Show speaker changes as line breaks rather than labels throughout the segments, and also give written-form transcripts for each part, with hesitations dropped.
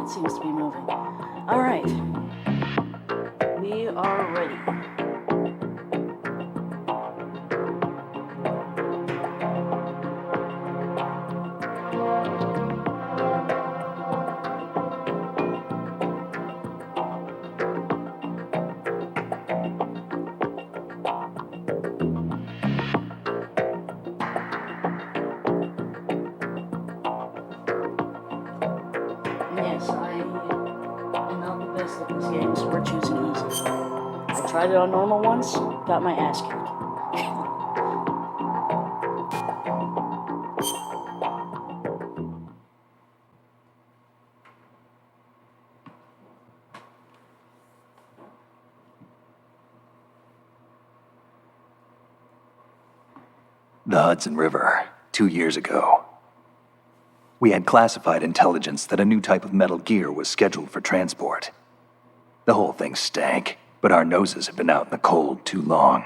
It seems to be moving. All right. We are ready. Yes, I am not the best at this game, so we're choosing easy. I tried it on normal once, got my ass kicked.
The Hudson River, 2 years ago. We had classified intelligence that a new type of metal gear was scheduled for transport. The whole thing stank, but our noses had been out in the cold too long.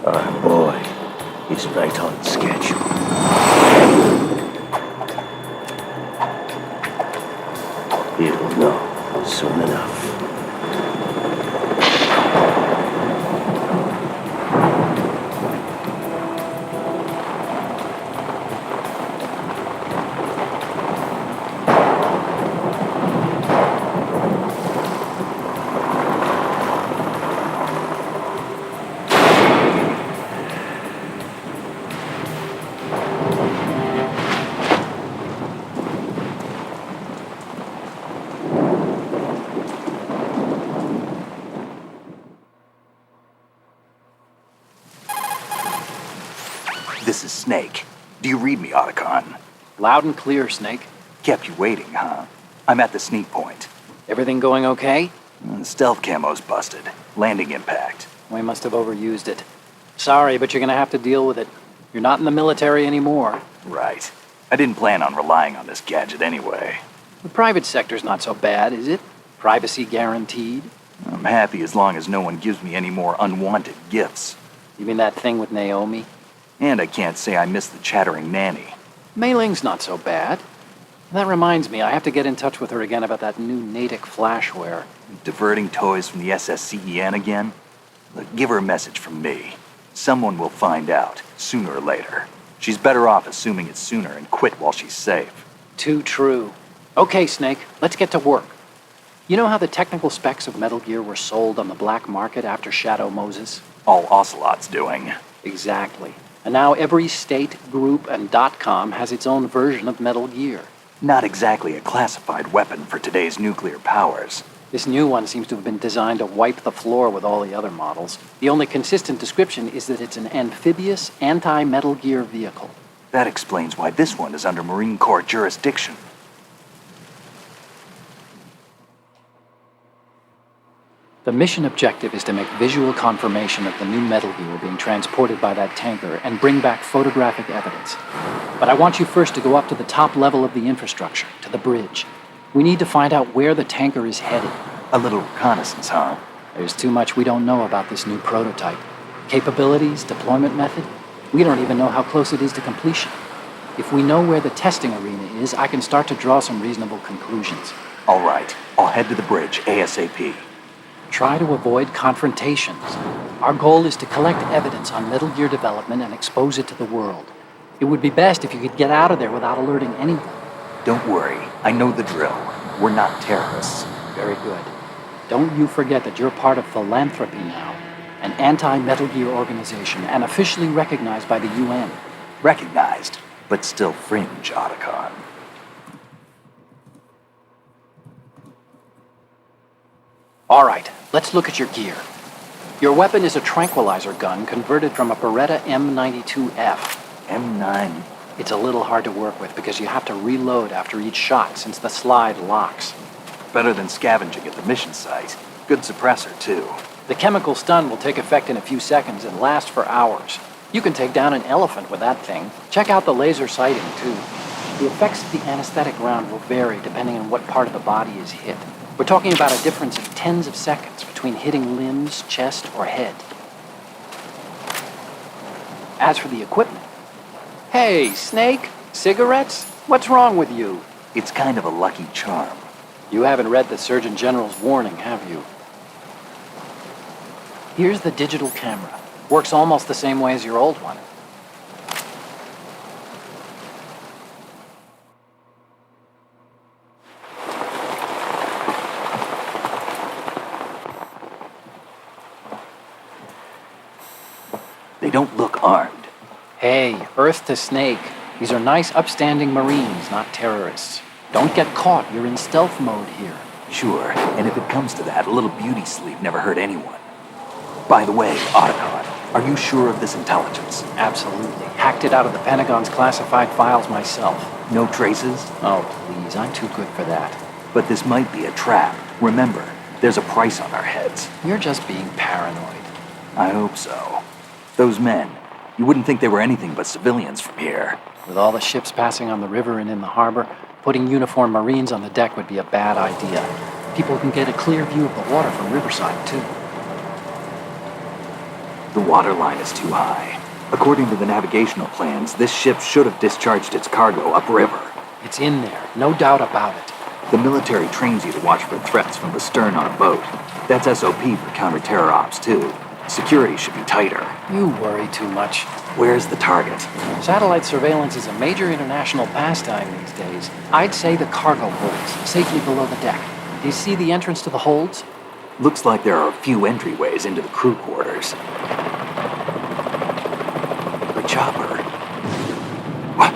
Our boy is right on schedule. He'll know soon enough.
This is Snake. Do you read me, Otacon?
Loud and clear, Snake.
Kept you waiting, huh? I'm at the sneak point.
Everything going okay?
Stealth camo's busted. Landing impact.
We must have overused it. Sorry, but you're gonna have to deal with it. You're not in the military anymore.
Right. I didn't plan on relying on this gadget anyway.
The private sector's not so bad, is it? Privacy guaranteed?
I'm happy as long as no one gives me any more unwanted gifts.
You mean that thing with Naomi?
And I can't say I miss the chattering nanny.
Mei Ling's not so bad. That reminds me, I have to get in touch with her again about that new Natick flashware.
Diverting toys from the SSCEN again? Look, give her a message from me. Someone will find out, sooner or later. She's better off assuming it's sooner and quit while she's safe.
Too true. Okay, Snake, let's get to work. You know how the technical specs of Metal Gear were sold on the black market after Shadow Moses?
All Ocelot's doing.
Exactly. And now every state, group, and .com has its own version of Metal Gear.
Not exactly a classified weapon for today's nuclear powers.
This new one seems to have been designed to wipe the floor with all the other models. The only consistent description is that it's an amphibious, anti-Metal Gear vehicle.
That explains why this one is under Marine Corps jurisdiction.
The mission objective is to make visual confirmation of the new Metal Gear being transported by that tanker and bring back photographic evidence. But I want you first to go up to the top level of the infrastructure, to the bridge. We need to find out where the tanker is headed.
A little reconnaissance, huh?
There's too much we don't know about this new prototype. Capabilities, deployment method. We don't even know how close it is to completion. If we know where the testing arena is, I can start to draw some reasonable conclusions.
All right, I'll head to the bridge ASAP.
Try to avoid confrontations. Our goal is to collect evidence on Metal Gear development and expose it to the world. It would be best if you could get out of there without alerting anyone.
Don't worry, I know the drill. We're not terrorists.
Very good. Don't you forget that you're part of Philanthropy now, an anti-Metal Gear organization and officially recognized by the UN.
Recognized, but still fringe, Otacon.
All right, let's look at your gear. Your weapon is a tranquilizer gun converted from a Beretta M92F.
M9.
It's a little hard to work with because you have to reload after each shot since the slide locks.
Better than scavenging at the mission site. Good suppressor, too.
The chemical stun will take effect in a few seconds and last for hours. You can take down an elephant with that thing. Check out the laser sighting, too. The effects of the anesthetic round will vary depending on what part of the body is hit. We're talking about a difference of tens of seconds between hitting limbs, chest, or head. As for the equipment... Hey, Snake, cigarettes? What's wrong with you?
It's kind of a lucky charm.
You haven't read the Surgeon General's warning, have you? Here's the digital camera. Works almost the same way as your old one.
They don't look armed.
Hey, Earth to Snake. These are nice, upstanding Marines, not terrorists. Don't get caught. You're in stealth mode here.
Sure, and if it comes to that, a little beauty sleep never hurt anyone. By the way, Otacon, are you sure of this intelligence?
Absolutely. Hacked it out of the Pentagon's classified files myself.
No traces?
Oh, please. I'm too good for that.
But this might be a trap. Remember, there's a price on our heads.
You're just being paranoid.
I hope so. Those men, you wouldn't think they were anything but civilians from here.
With all the ships passing on the river and in the harbor, putting uniformed Marines on the deck would be a bad idea. People can get a clear view of the water from Riverside, too.
The water line is too high. According to the navigational plans, this ship should have discharged its cargo upriver.
It's in there, no doubt about it.
The military trains you to watch for threats from the stern on a boat. That's SOP for counter-terror ops, too. Security should be tighter.
You worry too much.
Where's the target?
Satellite surveillance is a major international pastime these days. I'd say the cargo holds, safely below the deck. Do you see the entrance to the holds?
Looks like there are a few entryways into the crew quarters. The chopper. What?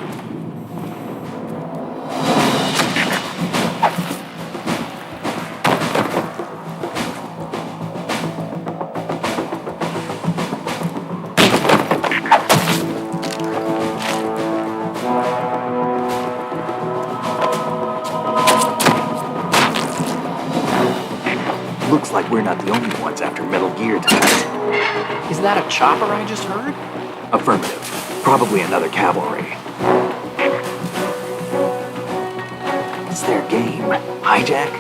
Looks like we're not the only ones after Metal Gear tonight.
Is that a chopper I just heard?
Affirmative. Probably another cavalry. It's their game. Hijack?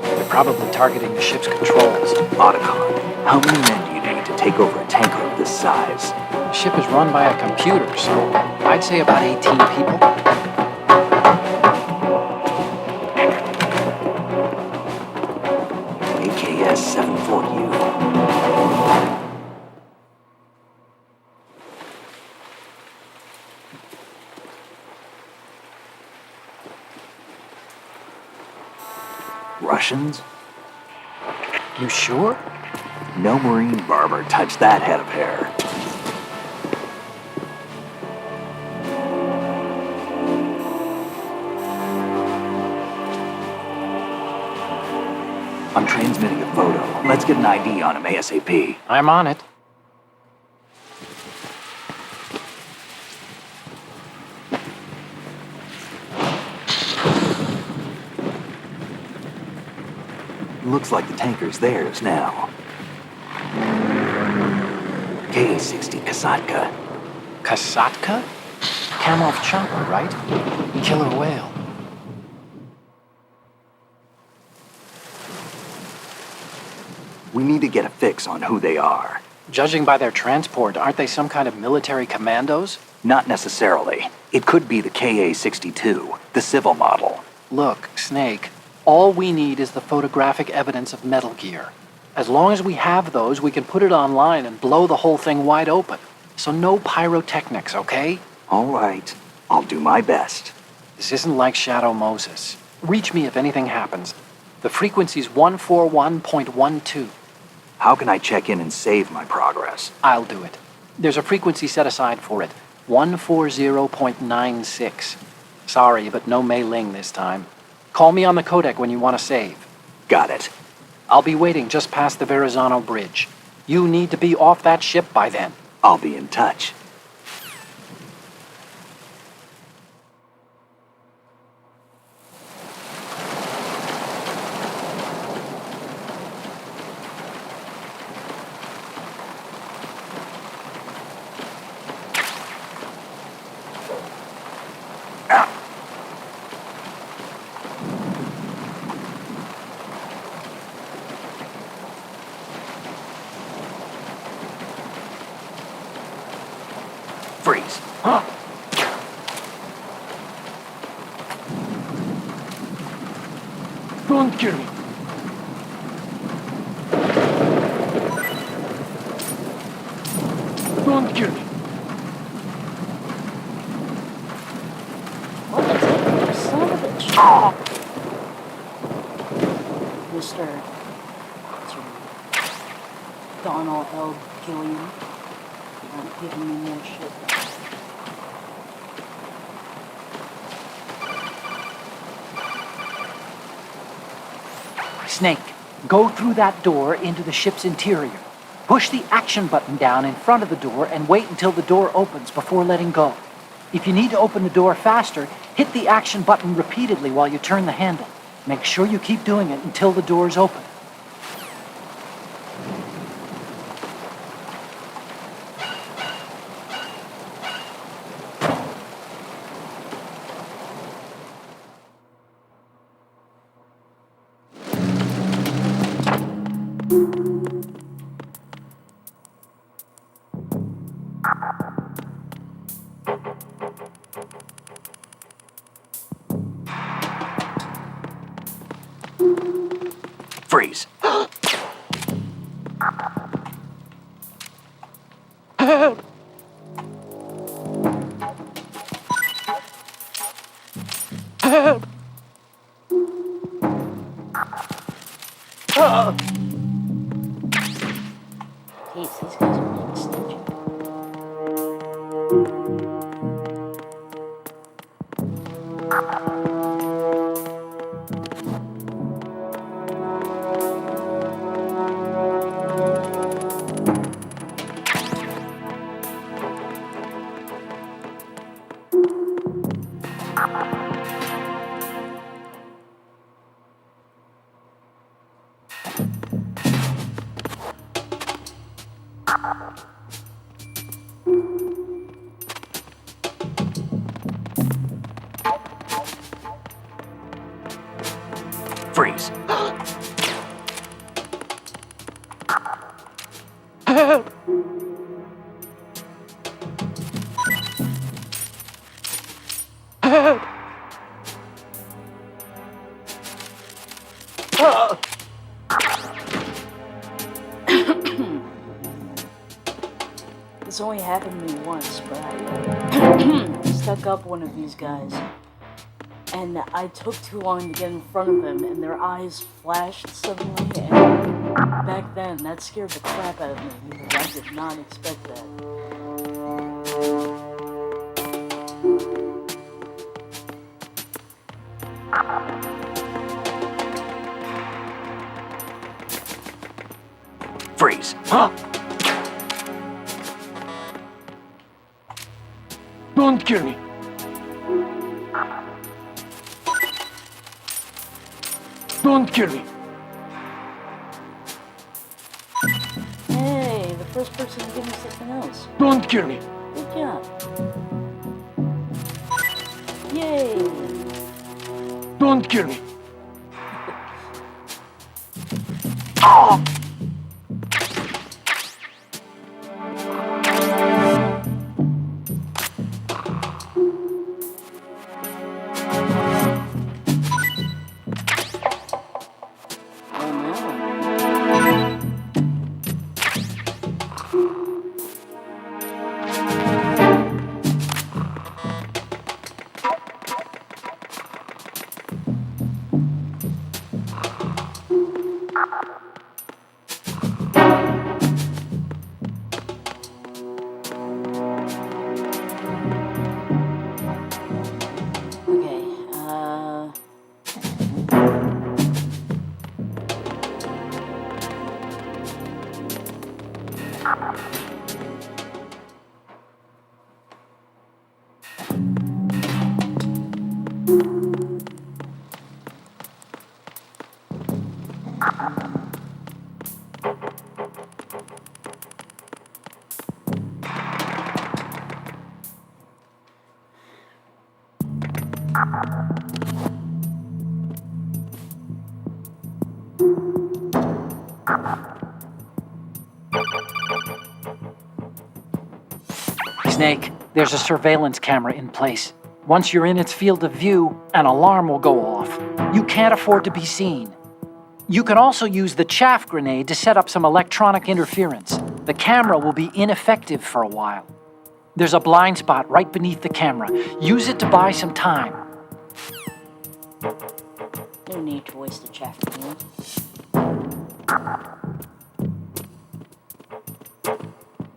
They're probably targeting the ship's controls.
Otacon. How many men do you need to take over a tanker of this size?
The ship is run by a computer, so I'd say about 18 people.
AKS 74U. Russians?
You sure?
No Marine barber touched that head of hair. I'm transmitting a photo. Let's get an ID on him ASAP.
I'm on it.
Looks like the tanker's theirs now. Ka-60 Kasatka.
Kasatka? Kamov chopper, right? Killer whale.
We need to get a fix on who they are.
Judging by their transport, aren't they some kind of military commandos?
Not necessarily. It could be the Ka-62, the civil model.
Look, Snake, all we need is the photographic evidence of Metal Gear. As long as we have those, we can put it online and blow the whole thing wide open. So no pyrotechnics, okay?
All right. I'll do my best.
This isn't like Shadow Moses. Reach me if anything happens. The frequency's 141.12.
How can I check in and save my progress?
I'll do it. There's a frequency set aside for it. 140.96. Sorry, but no Mei Ling this time. Call me on the codec when you want to save.
Got it.
I'll be waiting just past the Verrazano Bridge. You need to be off that ship by then.
I'll be in touch. Freeze.
Huh? Don't kill me. Don't kill me.
What is it? You son of a bitch. Mr. What's your name? Donald L. Gilliam. Not giving me more shit.
Snake, go through that door into the ship's interior. Push the action button down in front of the door and wait until the door opens before letting go. If you need to open the door faster, hit the action button repeatedly while you turn the handle. Make sure you keep doing it until the door's open.
Freeze.
Jeez, these guys are being stingy.
Freeze.
This only happened to me once, but I stuck up one of these guys. And I took too long to get in front of them, and their eyes flashed suddenly, and back then, that scared the crap out of me, because I did not expect that.
Freeze. Huh? Don't kill me. Don't kill me.
Hey, the first person to give me something else.
Don't kill me.
Good job. Yay!
Don't kill me. Oh!
Snake, there's a surveillance camera in place. Once you're in its field of view, an alarm will go off. You can't afford to be seen. You can also use the chaff grenade to set up some electronic interference. The camera will be ineffective for a while. There's a blind spot right beneath the camera. Use it to buy some time.
No need to waste a chaff grenade.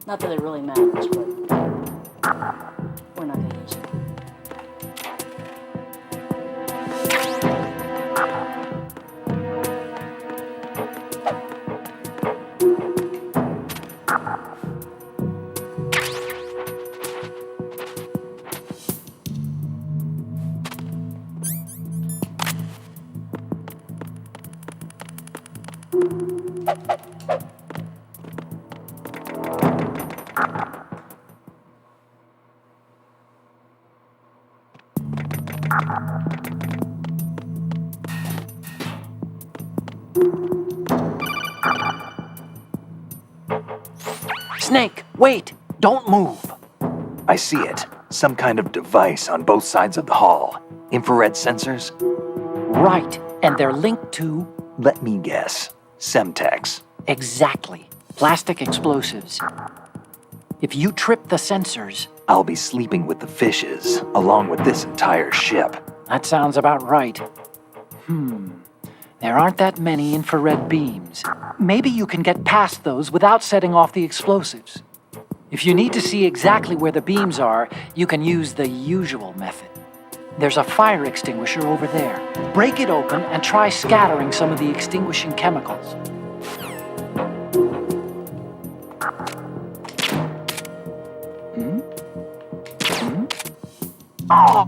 Not that it really matters, but we're not gonna use it.
Snake, wait! Don't move!
I see it. Some kind of device on both sides of the hall. Infrared sensors?
Right, and they're linked to...
Let me guess. Semtex.
Exactly. Plastic explosives. If you trip the sensors...
I'll be sleeping with the fishes, along with this entire ship.
That sounds about right. There aren't that many infrared beams. Maybe you can get past those without setting off the explosives. If you need to see exactly where the beams are, you can use the usual method. There's a fire extinguisher over there. Break it open and try scattering some of the extinguishing chemicals.
Oh!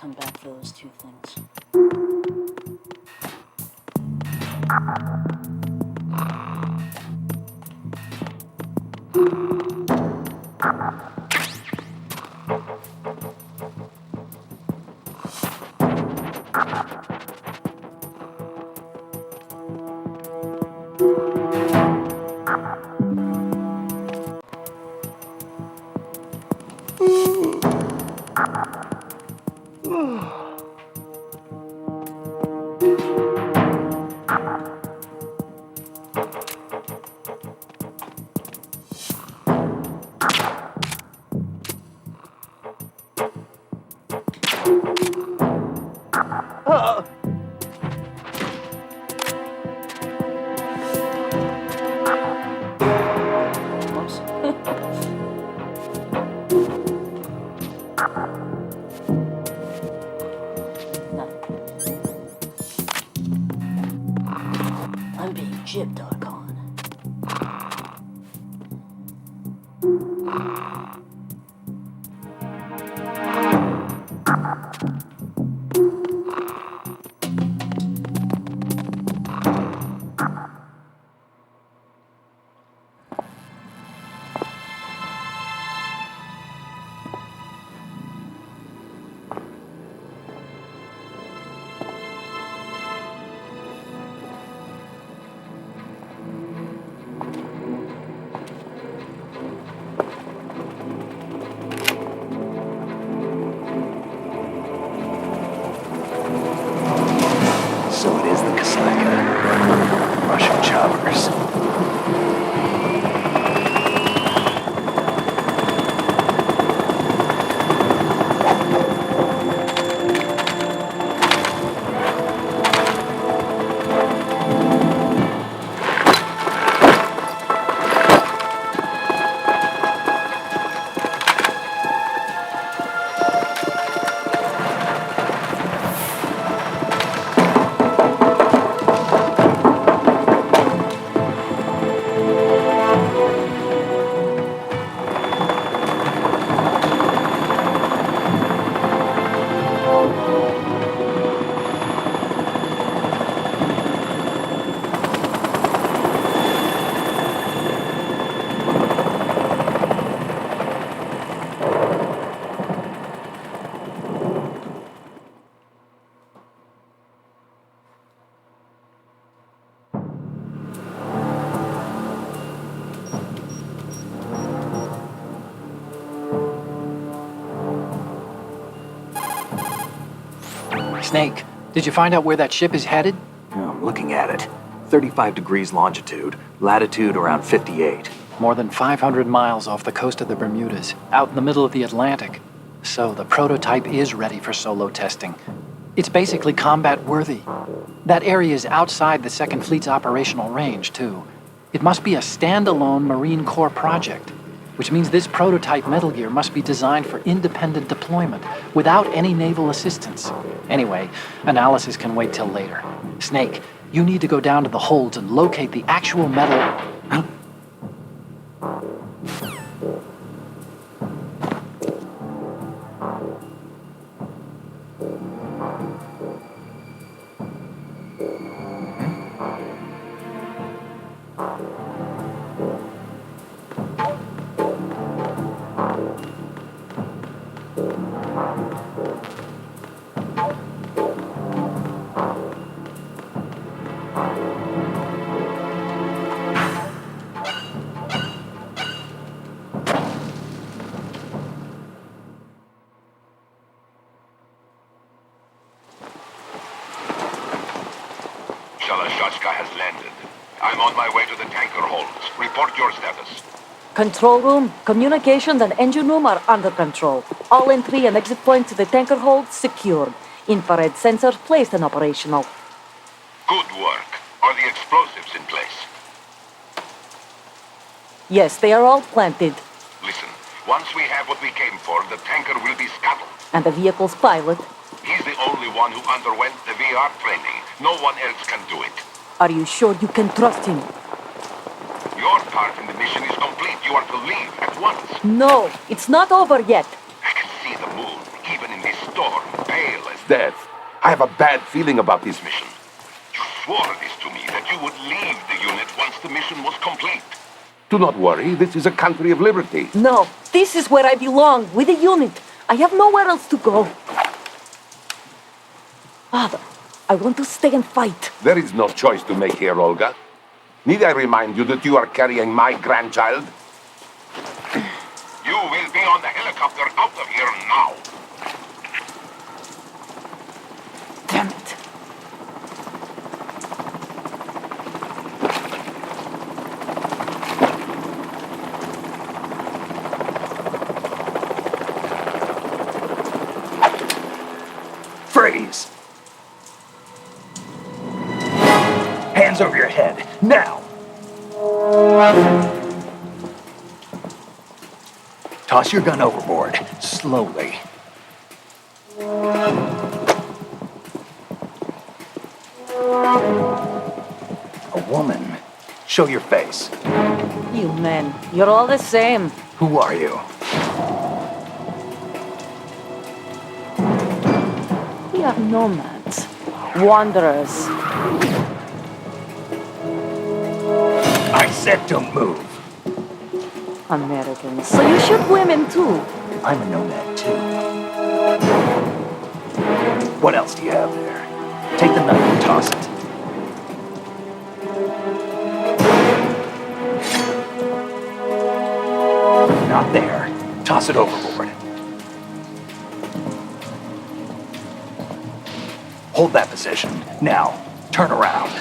come back for those two things. I'm being gypped on.
So it is the Kasaka. Russian choppers.
Snake, did you find out where that ship is headed?
I'm looking at it. 35 degrees longitude, latitude around 58.
More than 500 miles off the coast of the Bermudas, out in the middle of the Atlantic. So the prototype is ready for solo testing. It's basically combat-worthy. That area is outside the Second Fleet's operational range, too. It must be a standalone Marine Corps project, which means this prototype Metal Gear must be designed for independent deployment, without any naval assistance. Anyway, analysis can wait till later. Snake, you need to go down to the holds and locate the actual metal... Huh?
Has landed. I'm on my way to the tanker holds. Report your status.
Control room, communications and engine room are under control. All entry and exit points to the tanker hold secured. Infrared sensors placed and operational.
Good work. Are the explosives in place?
Yes, they are all planted.
Listen, once we have what we came for, the tanker will be scuttled.
And the vehicle's pilot?
He's the only one who underwent the VR training. No one else can do it.
Are you sure you can trust him?
Your part in the mission is complete. You are to leave at once.
No, it's not over yet.
I can see the moon, even in this storm, pale I have a bad feeling about this mission. You swore this to me, that you would leave the unit once the mission was complete. Do not worry, this is a country of liberty.
No, this is where I belong, with the unit. I have nowhere else to go. Father, I want to stay and fight.
There is no choice to make here, Olga. Need I remind you that you are carrying my grandchild? You will be on the helicopter out of here now.
Damn it.
Freeze! Hands over your head, now! Toss your gun overboard, slowly. A woman. Show your face.
You men, you're all the same.
Who are you?
We are nomads, wanderers.
I said don't move.
Americans, so you shoot women too.
I'm a nomad too. What else do you have there? Take the knife and toss it. Not there. Toss it overboard. Hold that position. Now, turn around.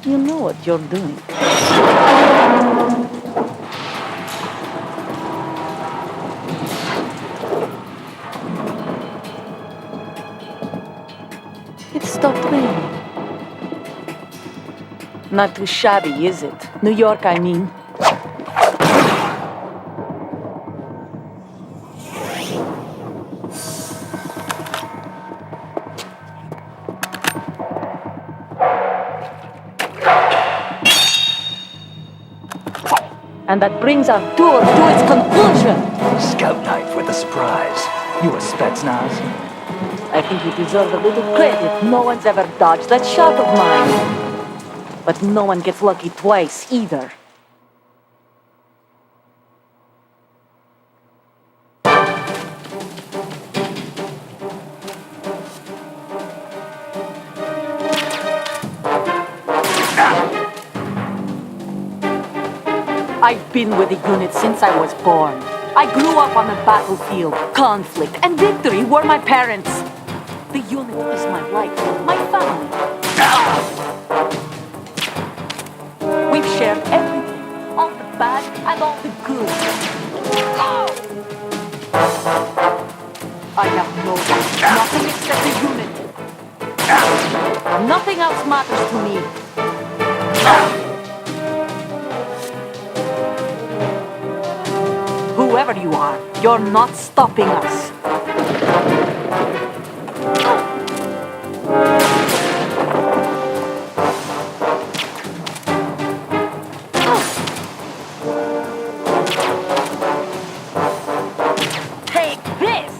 You know what you're doing. It stopped raining. Not too shabby, is it? New York, I mean. And that brings our tour to its conclusion.
Scout knife with a surprise. You a Spetsnaz?
I think you deserve a little credit. No one's ever dodged that shot of mine. But no one gets lucky twice, either. I've been with the unit since I was born. I grew up on the battlefield. Conflict and victory were my parents. The unit is my life, my family. We've shared everything, all the bad and all the good. I have no one, nothing except the unit. Nothing else matters to me. Whoever you are, you're not stopping us. Take this!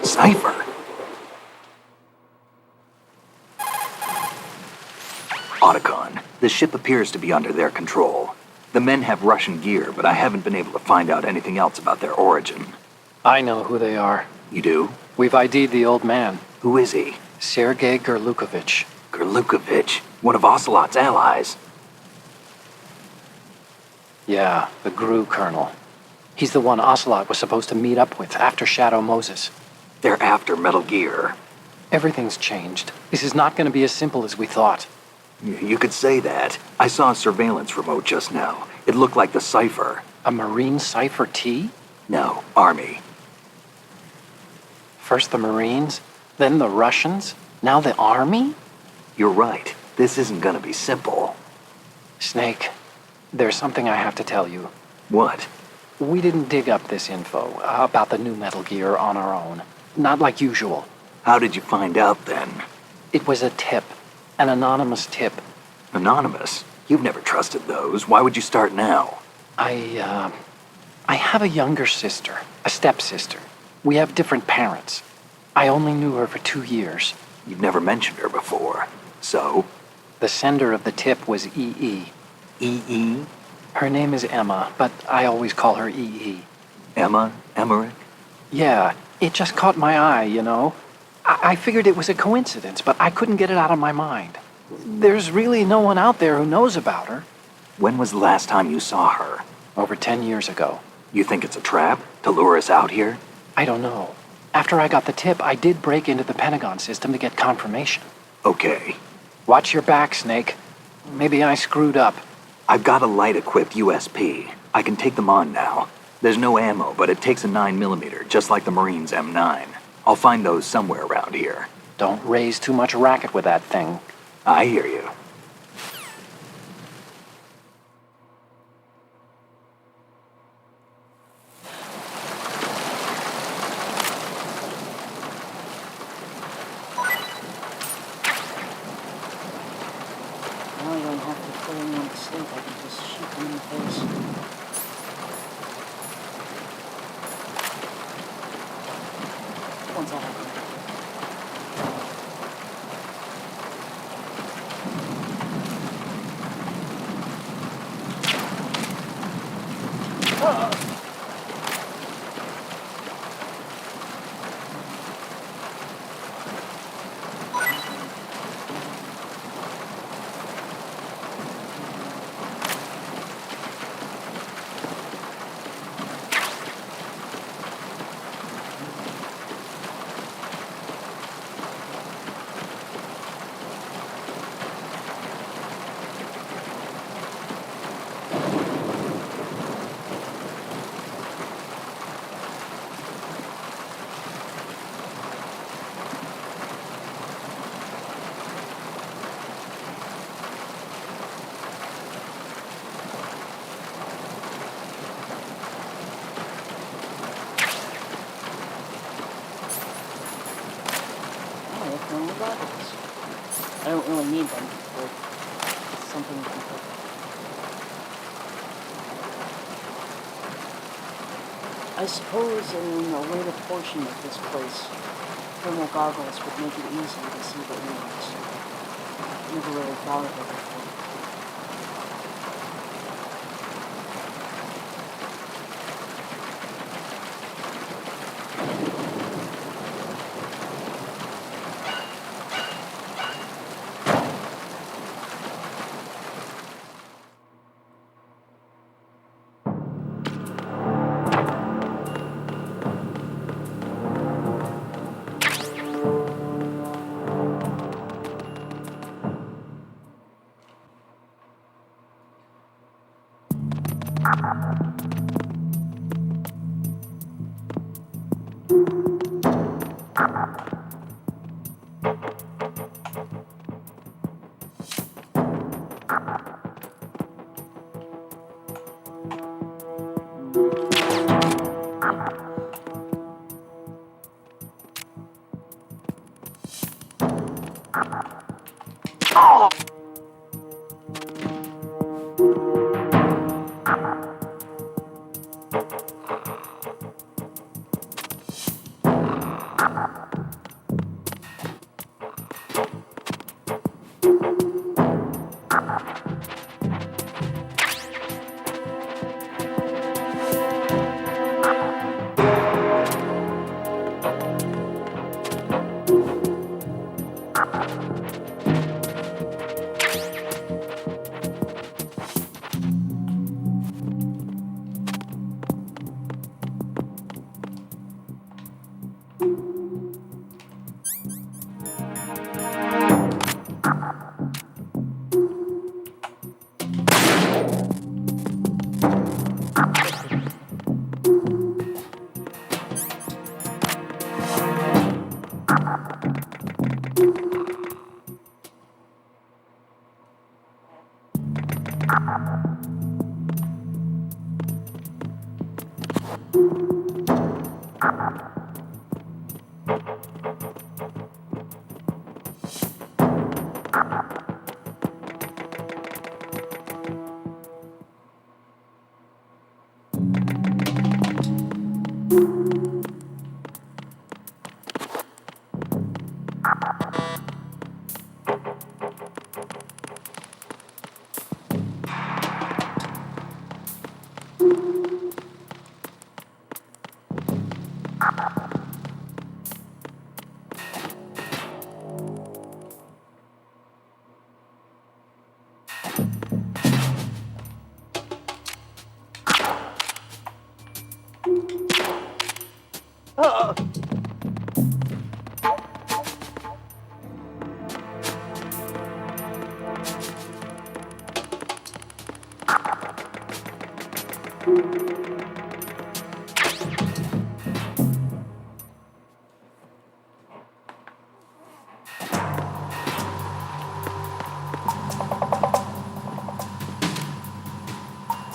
Cipher. Otacon, the ship appears to be under their control. The men have Russian gear, but I haven't been able to find out anything else about their origin.
I know who they are.
You do?
We've ID'd the old man,
Who is he?
Sergei Gerlukovich.
Gerlukovich, one of Ocelot's allies.
Yeah, the GRU colonel. He's the one Ocelot was supposed to meet up with after Shadow Moses.
They're after Metal Gear.
Everything's changed. This is not going to be as simple as we thought.
You could say that. I saw a surveillance remote just now. It looked like the Cipher.
A Marine Cipher T?
No, Army.
First the Marines, then the Russians, now the Army?
You're right. This isn't gonna be simple.
Snake, there's something I have to tell you.
What?
We didn't dig up this info about the new Metal Gear on our own. Not like usual.
How did you find out then?
It was a tip. An anonymous tip.
Anonymous? You've never trusted those. Why would you start now?
I have a younger sister, a stepsister. We have different parents. I only knew her for 2 years.
You've never mentioned her before. So?
The sender of the tip was EE.
EE?
Her name is Emma, but I always call her EE.
Emma? Emmerich?
Yeah, it just caught my eye, you know? I figured it was a coincidence, but I couldn't get it out of my mind. There's really no one out there who knows about her.
When was the last time you saw her?
Over 10 years ago.
You think it's a trap? To lure us out here?
I don't know. After I got the tip, I did break into the Pentagon system to get confirmation.
Okay.
Watch your back, Snake. Maybe I screwed up.
I've got a light-equipped USP. I can take them on now. There's no ammo, but it takes a 9mm, just like the Marines' M9. I'll find those somewhere around here.
Don't raise too much racket with that thing.
I hear you.
Now I don't have to put anyone to sleep. I can just shoot them in the face. Once I have them. I don't really need them, but it's something to keep up. I suppose in a later portion of this place, thermal goggles would make it easier to see the ruins. Never really thought of it before.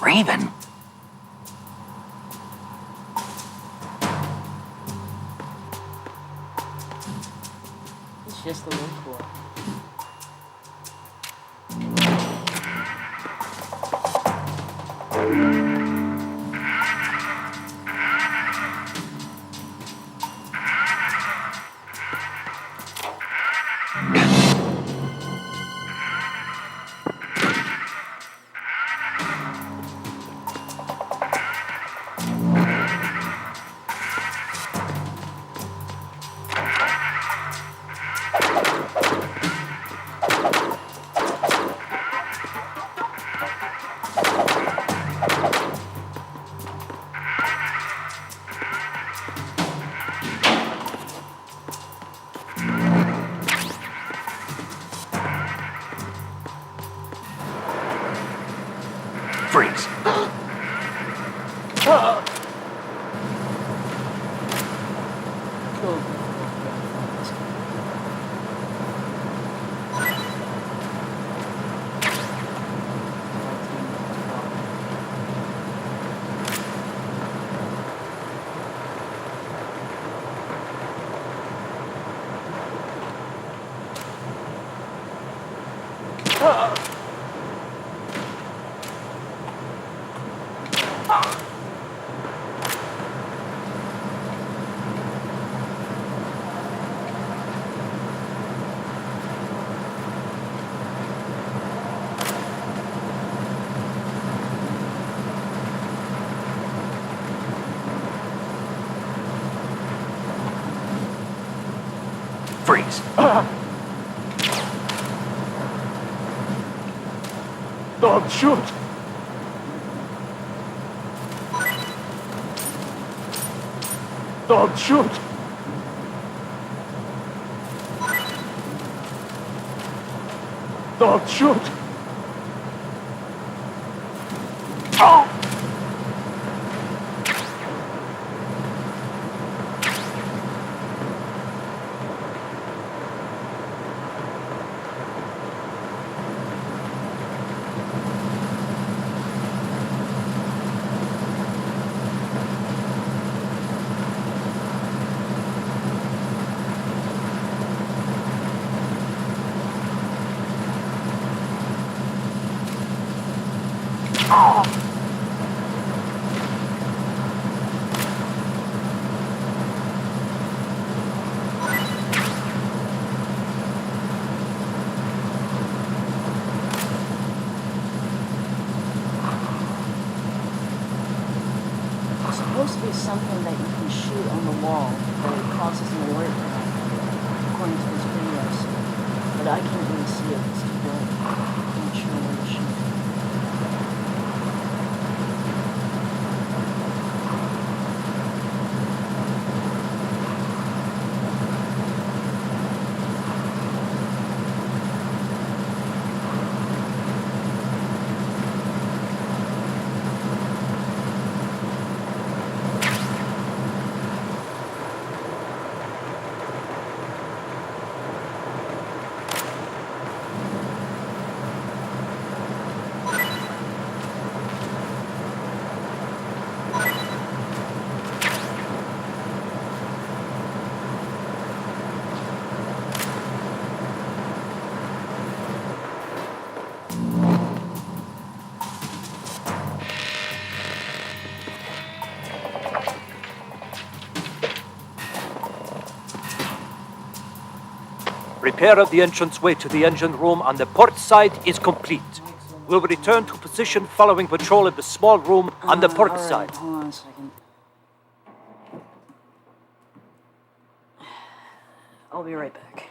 Raven?
It's just a little cool.
Freeze.
Cool.
Freeze.
Don't shoot! Don't shoot! Don't shoot! Oh!
supposed to be something that you can shoot on the wall that it causes an alert according to his videos. But I can't really see it. It's too dark. I'm not sure where to shoot.
Repair of the entranceway to the engine room on the port side is complete. We'll return to position following patrol of the small room on the port
Alright,
side.
hold on a second. I'll be right back.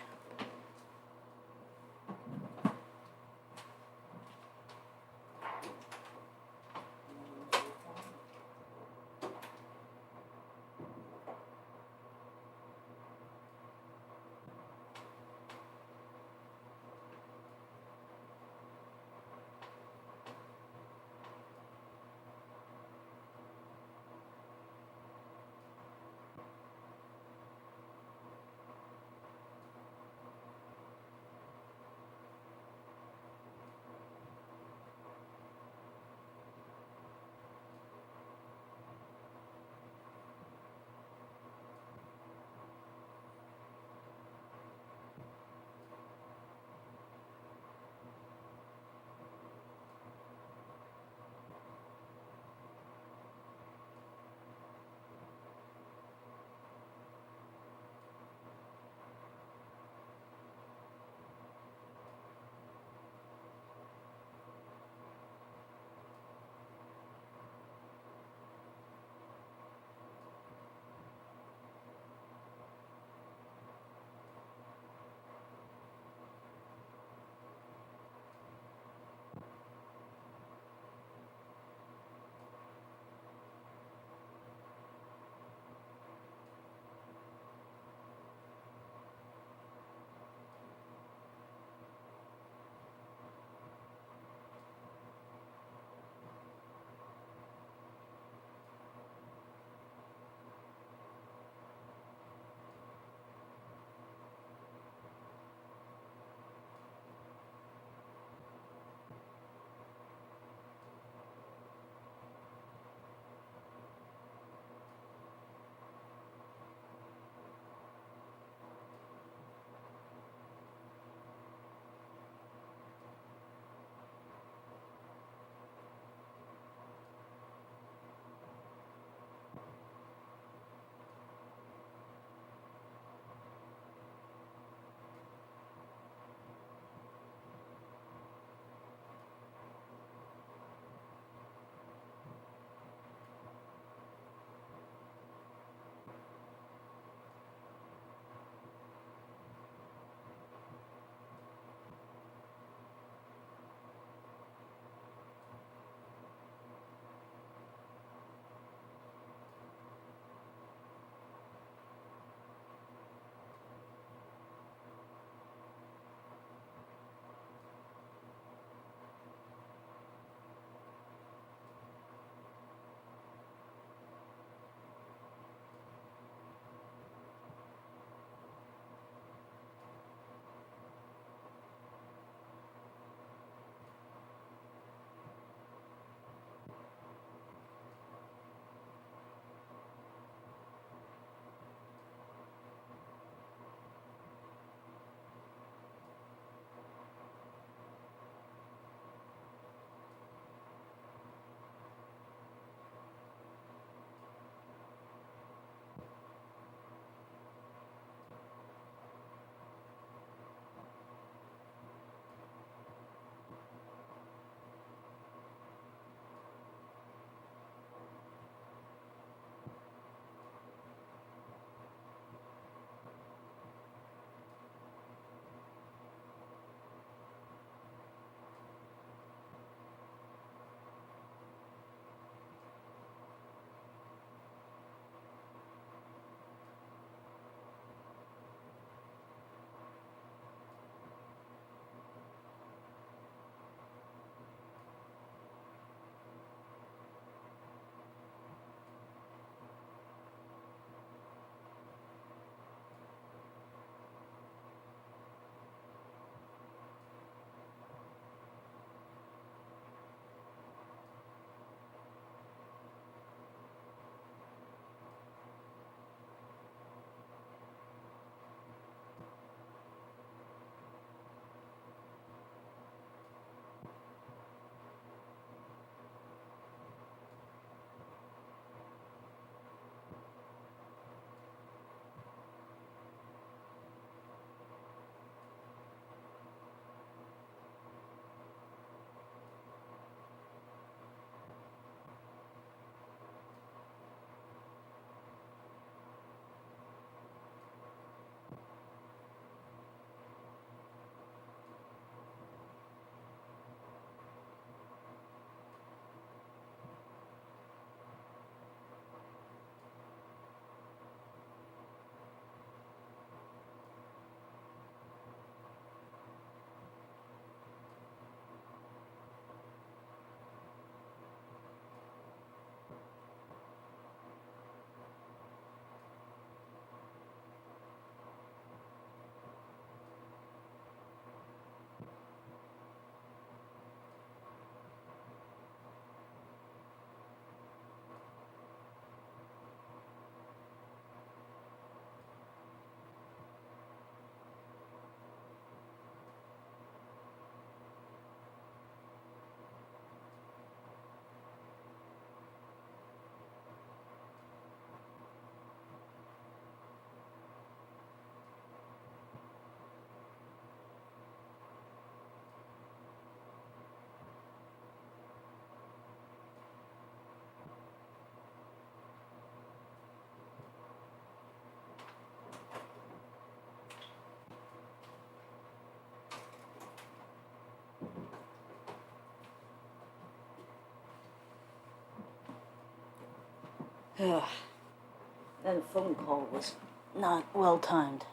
That phone call was not well timed.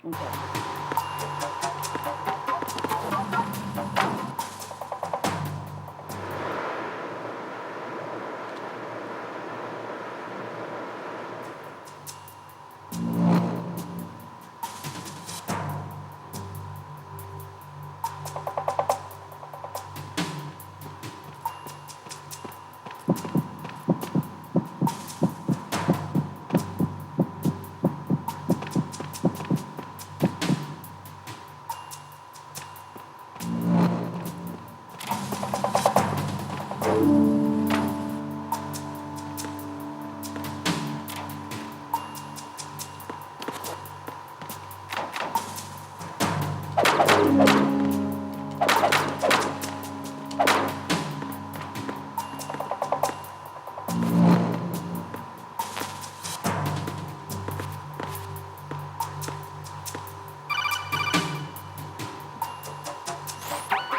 Okay.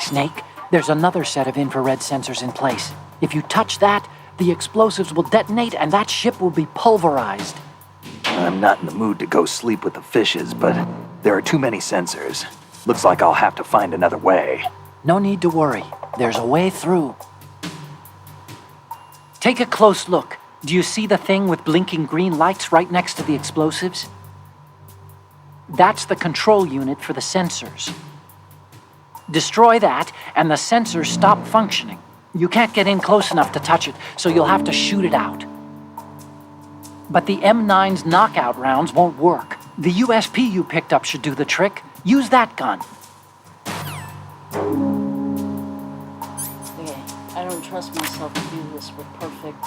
Snake, there's another set of infrared sensors in place. If you touch that, the explosives will detonate and that ship will be pulverized.
I'm not in the mood to go sleep with the fishes, but there are too many sensors. Looks like I'll have to find another way.
No need to worry. There's a way through. Take a close look. Do you see the thing with blinking green lights right next to the explosives? That's the control unit for the sensors. Destroy that, and the sensors stop functioning. You can't get in close enough to touch it, so you'll have to shoot it out. But the M9's knockout rounds won't work. The USP you picked up should do the trick. Use that gun.
Okay, I don't trust myself to do this with perfect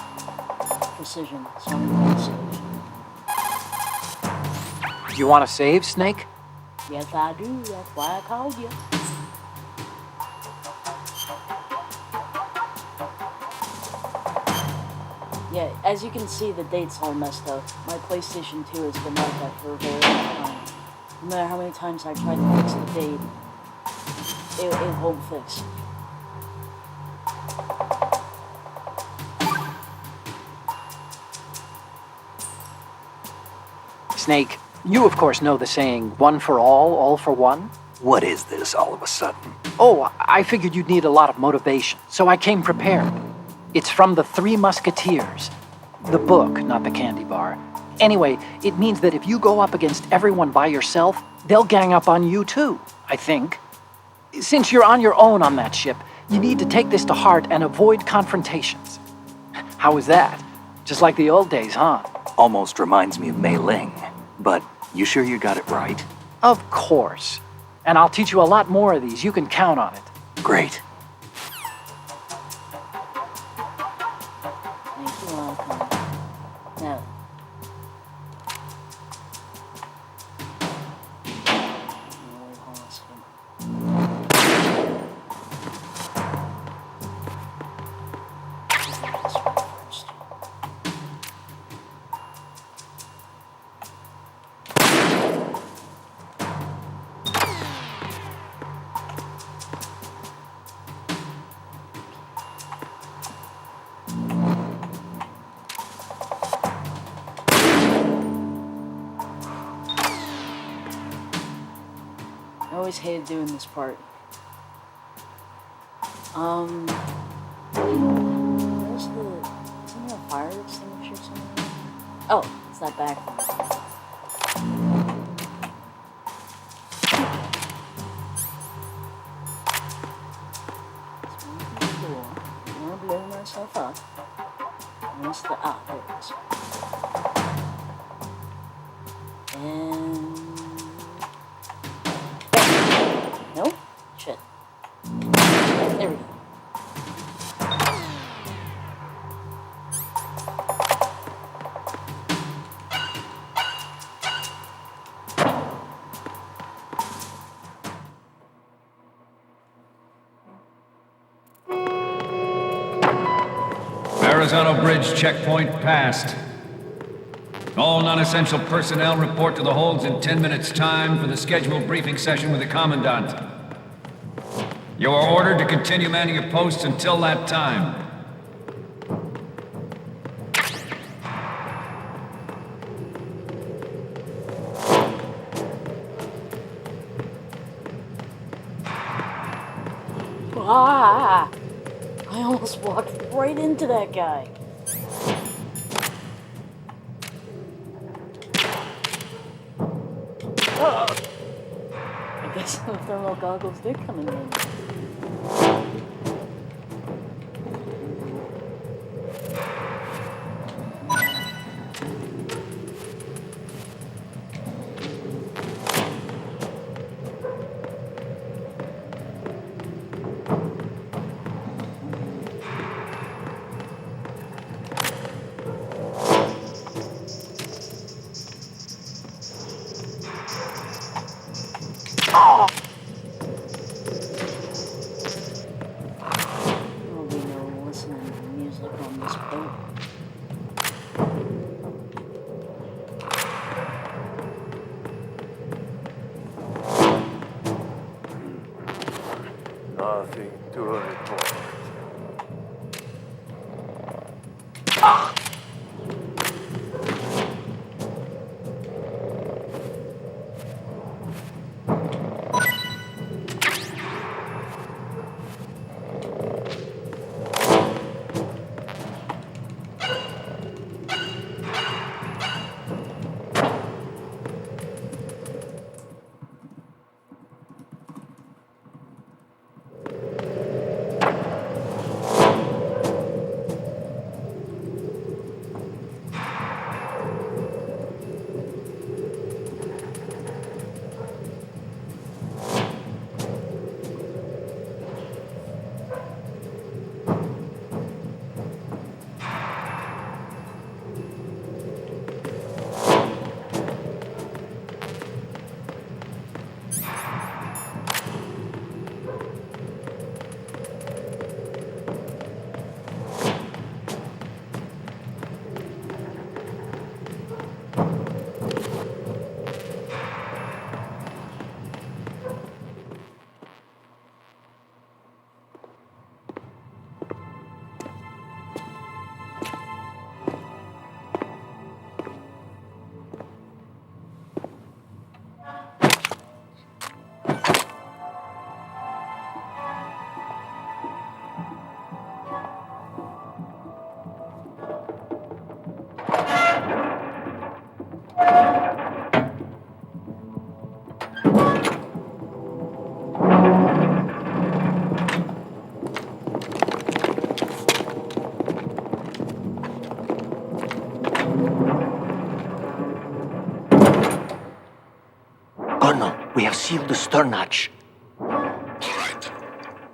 precision, so I'm going to save.
You want to save, Snake?
Yes, I do. That's why I called you. Yeah, as you can see, the date's all messed up. My PlayStation 2 has been like that for a very long time. No matter how many times I tried to fix the date, it won't fix.
Snake, you of course know the saying, one for all for one?
What is this all of a sudden?
Oh, I figured you'd need a lot of motivation, so I came prepared. It's from the Three Musketeers. The book, not the candy bar. Anyway, it means that if you go up against everyone by yourself, they'll gang up on you too, I think. Since you're on your own on that ship, you need to take this to heart and avoid confrontations. How was that? Just like the old days, huh?
Almost reminds me of Mei Ling. But you sure you got it right?
Of course. And I'll teach you a lot more of these. You can count on it.
Great.
Thank you, welcome. Now. Wait, hold on a second. This one first. I always hated doing this part. Where's the... Isn't there a fire extinguisher somewhere? Oh, it's that back one. Let's move the door. I don't want to blow myself up. Where's the... Ah, there it is. And... Nope. Shit. There we go.
Verrazano Bridge checkpoint passed. All non-essential personnel report to the holds in 10 minutes' time for the scheduled briefing session with the Commandant. You are ordered to continue manning your posts until that time.
Ah! I almost walked right into that guy. I guess the thermal goggles did come in handy. There'll be no listening to music on this boat.
Nothing to report. Colonel, we have sealed the stern hatch.
All right.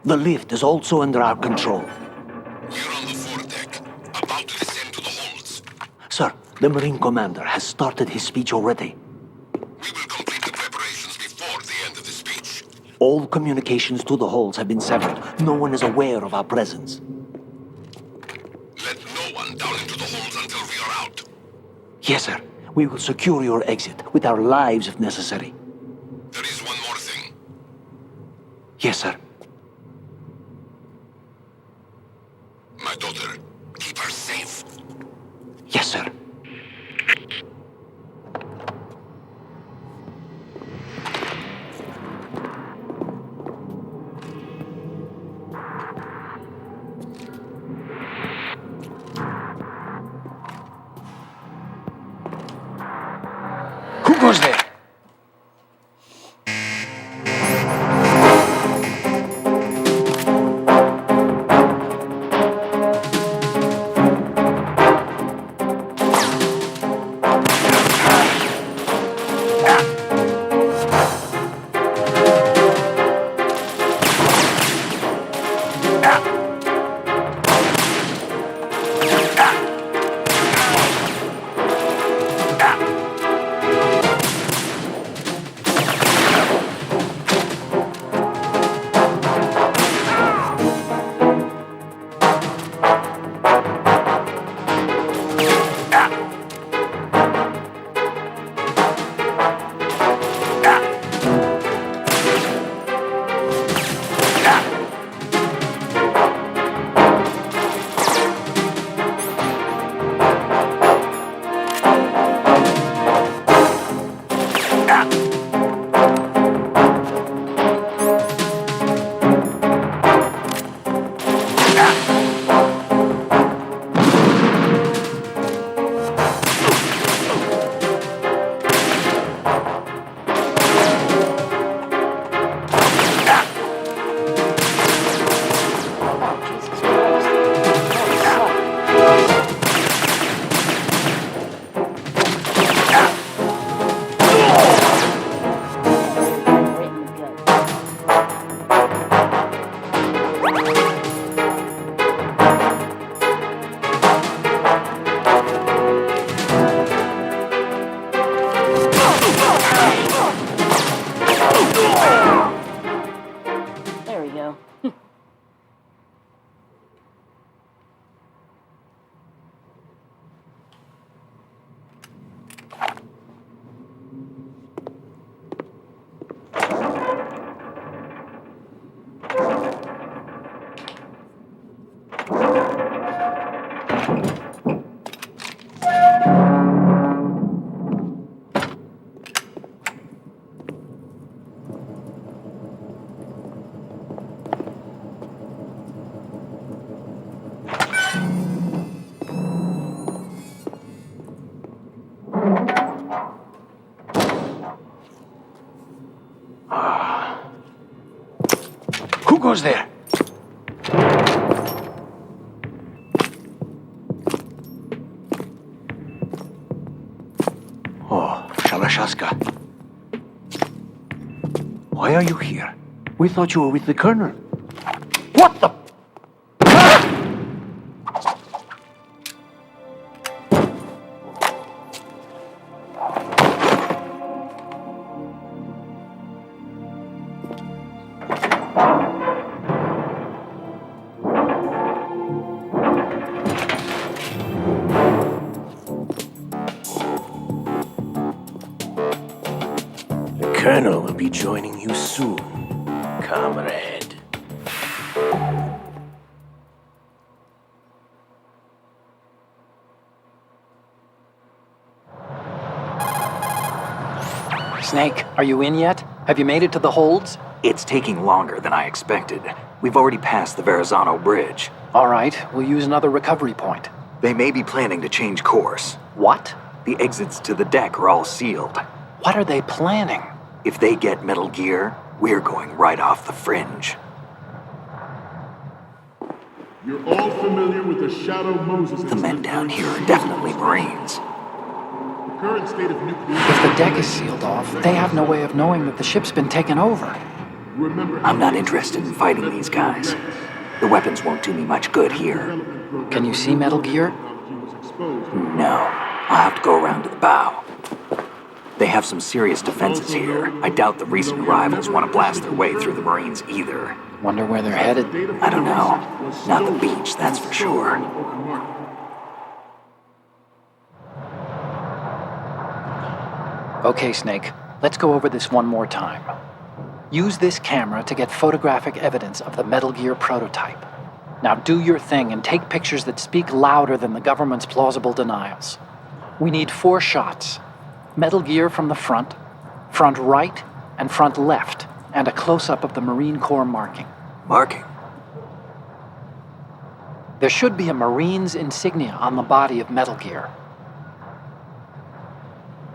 The lift is also under our control.
We're on the foredeck, about to descend to the holds.
Sir, the Marine Commander has started his speech already.
We will complete the preparations before the end of the speech.
All communications to the holds have been severed. No one is aware of our presence.
Let no one down into the holds until we are out.
Yes, sir. We will secure your exit with our lives if necessary.
There is one more thing.
Yes, sir.
My daughter, keep her safe.
Yes, sir.
Who goes there?
goes there? Oh, Shalashaska. Why are you here? We thought you were with the Colonel. What the?
The Colonel will be joining you soon, comrade.
Snake, are you in yet? Have you made it to the holds?
It's taking longer than I expected. We've already passed the Verrazano Bridge.
All right, we'll use another recovery point.
They may be planning to change course.
What?
The exits to the deck are all sealed.
What are they planning?
If they get Metal Gear, we're going right off the fringe.
You're all familiar with the Shadow Moses.
The men down here are definitely Marines.
The current state of nuclear...
If the deck is sealed off, they have no way of knowing that the ship's been taken over.
I'm not interested in fighting these guys. The weapons won't do me much good here.
Can you see Metal Gear?
No. I'll have to go around to the bow. They have some serious defenses here. I doubt the recent arrivals want to blast their way through the Marines either.
Wonder where they're headed?
I don't know. Not the beach, that's for sure.
Okay, Snake. Let's go over this one more time. Use this camera to get photographic evidence of the Metal Gear prototype. Now do your thing and take pictures that speak louder than the government's plausible denials. We need 4 shots. Metal Gear from the front right, and front left, and a close-up of the Marine Corps marking.
Marking?
There should be a Marine's insignia on the body of Metal Gear.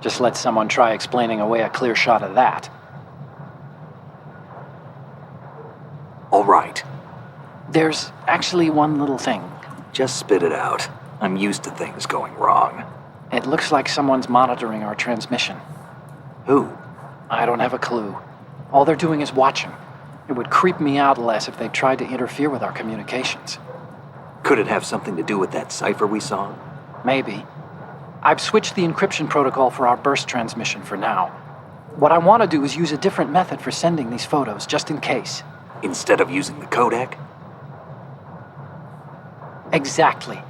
Just let someone try explaining away a clear shot of that.
All right.
There's actually one little thing.
Just spit it out. I'm used to things going wrong.
It looks like someone's monitoring our transmission.
Who?
I don't have a clue. All they're doing is watching. It would creep me out less if they tried to interfere with our communications.
Could it have something to do with that cipher we saw?
Maybe. I've switched the encryption protocol for our burst transmission for now. What I want to do is use a different method for sending these photos, just in case.
Instead of using the codec?
Exactly.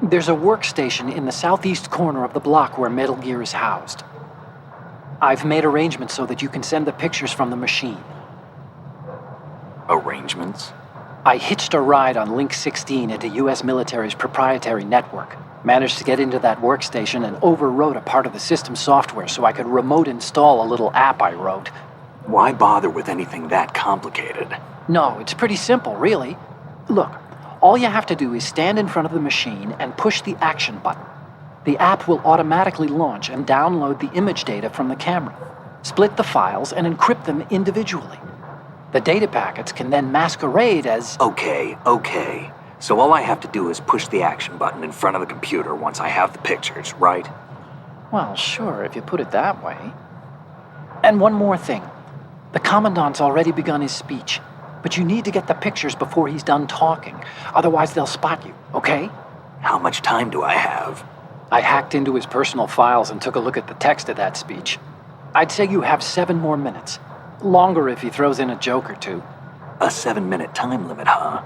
There's a workstation in the southeast corner of the block where Metal Gear is housed. I've made arrangements so that you can send the pictures from the machine.
Arrangements?
I hitched a ride on Link 16 into U.S. military's proprietary network. Managed to get into that workstation and overwrote a part of the system software so I could remote install a little app I wrote.
Why bother with anything that complicated?
No, it's pretty simple, really. Look, all you have to do is stand in front of the machine and push the action button. The app will automatically launch and download the image data from the camera, split the files, and encrypt them individually. The data packets can then masquerade as...
Okay. So all I have to do is push the action button in front of the computer once I have the pictures, right?
Well, sure, if you put it that way. And one more thing. The Commandant's already begun his speech, but you need to get the pictures before he's done talking. Otherwise, they'll spot you, okay?
How much time do I have?
I hacked into his personal files and took a look at the text of that speech. I'd say you have 7 more minutes. Longer if he throws in a joke or two.
A 7-minute time limit, huh?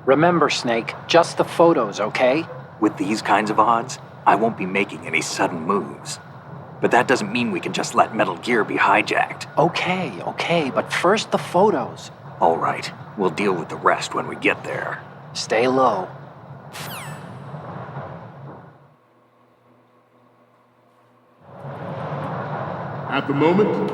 Remember, Snake, just the photos, okay?
With these kinds of odds, I won't be making any sudden moves. But that doesn't mean we can just let Metal Gear be hijacked.
Okay, but first the photos.
All right, we'll deal with the rest when we get there.
Stay low.
At the moment,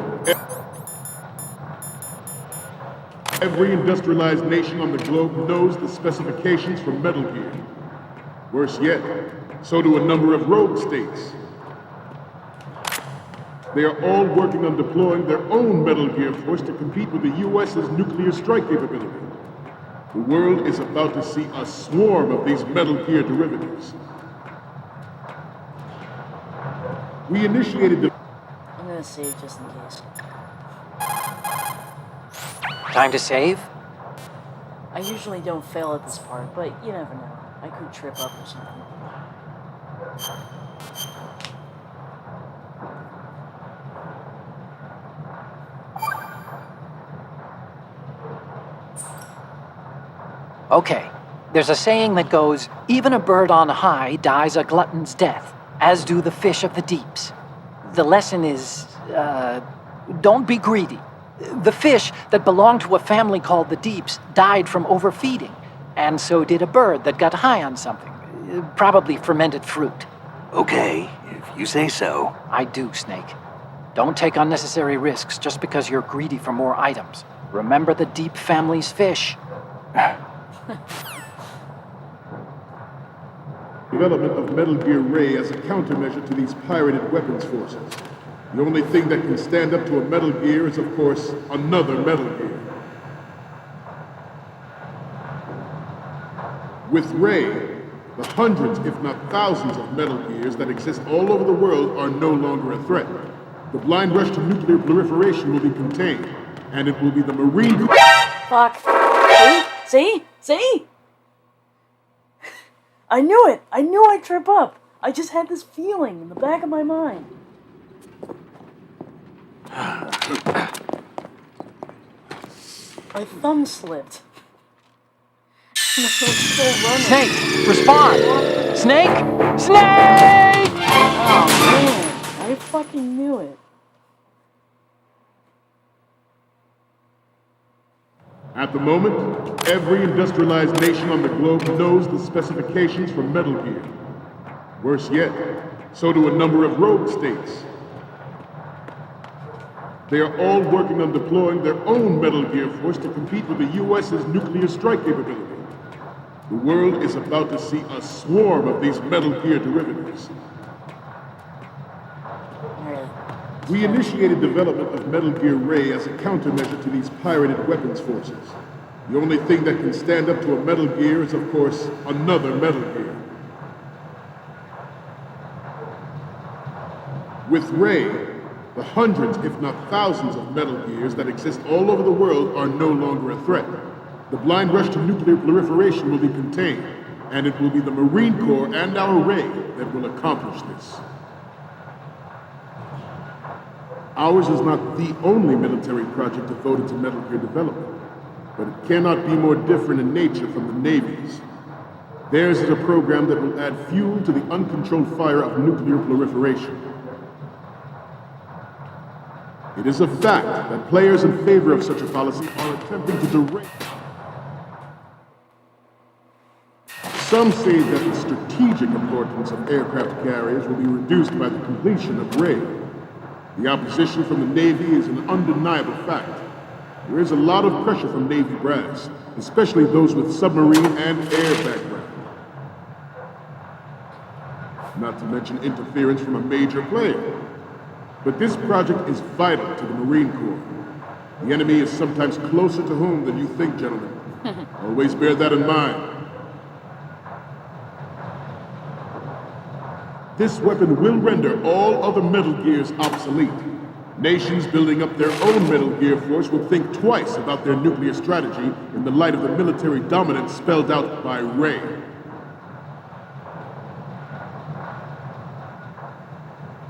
every industrialized nation on the globe knows the specifications for Metal Gear. Worse yet, so do a number of rogue states. They are all working on deploying their own Metal Gear force to compete with the US's nuclear strike capability. The world is about to see a swarm of these Metal Gear derivatives. We initiated the...
I'm gonna save just in case.
Time to save?
I usually don't fail at this part, but you never know. I could trip up or something.
Okay, there's a saying that goes, even a bird on high dies a glutton's death, as do the fish of the deeps. The lesson is, don't be greedy. The fish that belonged to a family called the Deeps died from overfeeding, and so did a bird that got high on something, probably fermented fruit.
Okay, if you say so.
I do, Snake. Don't take unnecessary risks just because you're greedy for more items. Remember the Deep family's fish.
Development of Metal Gear Ray as a countermeasure to these pirated weapons forces. The only thing that can stand up to a Metal Gear is, of course, another Metal Gear. With Ray, the hundreds, if not thousands, of Metal Gears that exist all over the world are no longer a threat. The blind rush to nuclear proliferation will be contained, and it will be the Marine Corps...
Fuck. See? I knew it! I knew I'd trip up! I just had this feeling in the back of my mind. My thumb slipped. And I was still running.
Snake, respond! Snake! Snake!
Oh man, I fucking knew it.
At the moment, every industrialized nation on the globe knows the specifications for Metal Gear. Worse yet, so do a number of rogue states. They are all working on deploying their own Metal Gear force to compete with the US's nuclear strike capability. The world is about to see a swarm of these Metal Gear derivatives. We initiated development of Metal Gear Ray as a countermeasure to these pirated weapons forces. The only thing that can stand up to a Metal Gear is, of course, another Metal Gear. With Ray, the hundreds, if not thousands, of Metal Gears that exist all over the world are no longer a threat. The blind rush to nuclear proliferation will be contained, and it will be the Marine Corps and our Ray that will accomplish this. Ours is not the only military project devoted to Metal Gear development, but it cannot be more different in nature from the Navy's. Theirs is a program that will add fuel to the uncontrolled fire of nuclear proliferation. It is a fact that players in favor of such a policy are attempting to derail. Some say that the strategic importance of aircraft carriers will be reduced by the completion of Ray. The opposition from the Navy is an undeniable fact. There is a lot of pressure from Navy brass, especially those with submarine and air background. Not to mention interference from a major player. But this project is vital to the Marine Corps. The enemy is sometimes closer to home than you think, gentlemen. Always bear that in mind. This weapon will render all other Metal Gears obsolete. Nations building up their own Metal Gear force will think twice about their nuclear strategy in the light of the military dominance spelled out by Ray.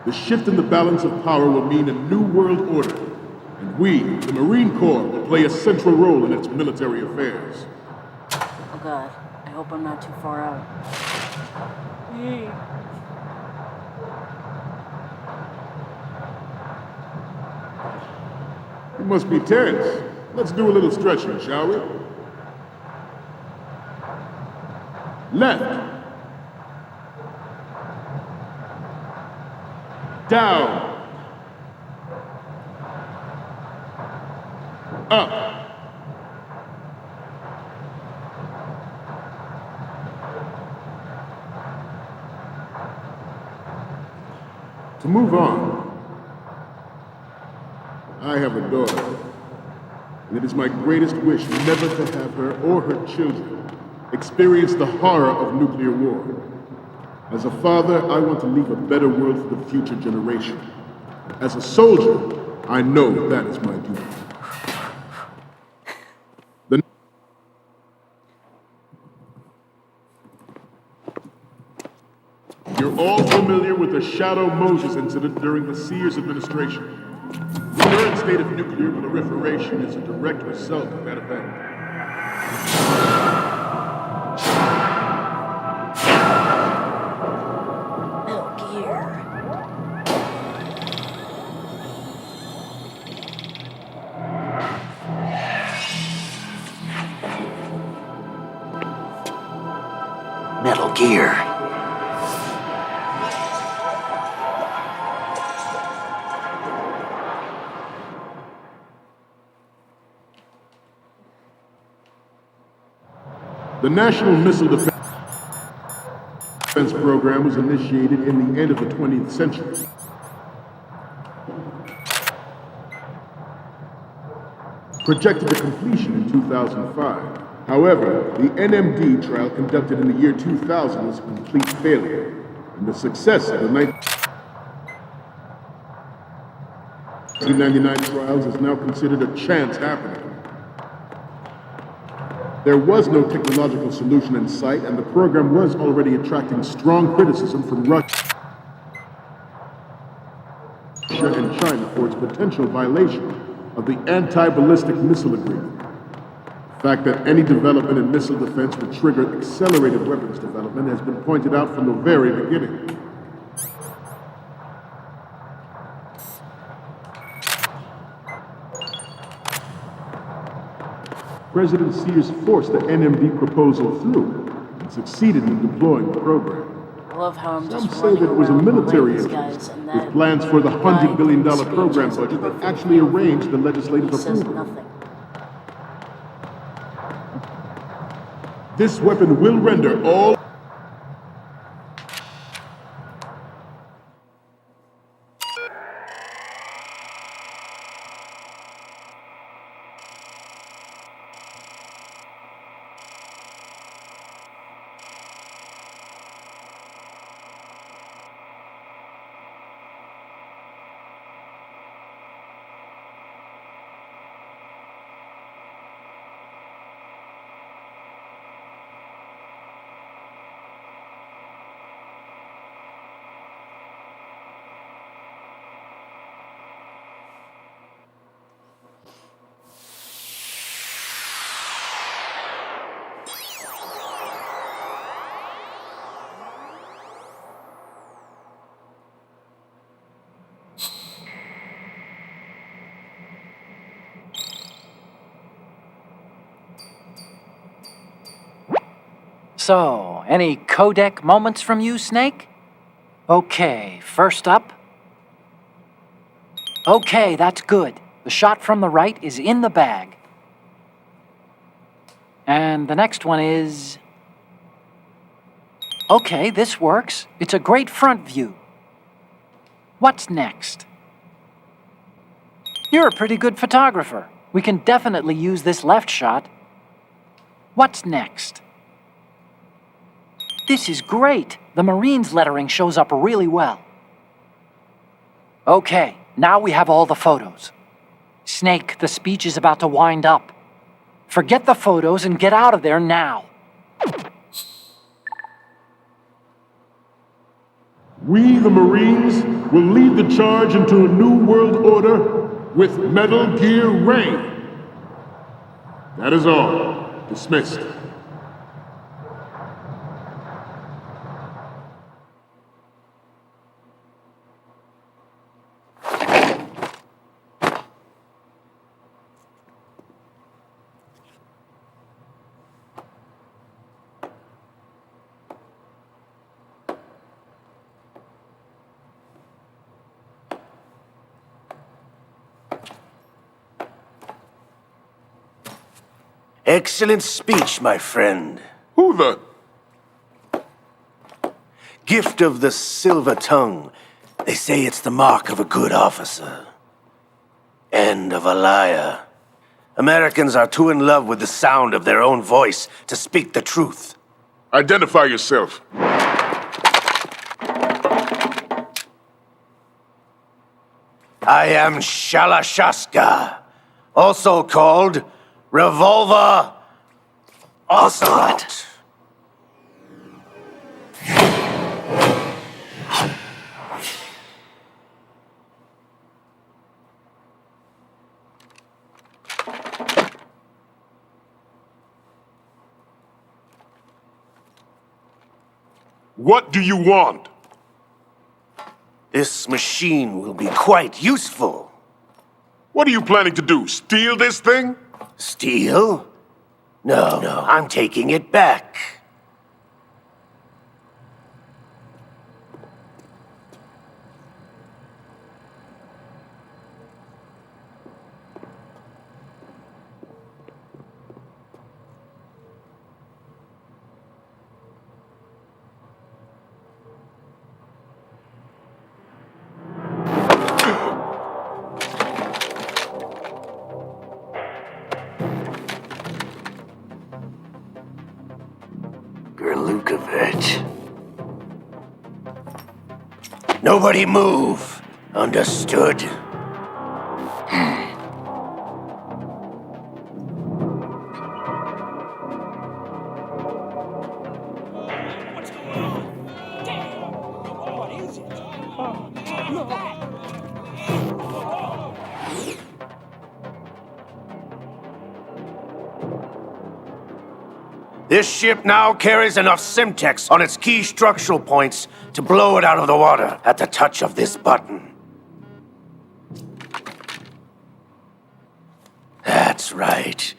The shift in the balance of power will mean a new world order, and we, the Marine Corps, will play a central role in its military affairs.
Oh god, I hope I'm not too far out.
You must be tense. Let's do a little stretching, shall we? Left. Down. Up. To move on, I have a daughter, and it is my greatest wish never to have her or her children experience the horror of nuclear war. As a father, I want to leave a better world for the future generation. As a soldier, I know that is my duty. You're all familiar with the Shadow Moses incident during the Sears administration. The current state of nuclear proliferation is a direct result of that event.
Metal Gear.
Metal Gear.
The National Missile Defense Program was initiated in the end of the 20th century. Projected to completion in 2005. However, the NMD trial conducted in the year 2000 was a complete failure, and the success of the 1999 trials is now considered a chance happening. There was no technological solution in sight, and the program was already attracting strong criticism from Russia and China for its potential violation of the Anti-Ballistic Missile Agreement. The fact that any development in missile defense would trigger accelerated weapons development has been pointed out from the very beginning. President Sears forced the NMD proposal through and succeeded in deploying the program.
I love how I'm
Some
just
say that it was a
running around
military
these
interest,
guys and
with
that
plans for the
guy
$100 billion
in the speech
program
has a
budget that
perfect
actually
plan.
arranged the legislative
He says
approval.
nothing.
This weapon will render all
So, any codec moments from you, Snake? Okay, first up. Okay, that's good. The shot from the right is in the bag. And the next one is... Okay, this works. It's a great front view. What's next? You're a pretty good photographer. We can definitely use this left shot. What's next? This is great. The Marines lettering shows up really well. Okay, now we have all the photos. Snake, the speech is about to wind up. Forget the photos and get out of there now.
we, the Marines, will lead the charge into a new world order with Metal Gear Ray. That is all. Dismissed.
Excellent speech, my friend.
Who the?
Gift of the silver tongue. They say it's the mark of a good officer. End of a liar. Americans are too in love with the sound of their own voice to speak the truth.
Identify yourself.
I am Shalashaska, also called Revolver Ocelot.
What do you want?
This machine will be quite useful.
What are you planning to do? Steal this thing?
Steal? No, I'm taking it back. Lukovich. Nobody move. Understood? This ship now carries enough Simtex on its key structural points to blow it out of the water at the touch of this button. That's right.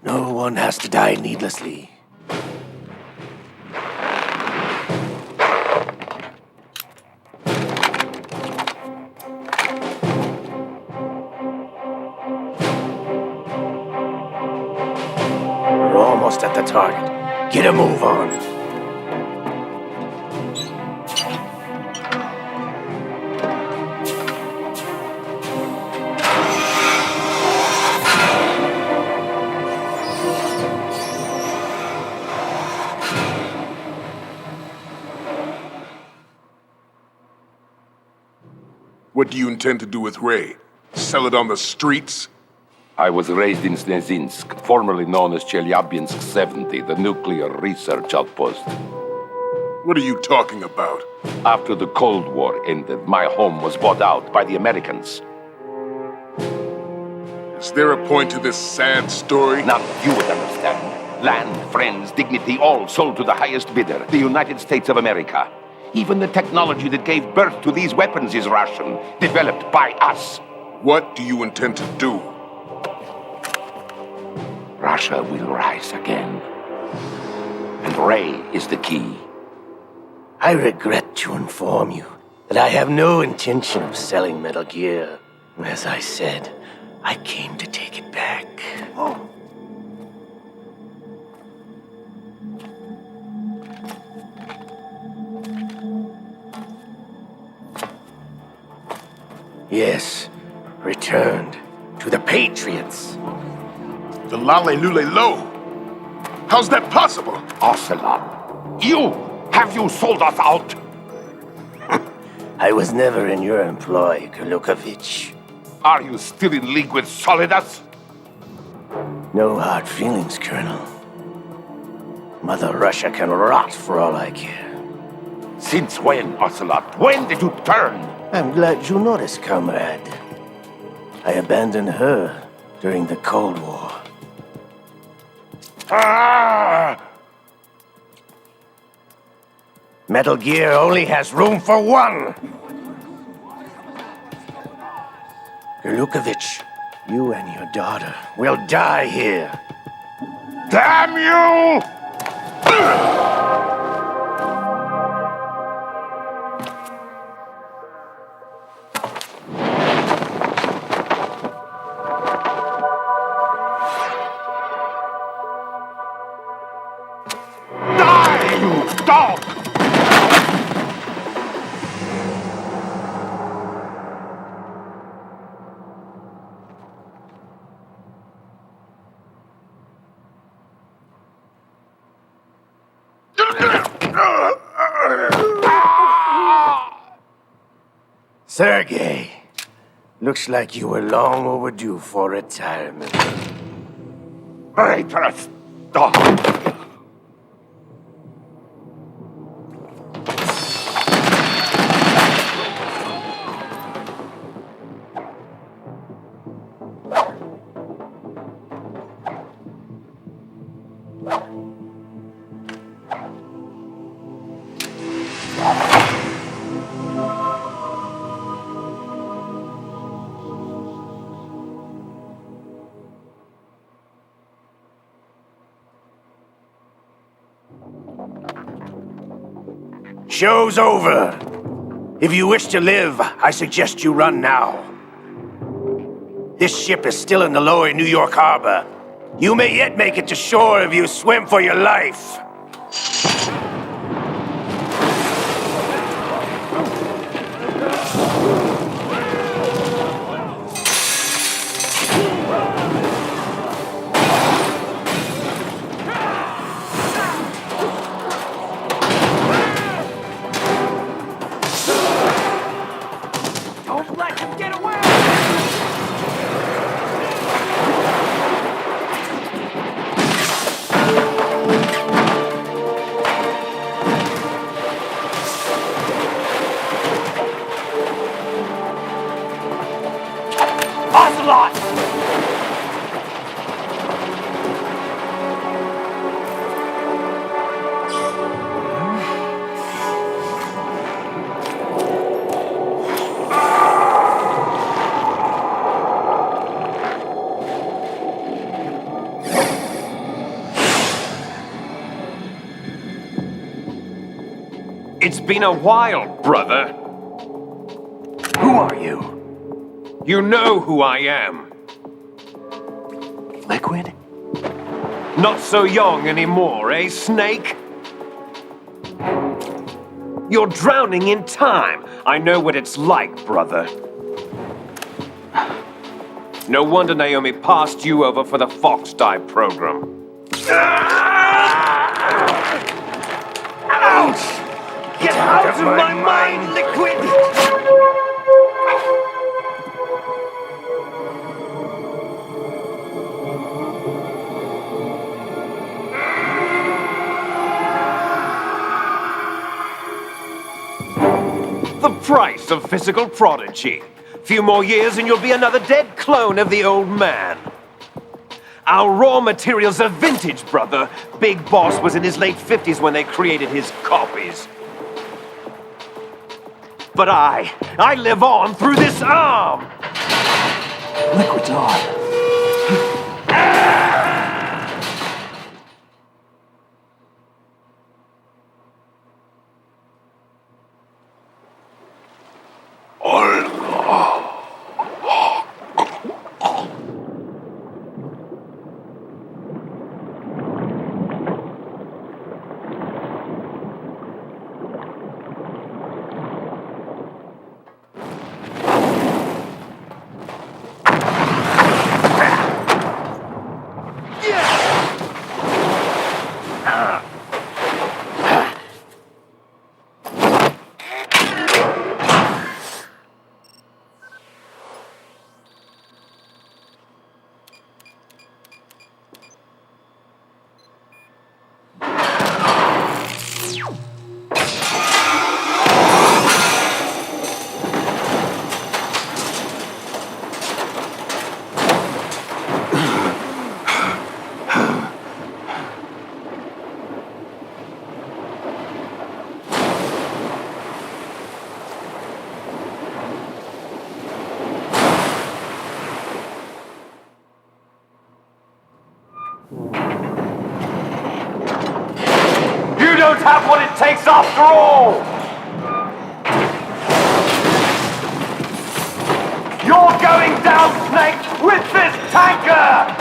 No one has to die needlessly. We're almost at the target. Get a move on.
What do you intend to do with Ray? Sell it on the streets?
I was raised in Snezinsk, formerly known as Chelyabinsk 70, the nuclear research outpost.
What are you talking about?
After the Cold War ended, my home was bought out by the Americans.
Is there a point to this sad story?
None you would understand. Land, friends, dignity, all sold to the highest bidder, the United States of America. Even the technology that gave birth to these weapons is Russian, developed by us.
What do you intend to do?
Russia will rise again. And Ray is the key.
I regret to inform you that I have no intention of selling Metal Gear. As I said, I came to take it back. Yes, returned to the Patriots.
The Lale Lule Lo? How's that possible?
Ocelot, have you sold us out?
I was never in your employ, Lukovich.
Are you still in league with Solidus?
No hard feelings, Colonel. Mother Russia can rot for all I care.
Since when, Ocelot? When did you turn?
I'm glad you noticed, comrade. I abandoned her during the Cold War.
Ah!
Metal Gear only has room for one! Lukovich, you and your daughter will die here.
Damn you! Die, you dog!
Sergei, looks like you were long overdue for retirement.
Traitorous dog!
Show's over. If you wish to live, I suggest you run now. This ship is still in the lower New York harbor. You may yet make it to shore if you swim for your life.
Don't let him get away! Ocelot!
It's been a while, brother.
Who are you?
You know who I am.
Liquid?
Not so young anymore, eh, Snake? You're drowning in time. I know what it's like, brother. No wonder Naomi passed you over for the Fox Die program.
Ouch!
Get out of my mind, Liquid! The price of physical prodigy. Few more years and you'll be another dead clone of the old man. Our raw materials are vintage, brother. Big Boss was in his late 50s when they created his copies. But I live on through this arm!
Liquid's on.
You don't have what it takes after all! You're going down, Snake, with this tanker!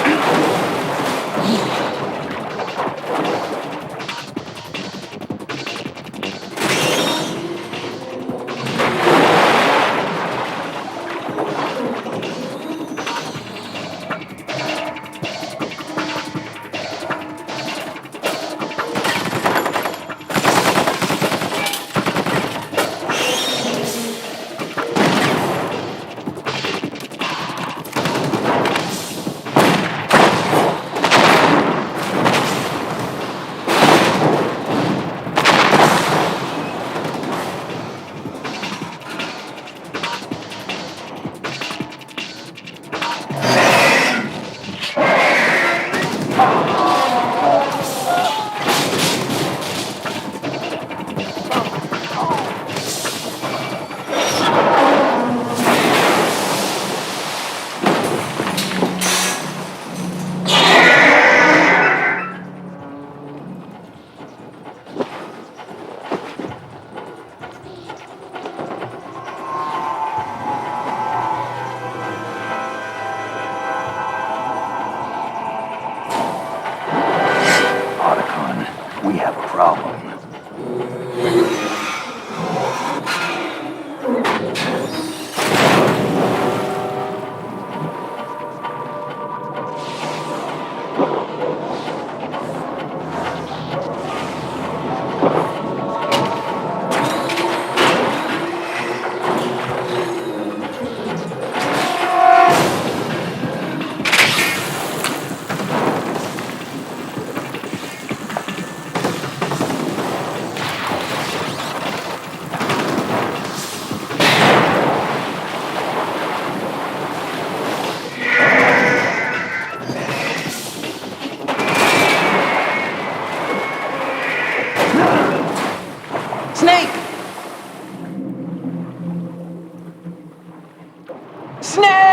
Snake!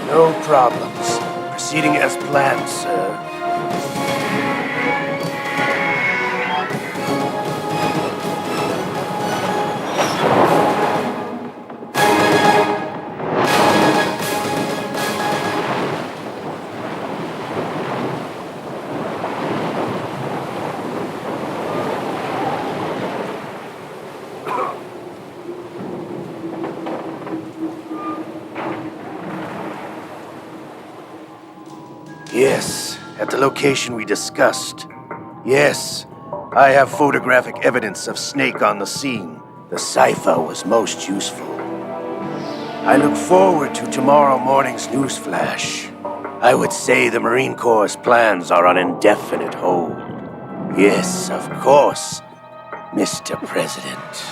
No problems. Proceeding as planned, sir. Yes, at the location we discussed. Yes, I have photographic evidence of Snake on the scene. The cipher was most useful. I look forward to tomorrow morning's news flash. I would say the Marine Corps' plans are on indefinite hold. Yes, of course, Mr. President.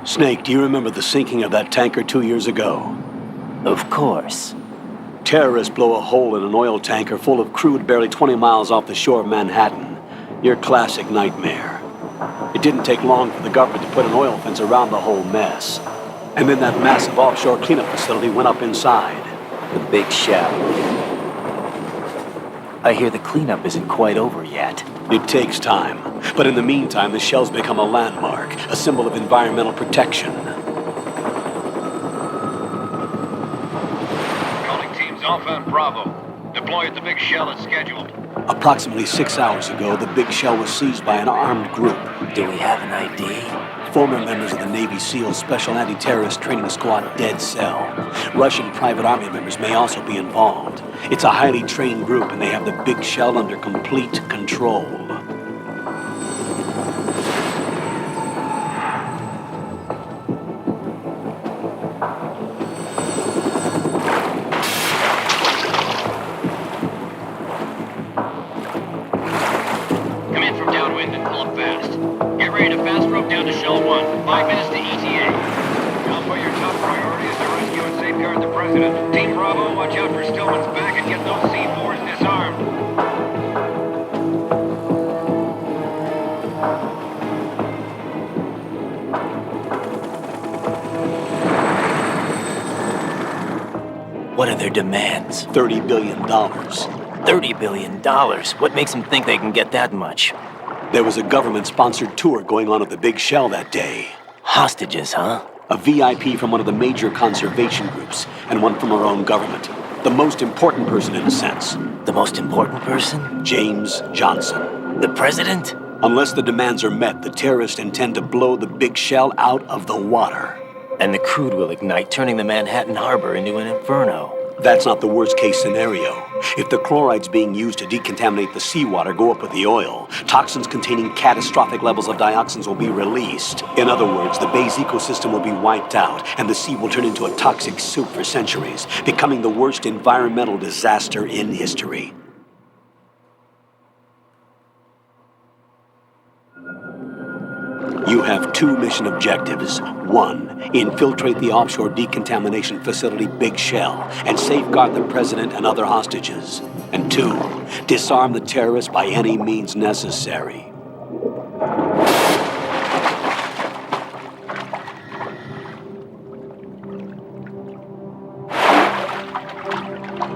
Snake, do you remember the sinking of that tanker 2 years ago?
Of course.
Terrorists blow a hole in an oil tanker full of crude barely 20 miles off the shore of Manhattan. Your classic nightmare. It didn't take long for the government to put an oil fence around the whole mess. And then that massive offshore cleanup facility went up inside.
The big shell. I hear the cleanup isn't quite over yet.
It takes time. But in the meantime, the shell's become a landmark, a symbol of environmental protection.
Calling teams Alpha and Bravo. Deploy at the big shell as scheduled.
Approximately 6 hours ago, the big shell was seized by an armed group.
Do we have an ID?
Former members of the Navy SEAL Special Anti-Terrorist Training Squad Dead Cell. Russian private army members may also be involved. It's a highly trained group, and they have the big shell under complete control.
Come in from downwind and pull up fast. Get ready to fast rope down to Shell 1. 5 minutes to ETA. Alpha, your top priority is to rescue and safeguard the President. Team Bravo, watch out for Stillman's back and get those C4s disarmed.
What are their demands?
$30 billion.
$30 billion? What makes them think they can get that much?
There was a government-sponsored tour going on at the big shell that day.
Hostages, huh?
A VIP from one of the major conservation groups, and one from our own government. The most important person in a sense.
The most important person?
James Johnson.
The President?
Unless the demands are met, the terrorists intend to blow the big shell out of the water.
And the crude will ignite, turning the Manhattan harbor into an inferno.
That's not the worst case scenario. If the chlorides being used to decontaminate the seawater go up with the oil, toxins containing catastrophic levels of dioxins will be released. In other words, the bay's ecosystem will be wiped out, and the sea will turn into a toxic soup for centuries, becoming the worst environmental disaster in history. You have 2 mission objectives. 1, infiltrate the offshore decontamination facility Big Shell and safeguard the president and other hostages. And 2, disarm the terrorists by any means necessary.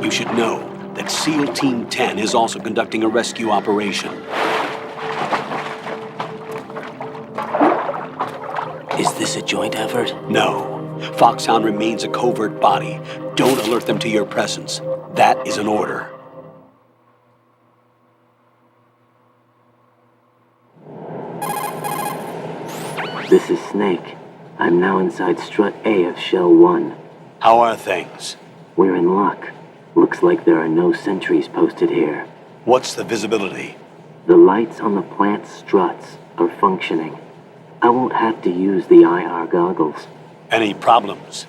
You should know that SEAL Team 10 is also conducting a rescue operation.
Is this a joint effort?
No. Foxhound remains a covert body. Don't alert them to your presence. That is an order.
This is Snake. I'm now inside Strut A of Shell 1.
How are things?
We're in luck. Looks like there are no sentries posted here.
What's the visibility?
The lights on the plant struts are functioning. I won't have to use the IR goggles.
Any problems?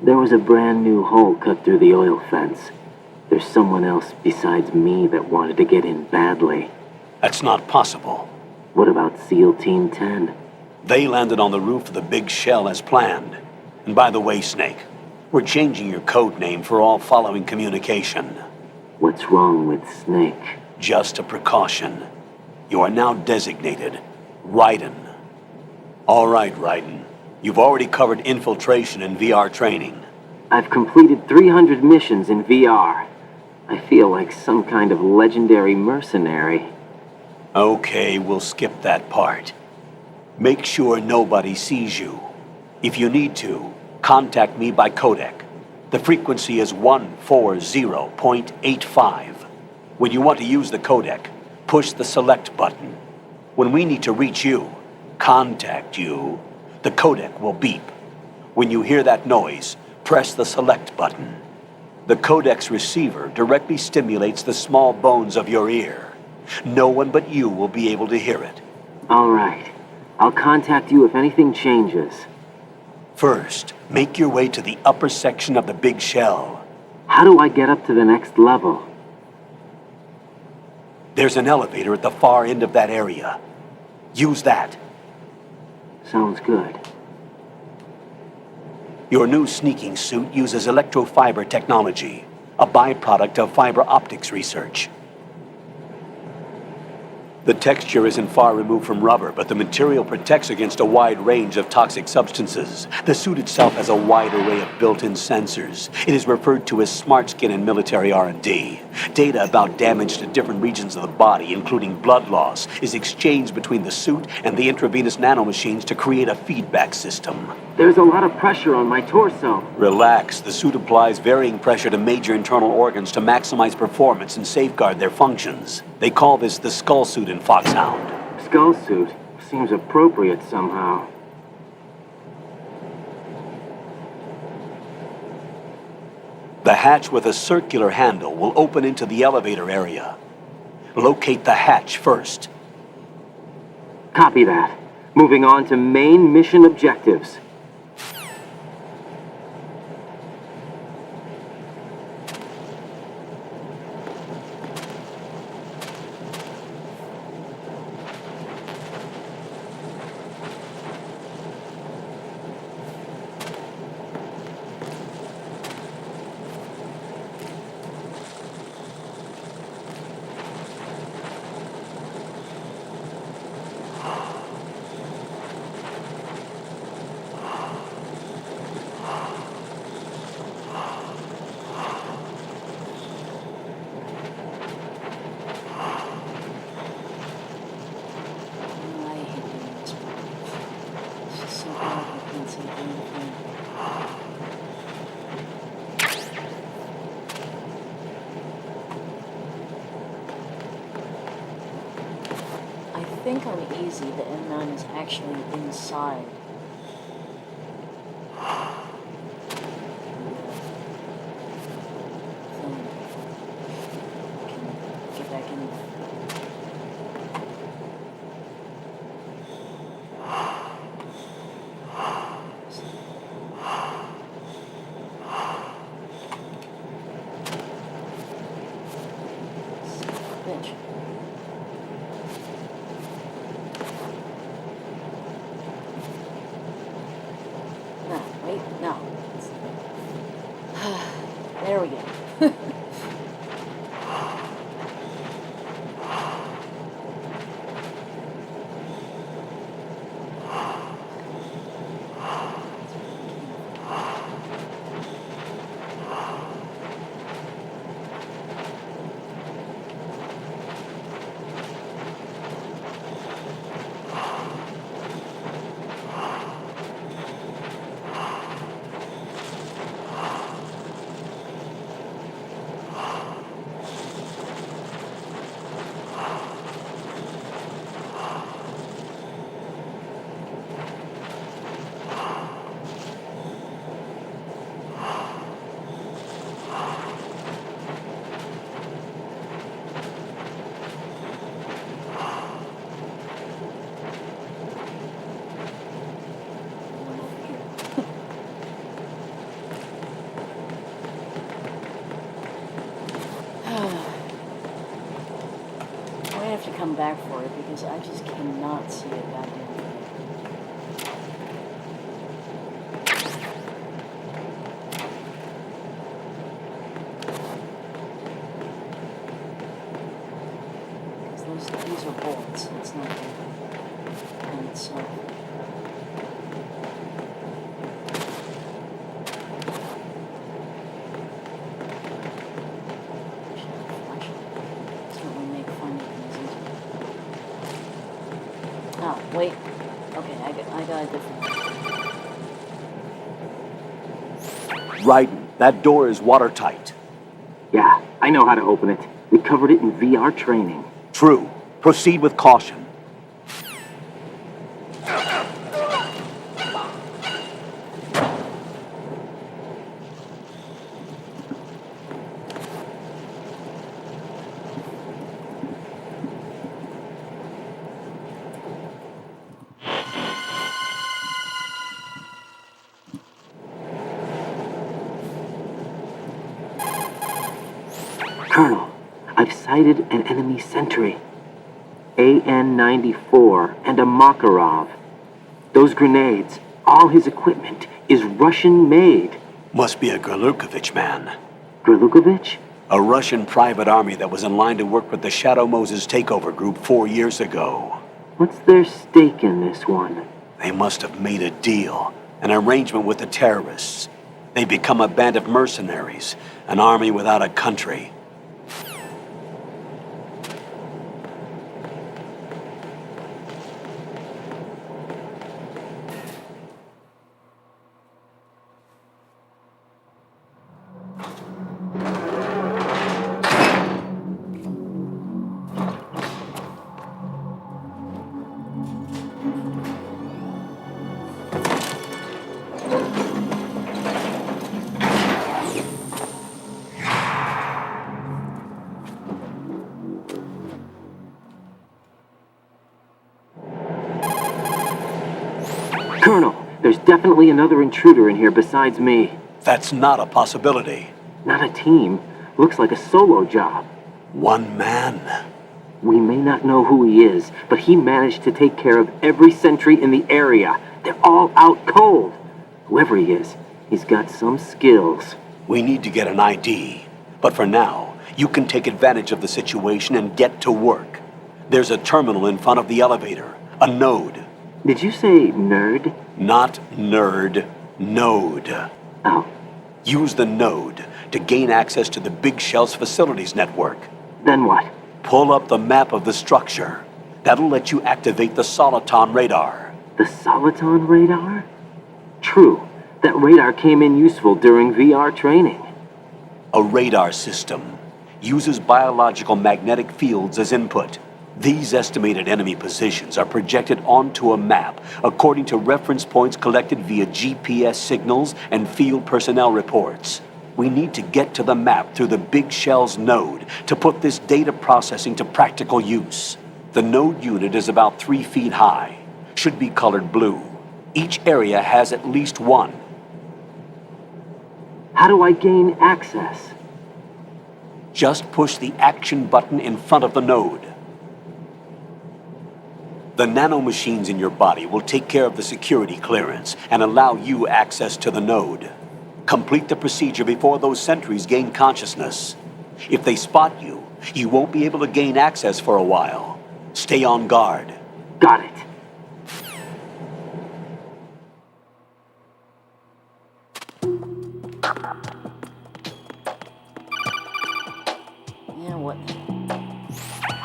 There was a brand new hole cut through the oil fence. There's someone else besides me that wanted to get in badly.
That's not possible.
What about SEAL Team 10?
They landed on the roof of the Big Shell as planned. And by the way, Snake, we're changing your code name for all following communication.
What's wrong with Snake?
Just a precaution. You are now designated Raiden. All right, Raiden. You've already covered infiltration and VR training.
I've completed 300 missions in VR. I feel like some kind of legendary mercenary.
Okay, we'll skip that part. Make sure nobody sees you. If you need to, contact me by codec. The frequency is 140.85. When you want to use the codec, push the select button. When we need to reach you, contact you, the codec will beep. When you hear that noise, press the select button. The codec's receiver directly stimulates the small bones of your ear. No one but you will be able to hear it.
All right. I'll contact you if anything changes.
First, make your way to the upper section of the Big Shell.
How do I get up to the next level?
There's an elevator at the far end of that area. Use that.
Sounds good.
Your new sneaking suit uses electrofiber technology, a byproduct of fiber optics research. The texture isn't far removed from rubber, but the material protects against a wide range of toxic substances. The suit itself has a wide array of built-in sensors. It is referred to as smart skin in military R&D. Data about damage to different regions of the body, including blood loss, is exchanged between the suit and the intravenous nanomachines to create a feedback system.
There's a lot of pressure on my torso.
Relax. The suit applies varying pressure to major internal organs to maximize performance and safeguard their functions. They call this the skull suit in Foxhound.
Skull suit seems appropriate somehow.
The hatch with a circular handle will open into the elevator area. Locate the hatch first.
Copy that. Moving on to main mission objectives.
I think on easy, the M9 is actually inside. come back for it because I just cannot see a goddamn thing. These are bullets. It's not the gun itself. Certainly make finding things easier. Oh, wait. Okay, I got a different.
Raiden, that door is watertight.
Yeah, I know how to open it. We covered it in VR training.
True. Proceed with caution.
Colonel, I've sighted an enemy sentry. AN-94 and a Makarov. Those grenades, all his equipment, is Russian-made.
Must be a Gerlukovich man.
Gerlukovich?
A Russian private army that was in line to work with the Shadow Moses takeover group 4 years ago.
What's their stake in this one?
They must have made a deal, an arrangement with the terrorists. They become a band of mercenaries, an army without a country.
Colonel, there's definitely another intruder in here besides me.
That's not a possibility.
Not a team. Looks like a solo job.
One man.
We may not know who he is, but he managed to take care of every sentry in the area. They're all out cold. Whoever he is, he's got some skills.
We need to get an ID. But for now, you can take advantage of the situation and get to work. There's a terminal in front of the elevator. A node.
Did you say nerd?
Not nerd. Node.
Oh.
Use the node to gain access to the Big Shell's facilities network.
Then what?
Pull up the map of the structure. That'll let you activate the Soliton radar.
The Soliton radar? True. That radar came in useful during VR training.
A radar system uses biological magnetic fields as input. These estimated enemy positions are projected onto a map according to reference points collected via GPS signals and field personnel reports. We need to get to the map through the Big Shell's node to put this data processing to practical use. The node unit is about 3 feet high, should be colored blue. Each area has at least one.
How do I gain access?
Just push the action button in front of the node. The nanomachines in your body will take care of the security clearance and allow you access to the node. Complete the procedure before those sentries gain consciousness. If they spot you, you won't be able to gain access for a while. Stay on guard.
Got it.
Yeah, what?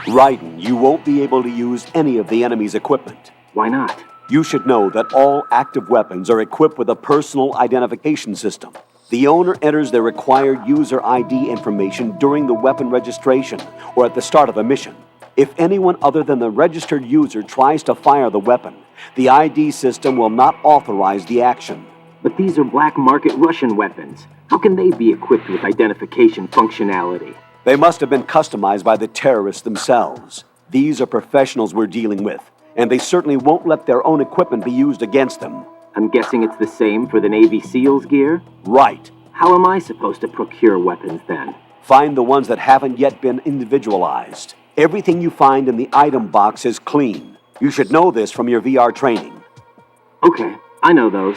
Raiden, you won't be able to use any of the enemy's equipment.
Why not?
You should know that all active weapons are equipped with a personal identification system. The owner enters their required user ID information during the weapon registration or at the start of a mission. If anyone other than the registered user tries to fire the weapon, the ID system will not authorize the action.
But these are black market Russian weapons. How can they be equipped with identification functionality?
They must have been customized by the terrorists themselves. These are professionals we're dealing with, and they certainly won't let their own equipment be used against them.
I'm guessing it's the same for the Navy SEALs gear?
Right.
How am I supposed to procure weapons then?
Find the ones that haven't yet been individualized. Everything you find in the item box is clean. You should know this from your VR training.
Okay, I know those.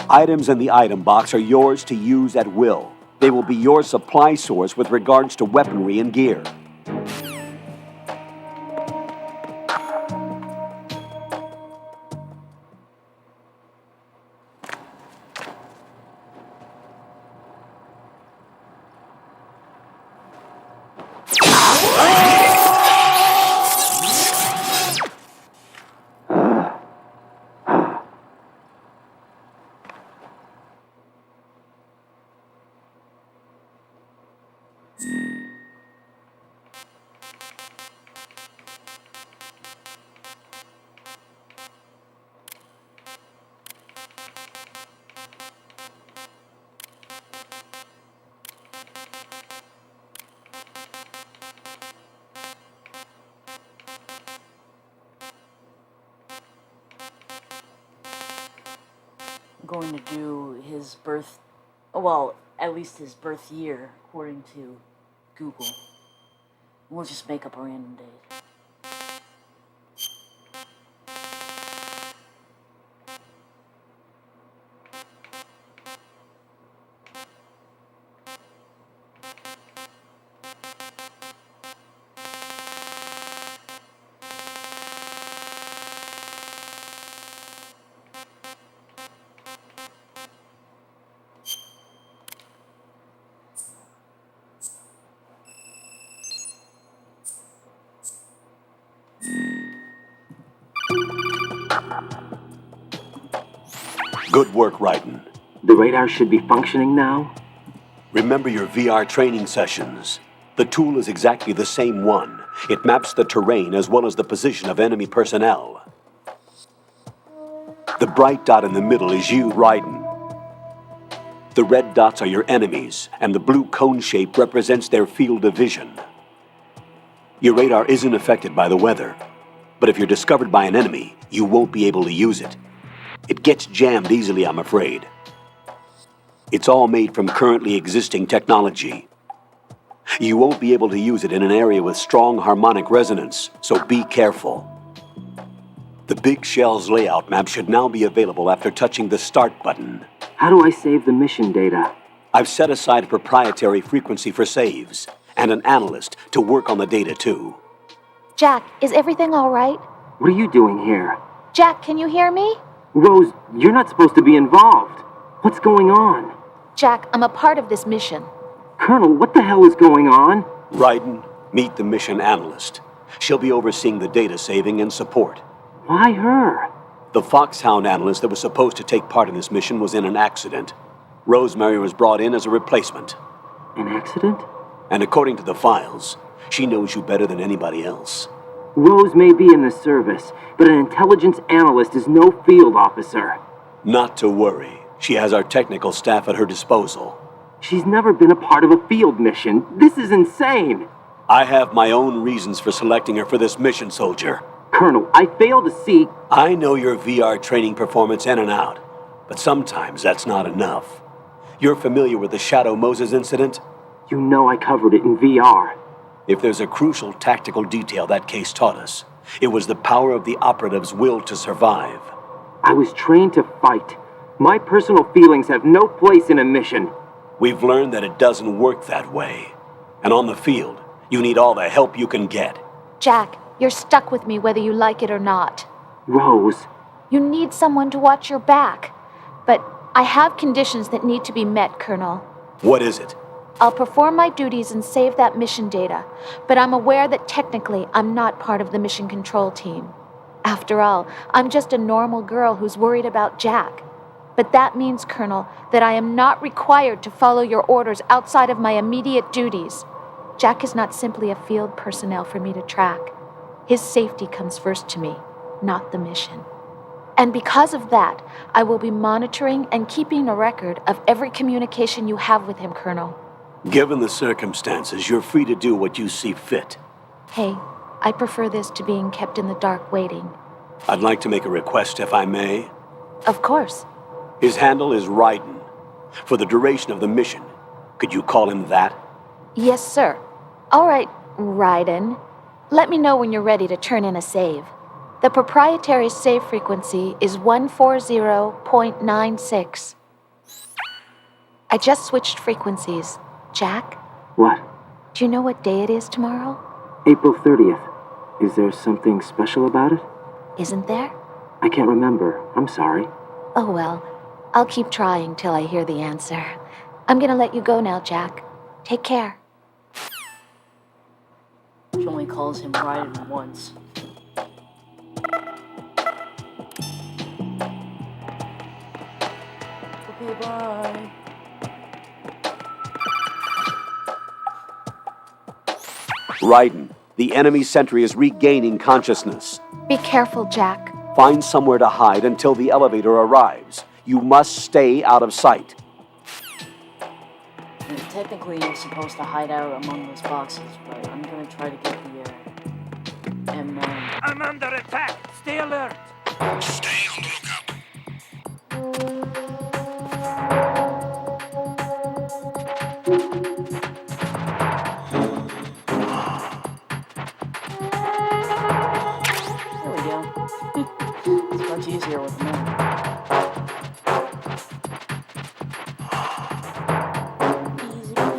Items in the item box are yours to use at will. They will be your supply source with regards to weaponry and gear.
Going to do his birth, well, at least his birth year, according to Google. We'll just make up a random date.
Good work, Raiden.
The radar should be functioning now?
Remember your VR training sessions. The tool is exactly the same one. It maps the terrain as well as the position of enemy personnel. The bright dot in the middle is you, Raiden. The red dots are your enemies, and the blue cone shape represents their field of vision. Your radar isn't affected by the weather, but if you're discovered by an enemy, you won't be able to use it. It gets jammed easily, I'm afraid. It's all made from currently existing technology. You won't be able to use it in an area with strong harmonic resonance, so be careful. The Big Shell's layout map should now be available after touching the Start button.
How do I save the mission data?
I've set aside a proprietary frequency for saves, and an analyst to work on the data too.
Jack, is everything all right?
What are you doing here?
Jack, can you hear me?
Rose, you're not supposed to be involved. What's going on?
Jack, I'm a part of this mission.
Colonel, what the hell is going on?
Raiden, meet the mission analyst. She'll be overseeing the data saving and support.
Why her?
The Foxhound analyst that was supposed to take part in this mission was in an accident. Rosemary was brought in as a replacement.
An accident?
And according to the files, she knows you better than anybody else.
Rose may be in the service, but an intelligence analyst is no field officer.
Not to worry. She has our technical staff at her disposal.
She's never been a part of a field mission. This is insane.
I have my own reasons for selecting her for this mission, soldier.
Colonel, I fail to see...
I know your VR training performance in and out, but sometimes that's not enough. You're familiar with the Shadow Moses incident?
You know I covered it in VR.
If there's a crucial tactical detail that case taught us, it was the power of the operative's will to survive.
I was trained to fight. My personal feelings have no place in a mission.
We've learned that it doesn't work that way. And on the field, you need all the help you can get.
Jack, you're stuck with me whether you like it or not.
Rose.
You need someone to watch your back. But I have conditions that need to be met, Colonel.
What is it?
I'll perform my duties and save that mission data, but I'm aware that technically I'm not part of the mission control team. After all, I'm just a normal girl who's worried about Jack. But that means, Colonel, that I am not required to follow your orders outside of my immediate duties. Jack is not simply a field personnel for me to track. His safety comes first to me, not the mission. And because of that, I will be monitoring and keeping a record of every communication you have with him, Colonel.
Given the circumstances, you're free to do what you see fit.
Hey, I prefer this to being kept in the dark waiting.
I'd like to make a request, if I may.
Of course.
His handle is Raiden. For the duration of the mission, could you call him that?
Yes, sir. All right, Raiden. Let me know when you're ready to turn in a save. The proprietary save frequency is 140.96. I just switched frequencies. Jack?
What?
Do you know what day it is tomorrow?
April 30th. Is there something special about it?
Isn't there?
I can't remember. I'm sorry.
Oh well, I'll keep trying till I hear the answer. I'm gonna let you go now, Jack. Take care.
She only calls him Raiden once. Okay, bye.
Raiden, the enemy sentry is regaining consciousness.
Be careful, Jack.
Find somewhere to hide until the elevator arrives. You must stay out of sight.
And technically, you're supposed to hide out among those boxes, but I'm gonna try to get the M9.
I'm under attack. Stay alert.
Stay on the
There we go. It's much easier with men. Easy peasy.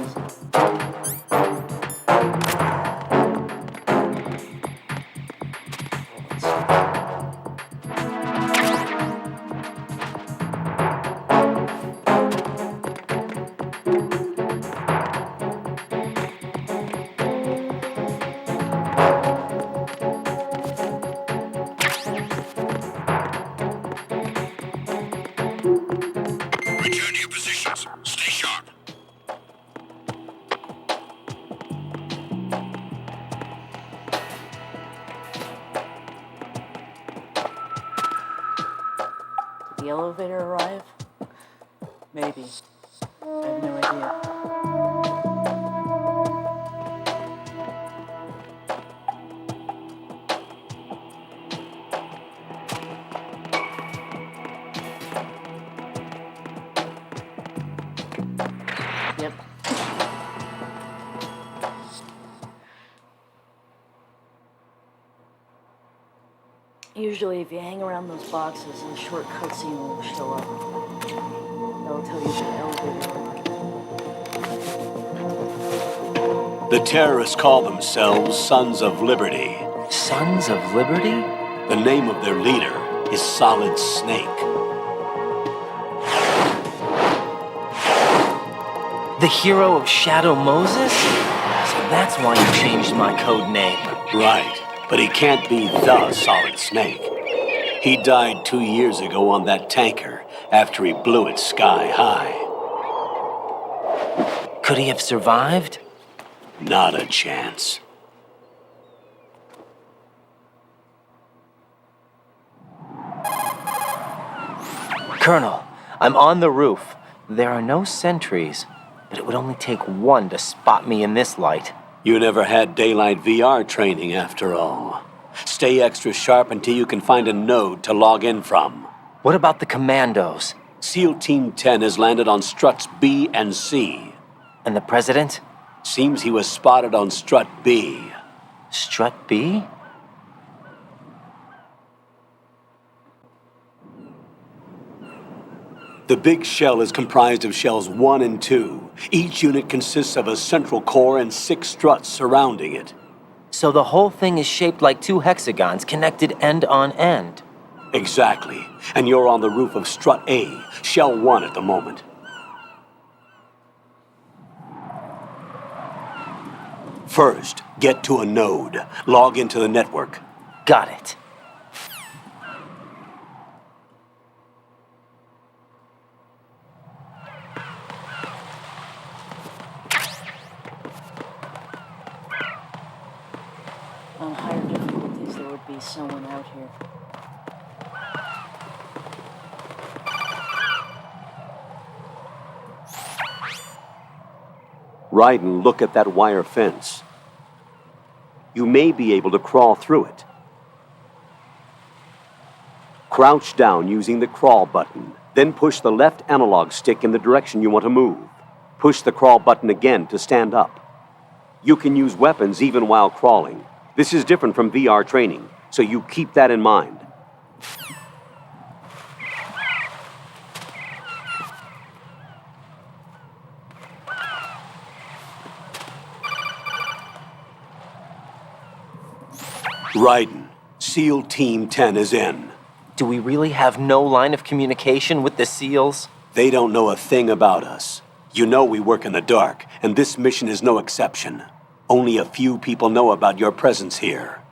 Return to your positions. Stay sharp.
Did the elevator arrive? Maybe. I have no idea. Yep. Usually, if you hang around those boxes, a short cutscene will show up. That'll tell you the elevator.
The terrorists call themselves Sons of Liberty.
Sons of Liberty?
The name of their leader is Solid Snake.
The hero of Shadow Moses? So that's why you changed my code name.
Right, but he can't be the Solid Snake. He died 2 years ago on that tanker after he blew it sky high.
Could he have survived?
Not a chance.
Colonel, I'm on the roof. There are no sentries, but it would only take one to spot me in this light.
You never had daylight VR training after all. Stay extra sharp until you can find a node to log in from.
What about the commandos?
SEAL Team 10 has landed on struts B and C.
And the president?
Seems he was spotted on strut B.
Strut B?
The big shell is comprised of shells 1 and 2. Each unit consists of a central core and 6 struts surrounding it.
So the whole thing is shaped like 2 hexagons connected end on end.
Exactly. And you're on the roof of strut A, shell 1 at the moment. First, get to a node. Log into the network.
Got it.
On higher difficulties, there would be someone out here.
Raiden, look at that wire fence. You may be able to crawl through it. Crouch down using the crawl button, then push the left analog stick in the direction you want to move. Push the crawl button again to stand up. You can use weapons even while crawling. This is different from VR training, so you keep that in mind. Raiden, SEAL Team 10 is in.
Do we really have no line of communication with the SEALs?
They don't know a thing about us. You know we work in the dark, and this mission is no exception. Only a few people know about your presence here.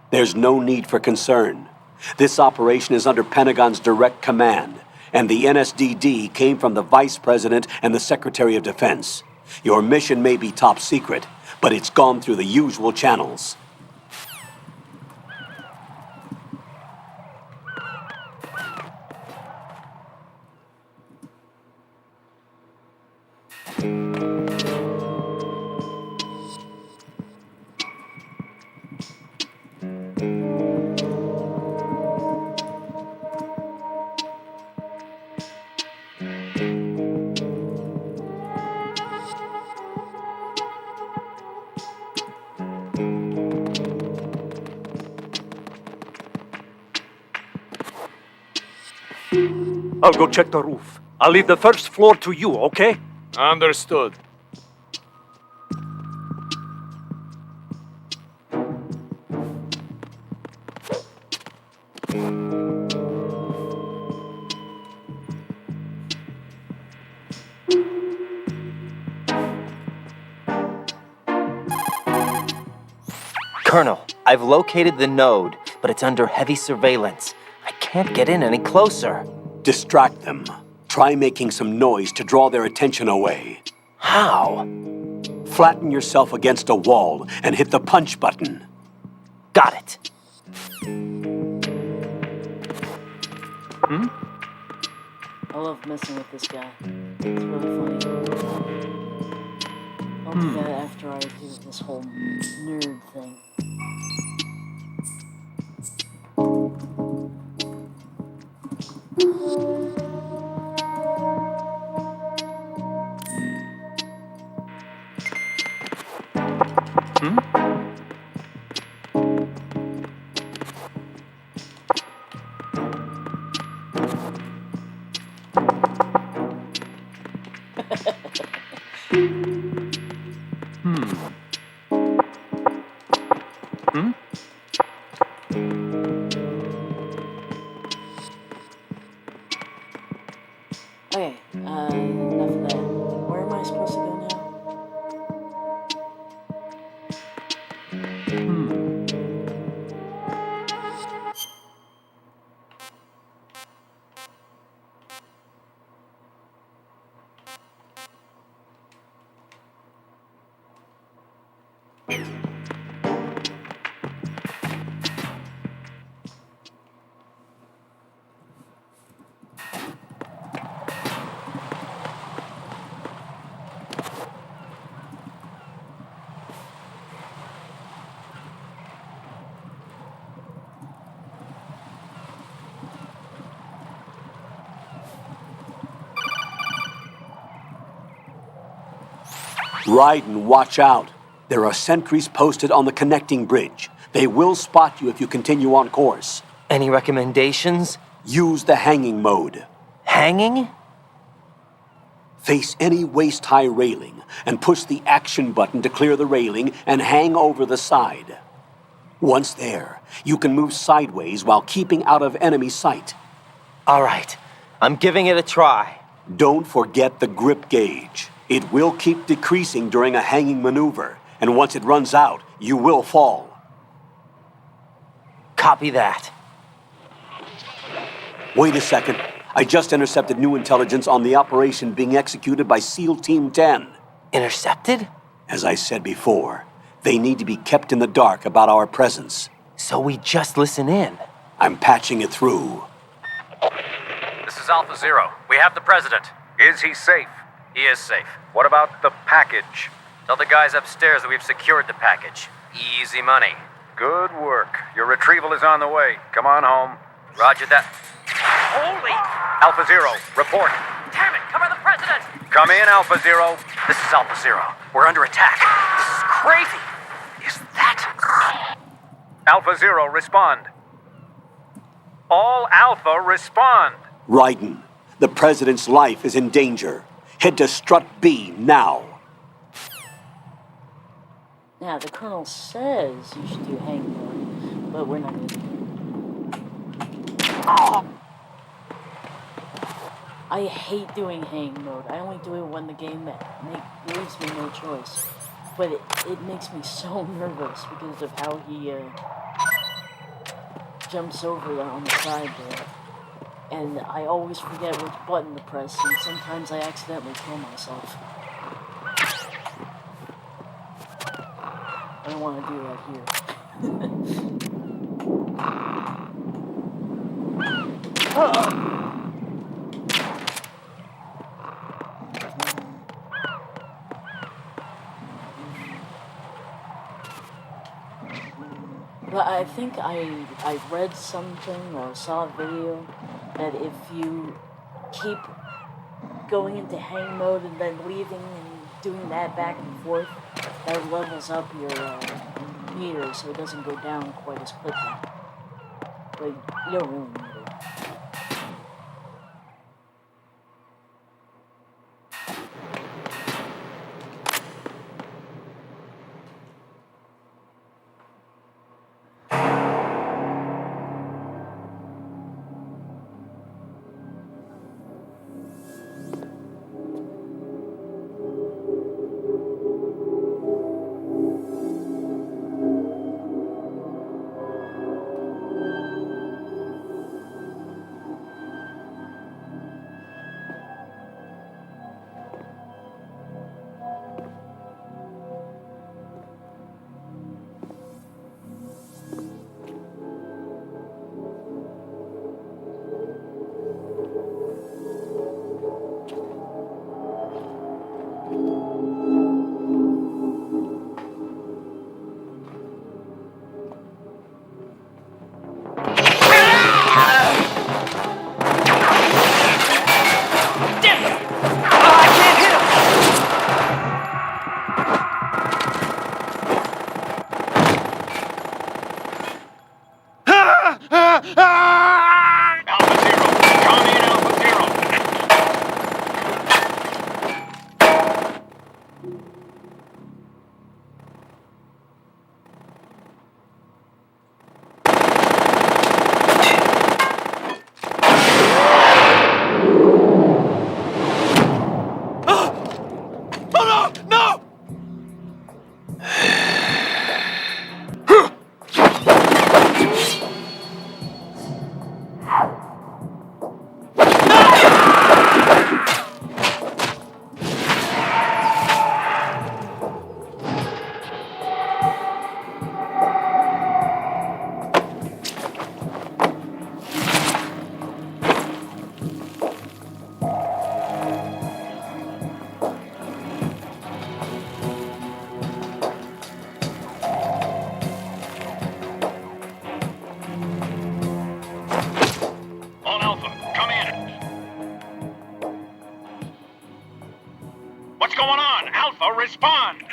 There's no need for concern. This operation is under Pentagon's direct command, and the NSDD came from the Vice President and the Secretary of Defense. Your mission may be top secret, but it's gone through the usual channels.
I'll go check the roof. I'll leave the first floor to you, okay?
Understood.
Colonel, I've located the node, but it's under heavy surveillance. I can't get in any closer.
Distract them. Try making some noise to draw their attention away.
How?
Flatten yourself against a wall and hit the punch button.
Got it.
I love messing with this guy. It's really funny. I'll do that after I do this whole nerd thing. Okay, enough of that. Where am I supposed to go now?
Raiden, watch out. There are sentries posted on the connecting bridge. They will spot you if you continue on course.
Any recommendations?
Use the hanging mode.
Hanging?
Face any waist-high railing and push the action button to clear the railing and hang over the side. Once there, you can move sideways while keeping out of enemy sight.
All right, I'm giving it a try.
Don't forget the grip gauge. It will keep decreasing during a hanging maneuver, and once it runs out, you will fall.
Copy that.
Wait a second. I just intercepted new intelligence on the operation being executed by SEAL Team 10.
Intercepted?
As I said before, they need to be kept in the dark about our presence.
So we just listen in.
I'm patching it through.
This is Alpha Zero. We have the president.
Is he safe?
He is safe.
What about the package?
Tell the guys upstairs that we've secured the package. Easy money.
Good work. Your retrieval is on the way. Come on home.
Roger that. Holy!
Alpha Zero, report.
Damn it! Cover the president!
Come in, Alpha Zero.
This is Alpha Zero. We're under attack. This is crazy. Is that...
Alpha Zero, respond. All Alpha, respond.
Raiden, the President's life is in danger. Head to Strut B now.
Yeah, the Colonel says you should do hang mode, but we're not gonna do it. I hate doing hang mode. I only do it when the game leaves me no choice. But it makes me so nervous because of how he jumps over on the side there. And I always forget which button to press, and sometimes I accidentally kill myself. I don't want to do that here. But I think I read something or saw a video that if you keep going into hang mode and then leaving and doing that back and forth, that levels up your meter so it doesn't go down quite as quickly. But you don't really need it.
What's going on? Alpha, respond!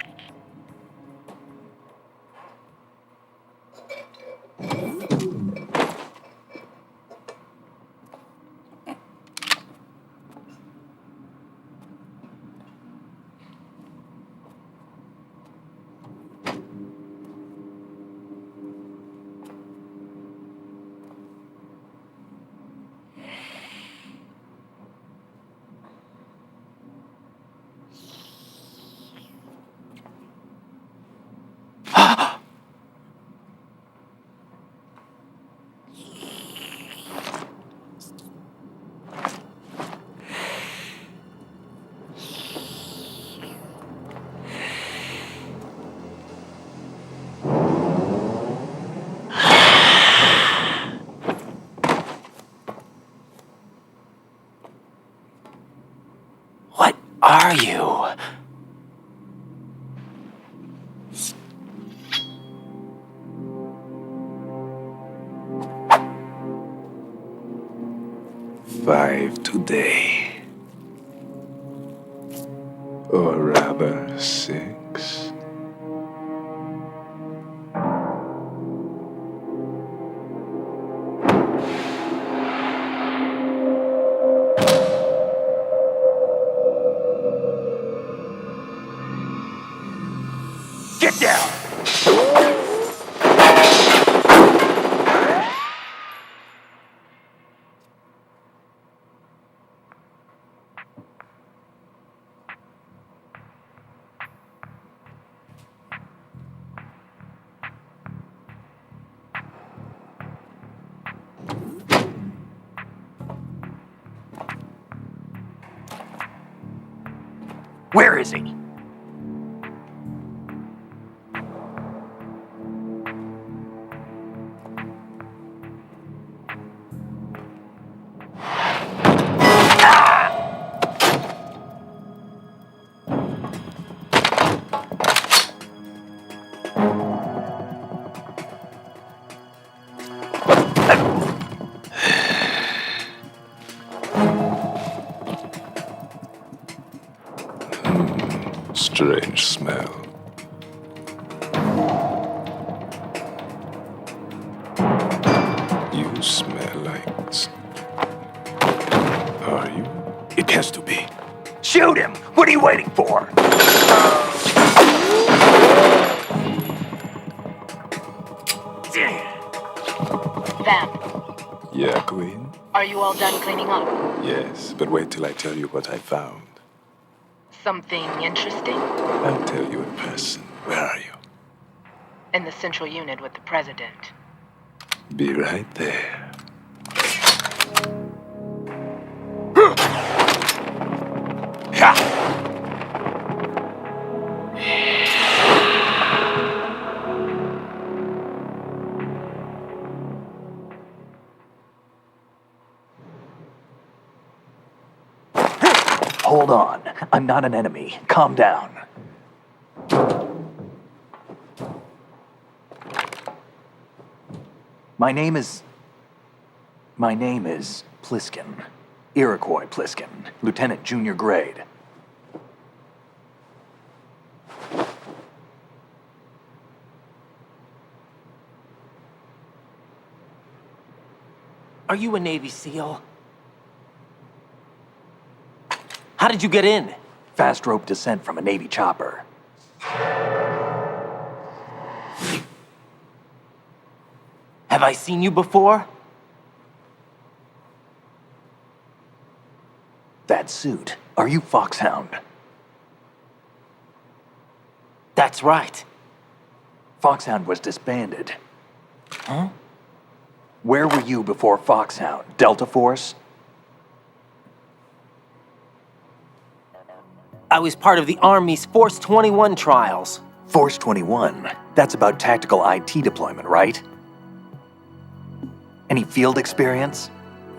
Are you?
Five today. Or rather, 6.
Get down!
Where is he?
Strange smell. You smell like... Are you? It has to be.
Shoot him! What are you waiting for?
Vamp,
Yeah, Queen?
are you all done cleaning up?
Yes, but wait till I tell you what I found.
Something interesting?
I'll tell you in person. Where are you?
In the central unit with the president.
Be right there.
Hold on. I'm not an enemy. Calm down. My name is Pliskin. Iroquois Pliskin. Lieutenant Junior Grade.
Are you a Navy SEAL? How did you get in?
Fast rope descent from a Navy chopper.
Have I seen you before?
That suit. Are you Foxhound?
That's right.
Foxhound was disbanded.
Huh?
Where were you before Foxhound? Delta Force?
I was part of the Army's Force 21 trials.
Force 21? That's about tactical IT deployment, right? Any field experience?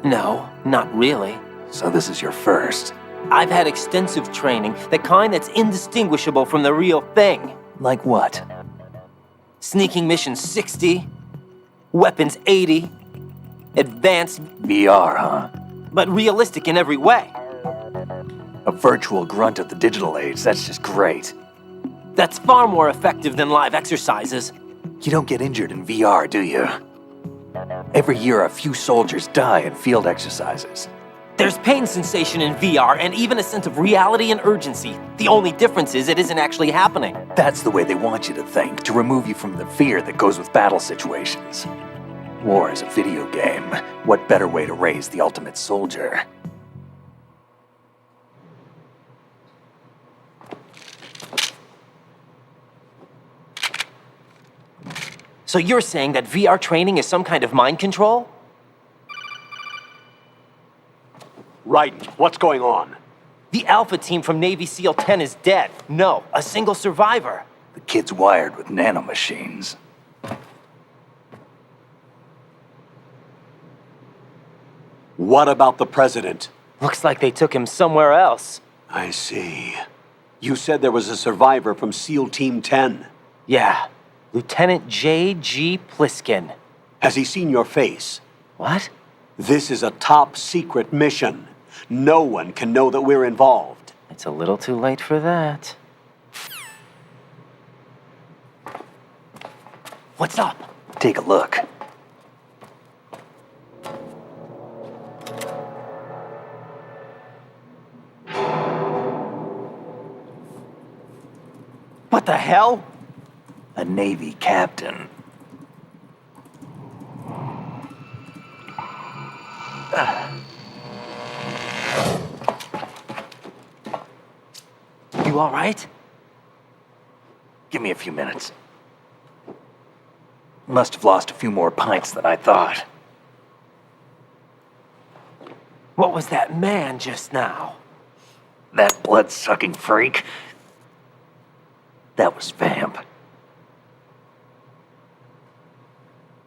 No, not really.
So this is your first.
I've had extensive training, the kind that's indistinguishable from the real thing.
Like what?
Sneaking mission 60, weapons 80, advanced...
VR, huh?
But realistic in every way.
A virtual grunt of the digital age, that's just great.
That's far more effective than live exercises.
You don't get injured in VR, do you? Every year, a few soldiers die in field exercises.
There's pain sensation in VR and even a sense of reality and urgency. The only difference is it isn't actually happening.
That's the way they want you to think, to remove you from the fear that goes with battle situations. War is a video game. What better way to raise the ultimate soldier?
So you're saying that VR training is some kind of mind control?
Right. What's going on?
The Alpha team from Navy SEAL 10 is dead. No, a single survivor.
The kid's wired with nanomachines.
What about the president?
Looks like they took him somewhere else.
I see. You said there was a survivor from SEAL Team 10.
Yeah. Lieutenant J.G. Pliskin.
Has he seen your face?
What?
This is a top secret mission. No one can know that we're involved.
It's a little too late for that. What's up?
Take a look.
What the hell?
A Navy captain.
You all right?
Give me a few minutes. Must have lost a few more pints than I thought.
What was that man just now?
That blood-sucking freak? That was Vamp.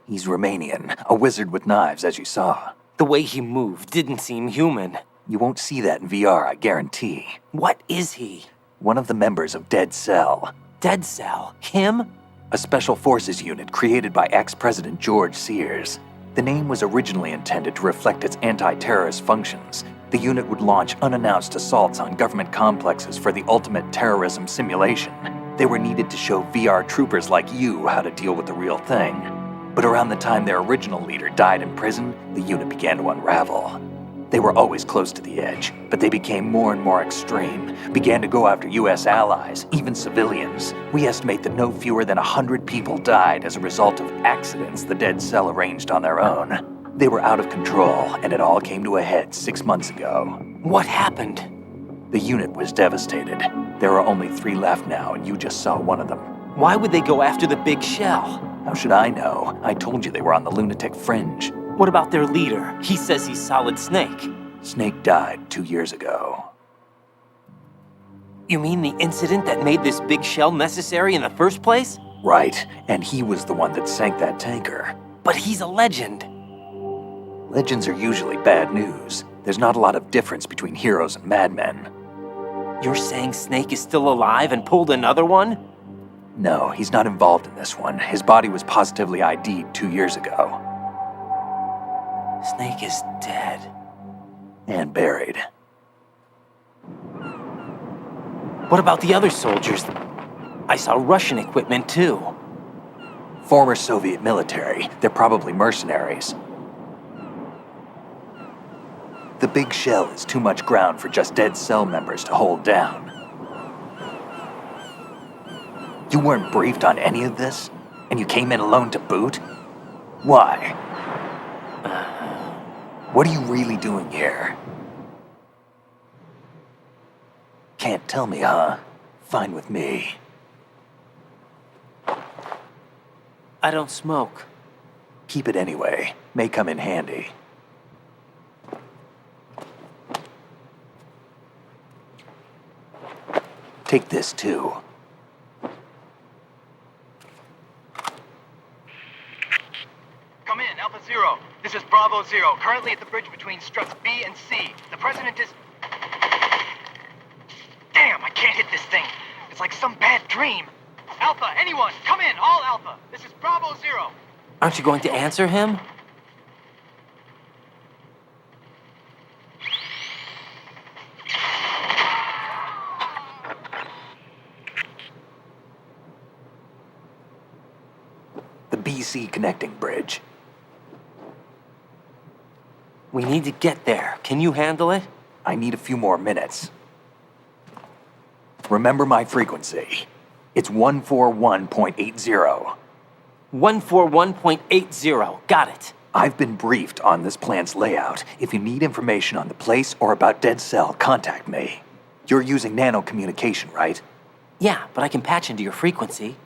He's Romanian, a wizard with knives, as you saw.
The way he moved didn't seem human.
You won't see that in VR, I guarantee.
What is he?
One of the members of Dead Cell.
Dead Cell? Him?
A special forces unit created by ex-President George Sears. The name was originally intended to reflect its anti-terrorist functions. The unit would launch unannounced assaults on government complexes for the ultimate terrorism simulation. They were needed to show VR troopers like you how to deal with the real thing. But around the time their original leader died in prison, the unit began to unravel. They were always close to the edge, but they became more and more extreme, began to go after US allies, even civilians. We estimate that no fewer than 100 people died as a result of accidents the Dead Cell arranged on their own. They were out of control, and it all came to a head 6 months ago.
What happened?
The unit was devastated. There are only 3 left now, and you just saw one of them.
Why would they go after the big shell?
How should I know? I told you they were on the lunatic fringe.
What about their leader? He says he's Solid Snake.
Snake died 2 years ago.
You mean the incident that made this big shell necessary in the first place?
Right, and he was the one that sank that tanker.
But he's a legend.
Legends are usually bad news. There's not a lot of difference between heroes and madmen.
You're saying Snake is still alive and pulled another one?
No, he's not involved in this one. His body was positively ID'd 2 years ago.
Snake is dead.
And buried.
What about the other soldiers? I saw Russian equipment too.
Former Soviet military. They're probably mercenaries. The big shell is too much ground for just Dead Cell members to hold down. You weren't briefed on any of this? And you came in alone to boot? Why? What are you really doing here? Can't tell me, huh? Fine with me.
I don't smoke.
Keep it anyway. May come in handy. Take this too.
Come in, Alpha Zero. This is Bravo Zero, currently at the bridge between struts B and C. The President is... Damn, I can't hit this thing. It's like some bad dream. Alpha, anyone, come in, all Alpha. This is Bravo Zero.
Aren't you going to answer him?
The BC connecting bridge.
We need to get there. Can you handle it?
I need a few more minutes. Remember my frequency. It's 141.80.
141.80. Got it.
I've been briefed on this plan's layout. If you need information on the place or about Dead Cell, contact me. You're using nano communication, right?
Yeah, but I can patch into your frequency.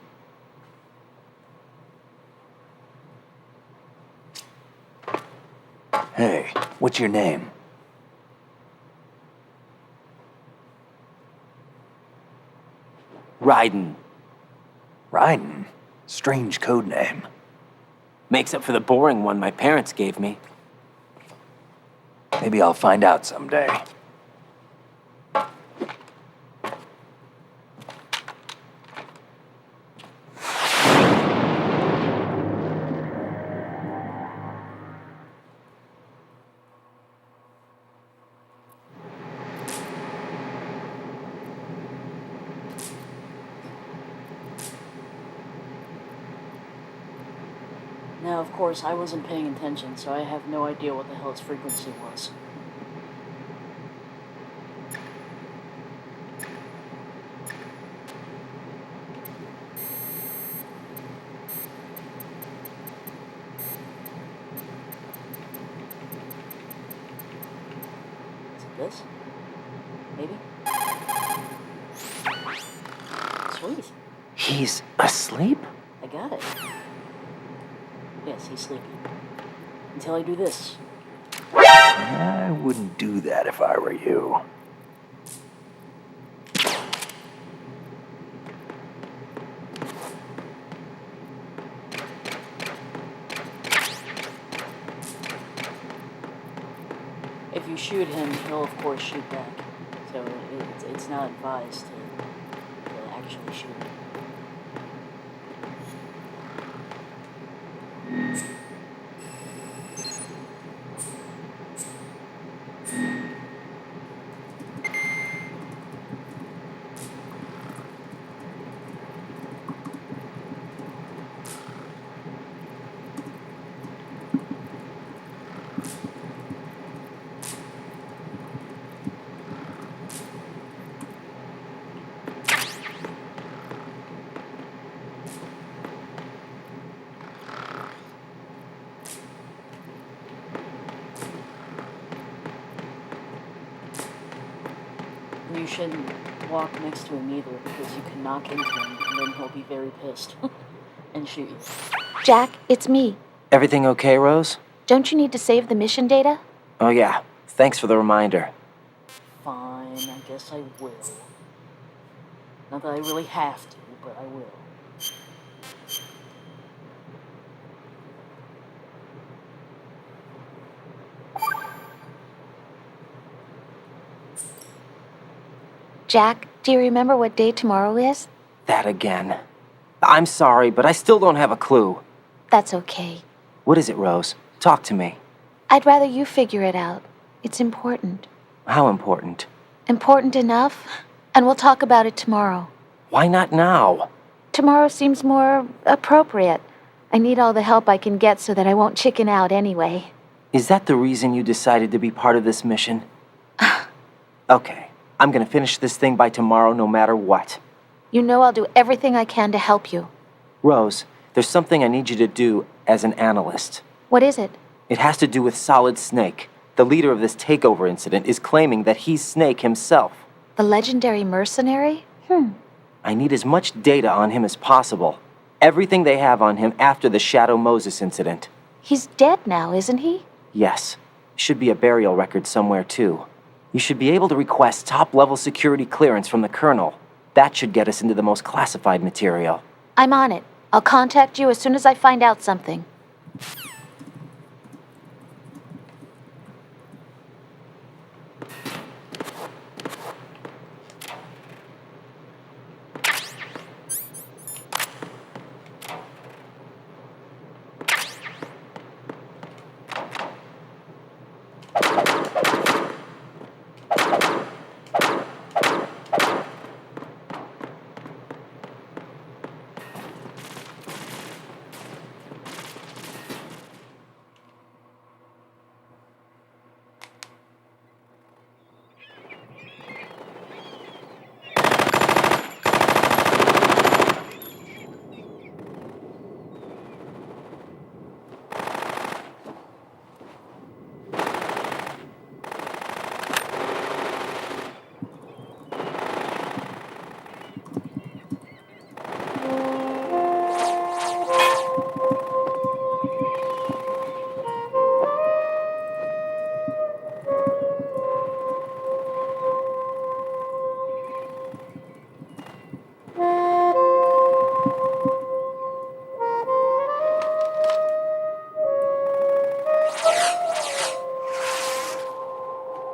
Hey, what's your name?
Raiden.
Raiden? Strange code name.
Makes up for the boring one my parents gave me.
Maybe I'll find out someday.
Now, of course, I wasn't paying attention, so I have no idea what the hell its frequency was. This? Maybe? Sweet.
He's asleep?
I got it. Yes, he's sleeping. Until I do this.
I wouldn't do that if I were you.
If you shoot him, he'll of course shoot back. So it's not advised to actually shoot him. You shouldn't walk next to him either, because you can knock into him, and then he'll be very pissed and shoot you.
Jack, it's me.
Everything okay, Rose?
Don't you need to save the mission data?
Oh yeah, thanks for the reminder.
Fine, I guess I will. Not that I really have to, but I will.
Jack, do you remember what day tomorrow is?
That again. I'm sorry, but I still don't have a clue.
That's okay.
What is it, Rose? Talk to me.
I'd rather you figure it out. It's important.
How important?
Important enough? And we'll talk about it tomorrow.
Why not now?
Tomorrow seems more appropriate. I need all the help I can get so that I won't chicken out anyway.
Is that the reason you decided to be part of this mission? Okay. I'm gonna finish this thing by tomorrow no matter what.
You know I'll do everything I can to help you.
Rose, there's something I need you to do as an analyst.
What is it?
It has to do with Solid Snake. The leader of this takeover incident is claiming that he's Snake himself.
The legendary mercenary?
I need as much data on him as possible. Everything they have on him after the Shadow Moses incident.
He's dead now, isn't he?
Yes. Should be a burial record somewhere, too. You should be able to request top-level security clearance from the Colonel. That should get us into the most classified material.
I'm on it. I'll contact you as soon as I find out something.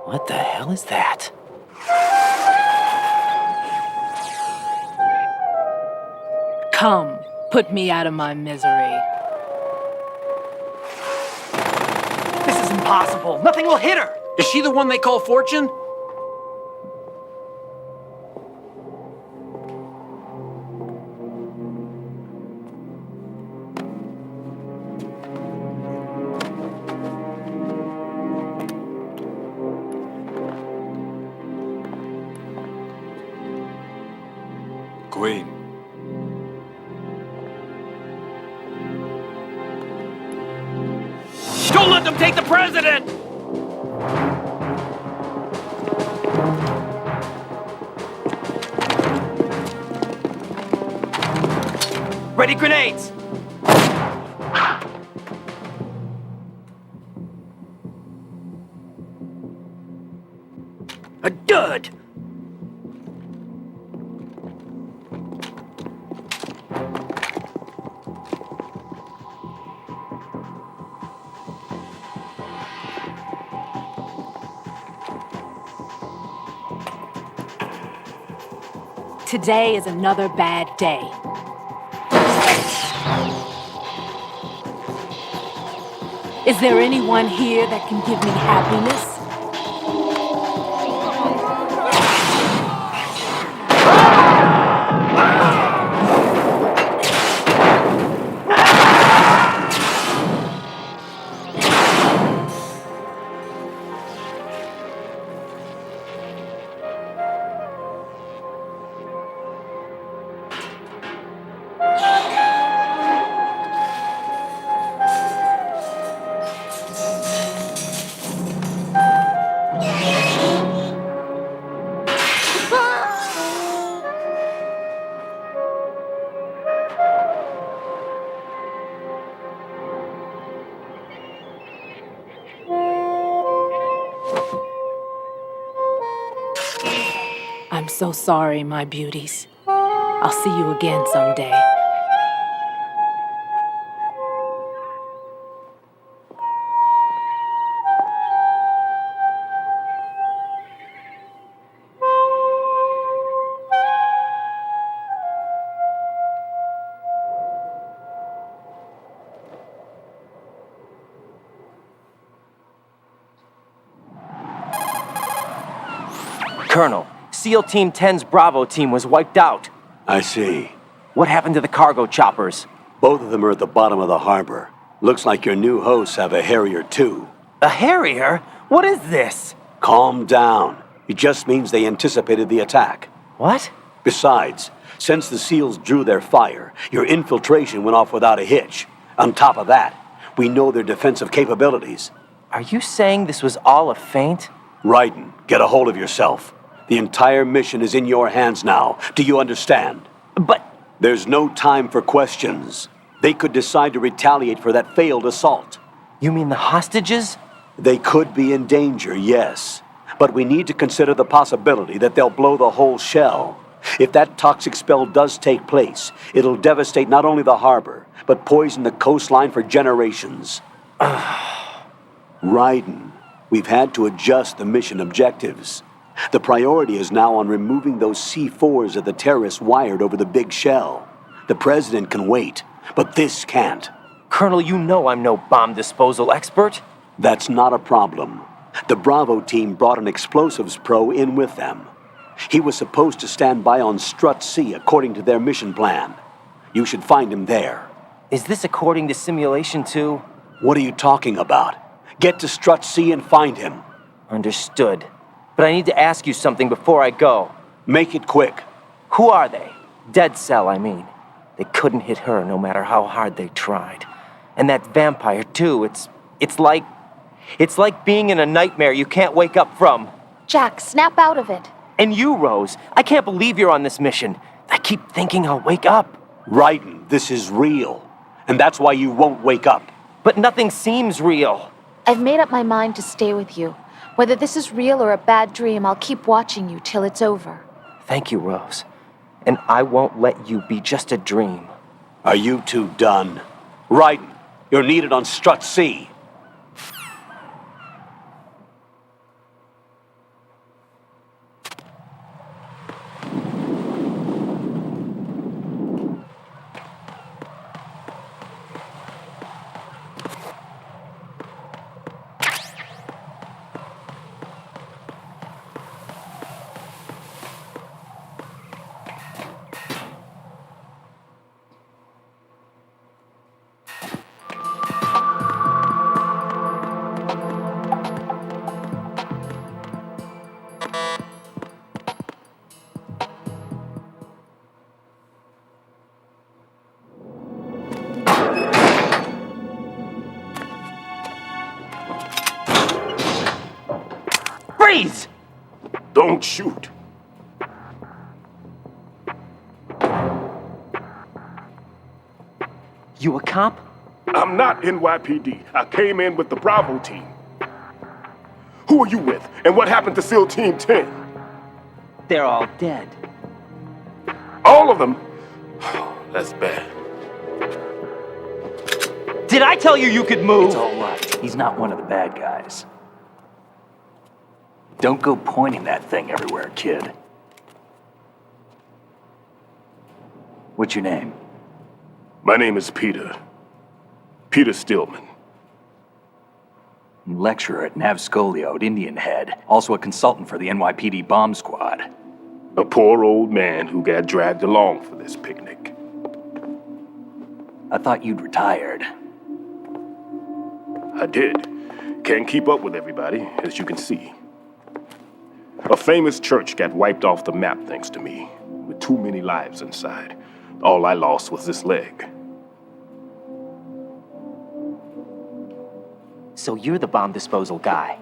What the hell is that?
Come, put me out of my misery.
This is impossible. Nothing will hit her.
Is she the one they call Fortune?
Queen.
Don't let them take the president!
Ready grenades!
A dud!
Today is another bad day. Is there anyone here that can give me happiness? I'm so sorry, my beauties. I'll see you again someday.
Colonel, SEAL Team 10's Bravo team was wiped out.
I see.
What happened to the cargo choppers?
Both of them are at the bottom of the harbor. Looks like your new hosts have a Harrier too.
A Harrier? What is this?
Calm down. It just means they anticipated the attack.
What?
Besides, since the SEALs drew their fire, your infiltration went off without a hitch. On top of that, we know their defensive capabilities.
Are you saying this was all a feint?
Raiden, get a hold of yourself. The entire mission is in your hands now. Do you understand?
But...
There's no time for questions. They could decide to retaliate for that failed assault.
You mean the hostages?
They could be in danger, yes. But we need to consider the possibility that they'll blow the whole shell. If that toxic spell does take place, it'll devastate not only the harbor, but poison the coastline for generations. Raiden, we've had to adjust the mission objectives. The priority is now on removing those C4s that the terrorists wired over the big shell. The president can wait, but this can't.
Colonel, you know I'm no bomb disposal expert.
That's not a problem. The Bravo team brought an explosives pro in with them. He was supposed to stand by on Strut C according to their mission plan. You should find him there.
Is this according to simulation too?
What are you talking about? Get to Strut C and find him.
Understood. But I need to ask you something before I go.
Make it quick.
Who are they? Dead Cell, I mean. They couldn't hit her no matter how hard they tried. And that vampire too, it's like being in a nightmare you can't wake up from.
Jack, snap out of it.
And you, Rose, I can't believe you're on this mission. I keep thinking I'll wake up.
Raiden, this is real. And that's why you won't wake up.
But nothing seems real.
I've made up my mind to stay with you. Whether this is real or a bad dream, I'll keep watching you till it's over.
Thank you, Rose. And I won't let you be just a dream.
Are you two done? Raiden, you're needed on Strut C.
Freeze!
Don't shoot.
You a cop?
I'm not NYPD. I came in with the Bravo team. Who are you with? And what happened to SEAL Team 10?
They're all dead.
All of them? That's bad.
Did I tell you you could move?
It's all right. He's not one of the bad guys. Don't go pointing that thing everywhere, kid. What's your name?
My name is Peter. Peter Stillman.
Lecturer at Navscolio at Indian Head. Also a consultant for the NYPD bomb squad.
A poor old man who got dragged along for this picnic.
I thought you'd retired.
I did. Can't keep up with everybody, as you can see. A famous church got wiped off the map thanks to me, with too many lives inside. All I lost was this leg.
So you're the bomb disposal guy.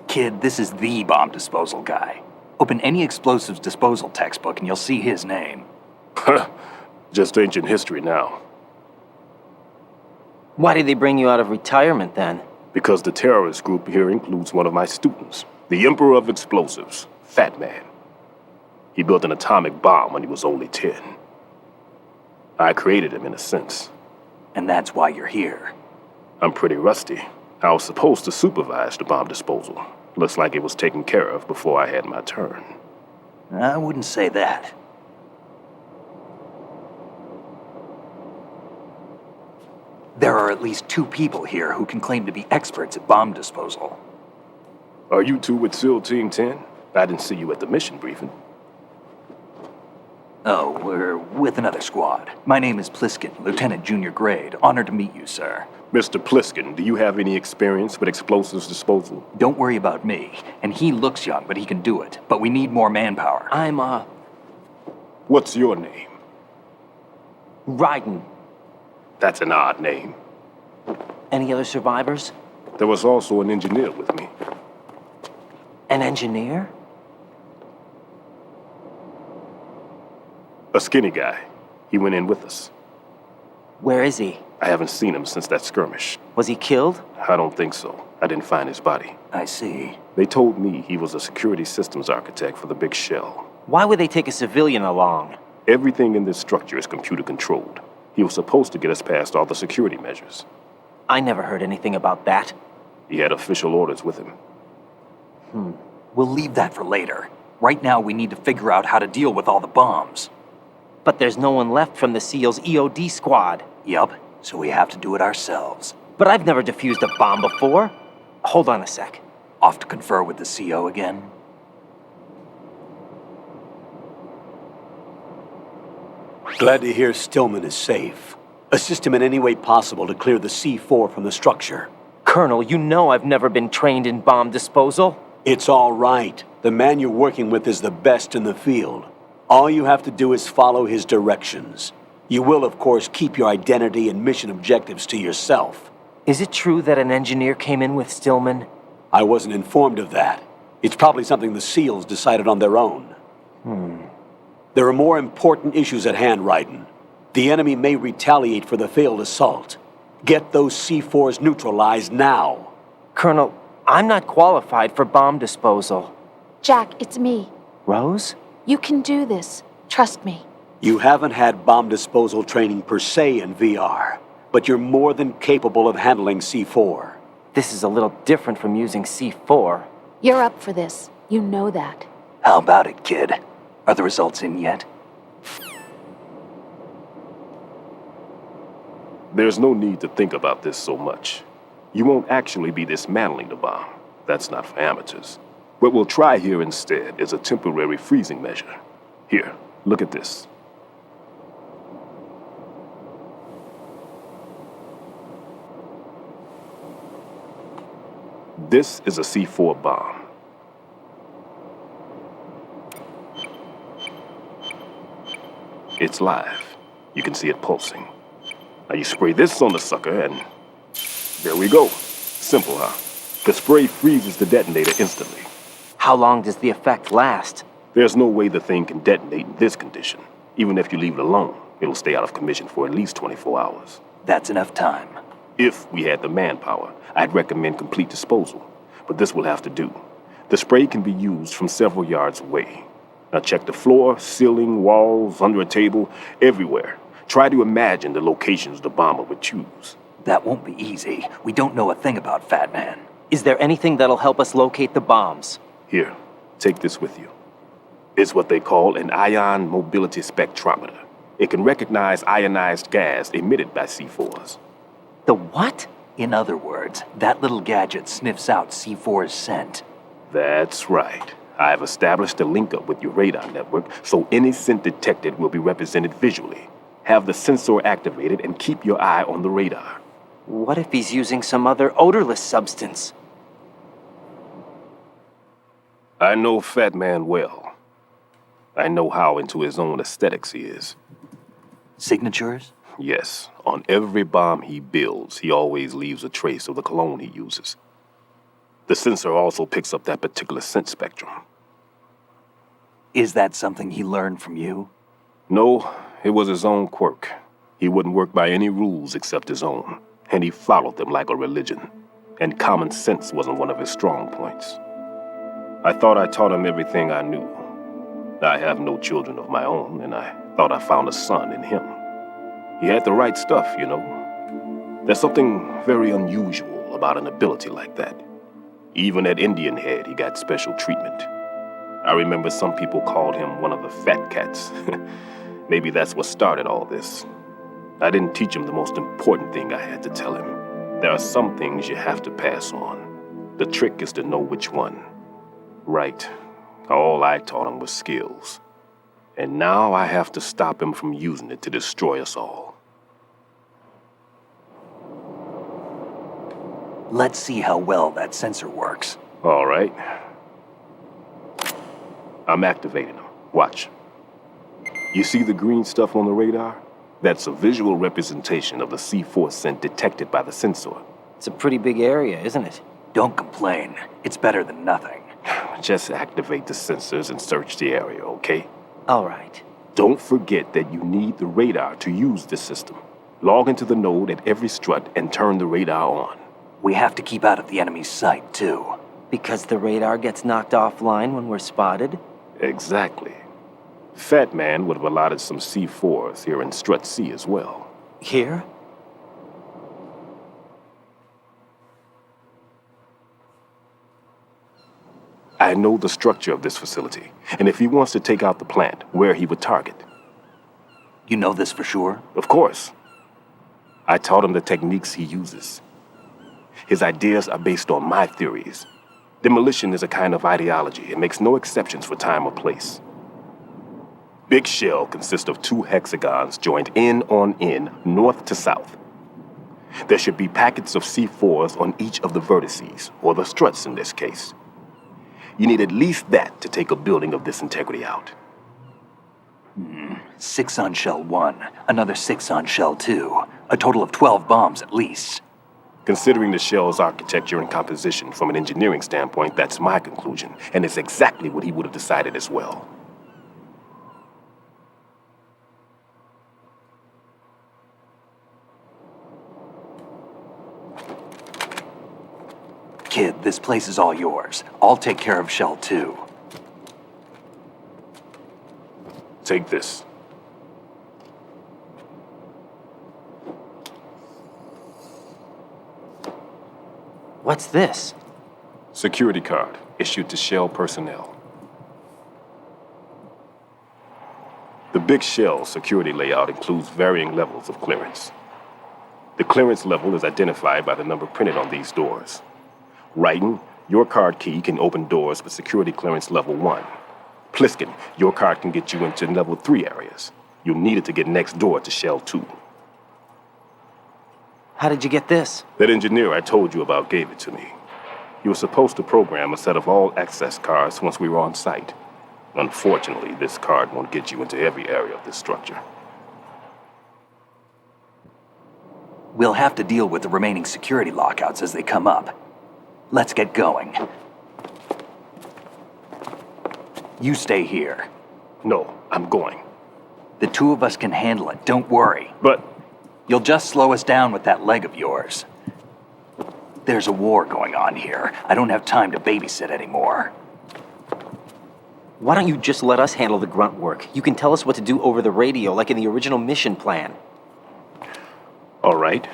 Kid, this is the bomb disposal guy. Open any explosives disposal textbook and you'll see his name.
Just ancient history now.
Why did they bring you out of retirement then?
Because the terrorist group here includes one of my students, the Emperor of Explosives, Fat Man. He built an atomic bomb when he was only 10. I created him in a sense.
And that's why you're here.
I'm pretty rusty. I was supposed to supervise the bomb disposal. Looks like it was taken care of before I had my turn.
I wouldn't say that. There are at least 2 people here who can claim to be experts at bomb disposal.
Are you two with SEAL Team 10? I didn't see you at the mission briefing.
Oh, we're with another squad. My name is Pliskin, Lieutenant Junior Grade. Honored to meet you, sir.
Mr. Pliskin, do you have any experience with explosives disposal?
Don't worry about me. And he looks young, but he can do it. But we need more manpower.
What's your name?
Raiden.
That's an odd name.
Any other survivors?
There was also an engineer with me.
An engineer?
A skinny guy. He went in with us.
Where is he?
I haven't seen him since that skirmish.
Was he killed?
I don't think so. I didn't find his body.
I see.
They told me he was a security systems architect for the big shell.
Why would they take a civilian along?
Everything in this structure is computer controlled. He was supposed to get us past all the security measures.
I never heard anything about that.
He had official orders with him.
We'll leave that for later. Right now, we need to figure out how to deal with all the bombs.
But there's no one left from the SEAL's EOD squad.
Yup, so we have to do it ourselves.
But I've never defused a bomb before. Hold on a sec.
Off to confer with the CO again?
Glad to hear Stillman is safe. Assist him in any way possible to clear the C4 from the structure.
Colonel, you know I've never been trained in bomb disposal.
It's all right. The man you're working with is the best in the field. All you have to do is follow his directions. You will, of course, keep your identity and mission objectives to yourself.
Is it true that an engineer came in with Stillman?
I wasn't informed of that. It's probably something the SEALs decided on their own. There are more important issues at hand, Raiden. The enemy may retaliate for the failed assault. Get those C4s neutralized now.
Colonel, I'm not qualified for bomb disposal.
Jack, it's me.
Rose?
You can do this. Trust me.
You haven't had bomb disposal training per se in VR, but you're more than capable of handling C4.
This is a little different from using C4.
You're up for this. You know that.
How about it, kid? Are the results in yet?
There's no need to think about this so much. You won't actually be dismantling the bomb. That's not for amateurs. What we'll try here instead is a temporary freezing measure. Here, look at this. This is a C4 bomb. It's live. You can see it pulsing. Now you spray this on the sucker and there we go. Simple, huh? The spray freezes the detonator instantly.
How long does the effect last?
There's no way the thing can detonate in this condition. Even if you leave it alone, it'll stay out of commission for at least 24 hours.
That's enough time.
If we had the manpower, I'd recommend complete disposal. But this will have to do. The spray can be used from several yards away. Now check the floor, ceiling, walls, under a table, everywhere. Try to imagine the locations the bomber would choose.
That won't be easy. We don't know a thing about Fat Man.
Is there anything that'll help us locate the bombs?
Here, take this with you. It's what they call an ion mobility spectrometer. It can recognize ionized gas emitted by C4s.
The what?
In other words, that little gadget sniffs out C4's scent.
That's right. I've established a link-up with your radar network, so any scent detected will be represented visually. Have the sensor activated and keep your eye on the radar.
What if he's using some other odorless substance?
I know Fat Man well. I know how into his own aesthetics he is.
Signatures?
Yes. On every bomb he builds, he always leaves a trace of the cologne he uses. The sensor also picks up that particular scent spectrum.
Is that something he learned from you?
No, it was his own quirk. He wouldn't work by any rules except his own, and he followed them like a religion. And common sense wasn't one of his strong points. I thought I taught him everything I knew. I have no children of my own, and I thought I found a son in him. He had the right stuff, you know. There's something very unusual about an ability like that. Even at Indian Head, he got special treatment. I remember some people called him one of the fat cats. Maybe that's what started all this. I didn't teach him the most important thing I had to tell him. There are some things you have to pass on. The trick is to know which one. Right. All I taught him was skills. And now I have to stop him from using it to destroy us all.
Let's see how well that sensor works.
All right. I'm activating them. Watch. You see the green stuff on the radar? That's a visual representation of the C4 scent detected by the sensor.
It's a pretty big area, isn't it?
Don't complain. It's better than nothing.
Just activate the sensors and search the area, okay?
All right.
Don't forget that you need the radar to use this system. Log into the node at every strut and turn the radar on.
We have to keep out of the enemy's sight, too.
Because the radar gets knocked offline when we're spotted?
Exactly. Fat Man would have allotted some C4s here in Strut C as well.
Here?
I know the structure of this facility, and if he wants to take out the plant, where he would target.
You know this for sure?
Of course. I taught him the techniques he uses. His ideas are based on my theories. Demolition is a kind of ideology. It makes no exceptions for time or place. Big Shell consists of 2 hexagons joined end on end, north to south. There should be packets of C4s on each of the vertices, or the struts in this case. You need at least that to take a building of this integrity out.
6 on Shell 1, another 6 on Shell 2. A total of 12 bombs at least.
Considering the shell's architecture and composition from an engineering standpoint, that's my conclusion, and it's exactly what he would have decided as well.
Kid, this place is all yours. I'll take care of Shell 2.
Take this.
What's this?
Security card, issued to Shell personnel. The Big Shell security layout includes varying levels of clearance. The clearance level is identified by the number printed on these doors. Writing, your card key can open doors with security clearance level 1. Pliskin, your card can get you into level 3 areas. You'll need it to get next door to Shell 2.
How did you get this?
That engineer I told you about gave it to me. He was supposed to program a set of all access cards once we were on site. Unfortunately, this card won't get you into every area of this structure.
We'll have to deal with the remaining security lockouts as they come up. Let's get going. You stay here.
No, I'm going.
The two of us can handle it, don't worry.
But...
You'll just slow us down with that leg of yours. There's a war going on here. I don't have time to babysit anymore.
Why don't you just let us handle the grunt work? You can tell us what to do over the radio, like in the original mission plan.
All right.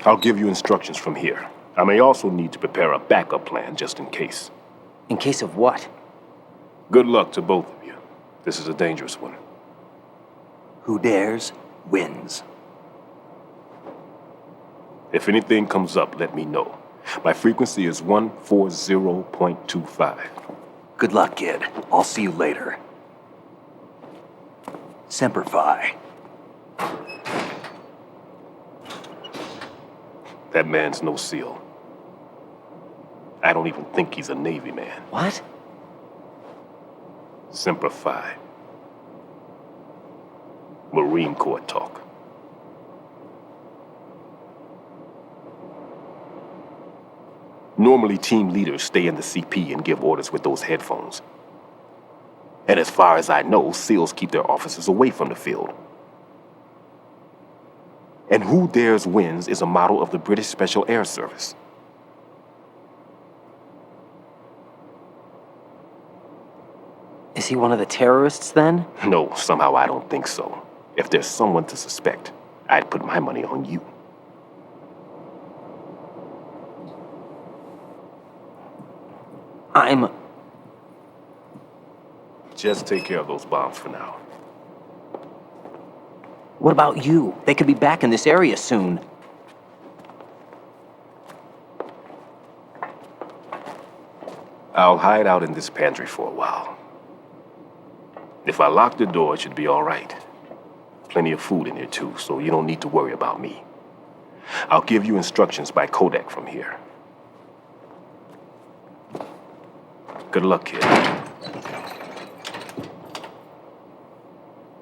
I'll give you instructions from here. I may also need to prepare a backup plan just in case.
In case of what?
Good luck to both of you. This is a dangerous one.
Who dares, wins.
If anything comes up, let me know. My frequency is 140.25.
Good luck, kid. I'll see you later. Semper Fi.
That man's no SEAL. I don't even think he's a Navy man.
What?
Semper Fi. Marine Corps talk. Normally, team leaders stay in the CP and give orders with those headphones. And as far as I know, SEALs keep their officers away from the field. And Who Dares Wins is a model of the British Special Air Service.
Is he one of the terrorists, then?
No, somehow I don't think so. If there's someone to suspect, I'd put my money on you. Just take care of those bombs for now.
What about you? They could be back in this area soon.
I'll hide out in this pantry for a while. If I lock the door, it should be all right. Plenty of food in here too, so you don't need to worry about me. I'll give you instructions by Kodak from here. Good luck, kid.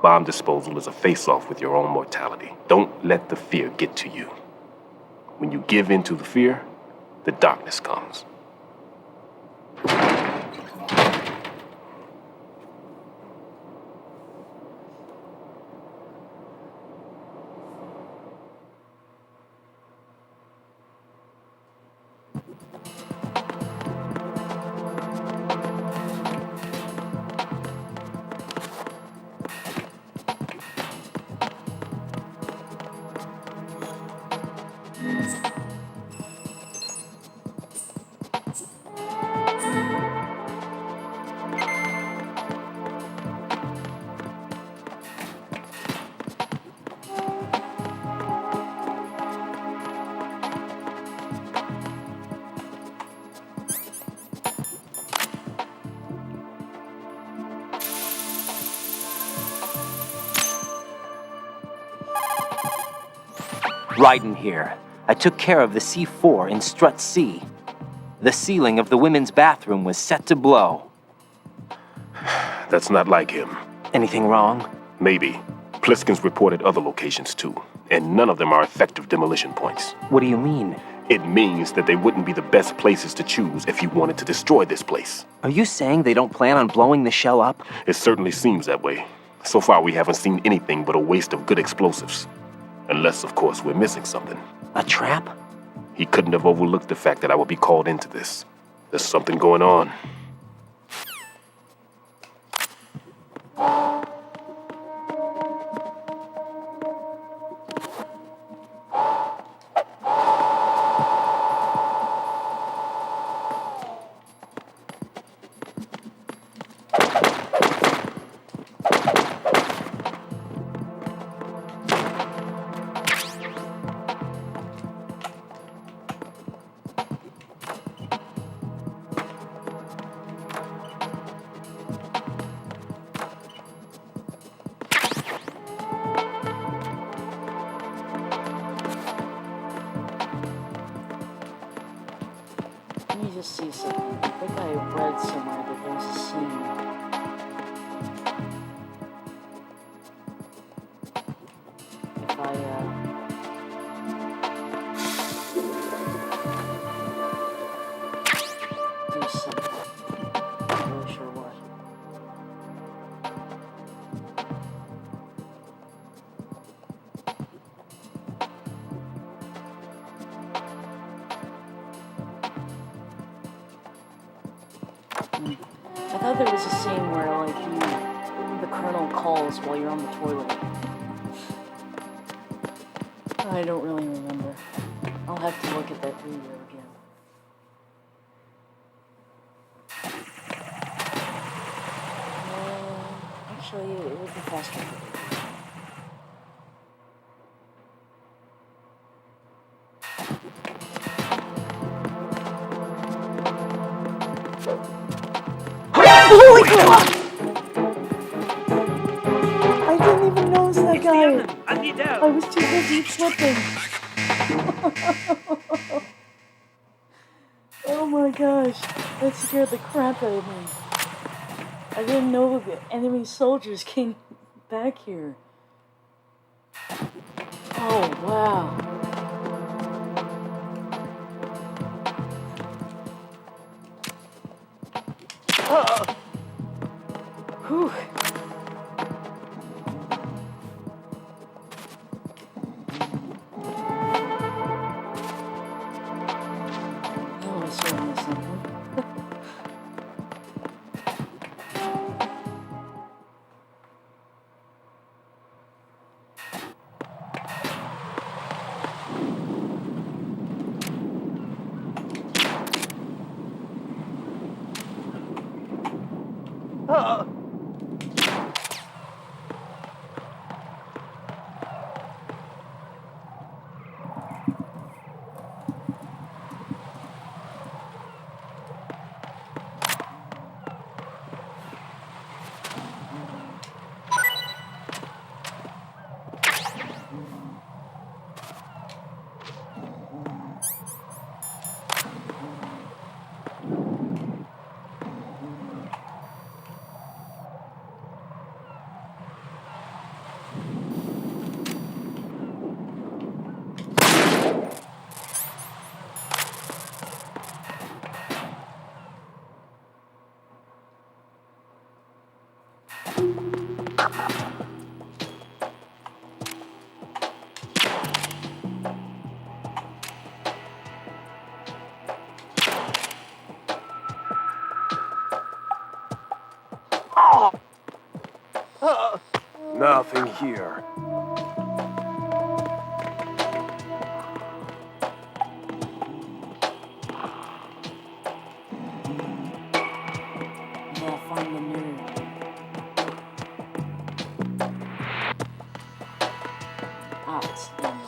Bomb disposal is a face-off with your own mortality. Don't let the fear get to you. When you give in to the fear, the darkness comes.
Ryden here. I took care of the C4 in Strut C. The ceiling of the women's bathroom was set to blow.
That's not like him.
Anything wrong?
Maybe. Pliskin's reported other locations too, and none of them are effective demolition points.
What do you mean?
It means that they wouldn't be the best places to choose if you wanted to destroy this place.
Are you saying they don't plan on blowing the shell up?
It certainly seems that way. So far, we haven't seen anything but a waste of good explosives. Unless, of course, we're missing something.
A trap?
He couldn't have overlooked the fact that I would be called into this. There's something going on.
Let me just see something. I think I read somewhere that there's a scene. If I, do something. I thought there was a scene where, like, the colonel calls while you're on the toilet. I don't really remember. I'll have to look at that video again. Actually, it would be faster. Holy crap! I didn't even notice that guy. I was too busy flipping. Oh my gosh, that scared the crap out of me. I didn't know the enemy soldiers came back here. Oh wow. Whew. That was certainly something.
Nothing here.
Yeah, find the nerd. Ah, it's done.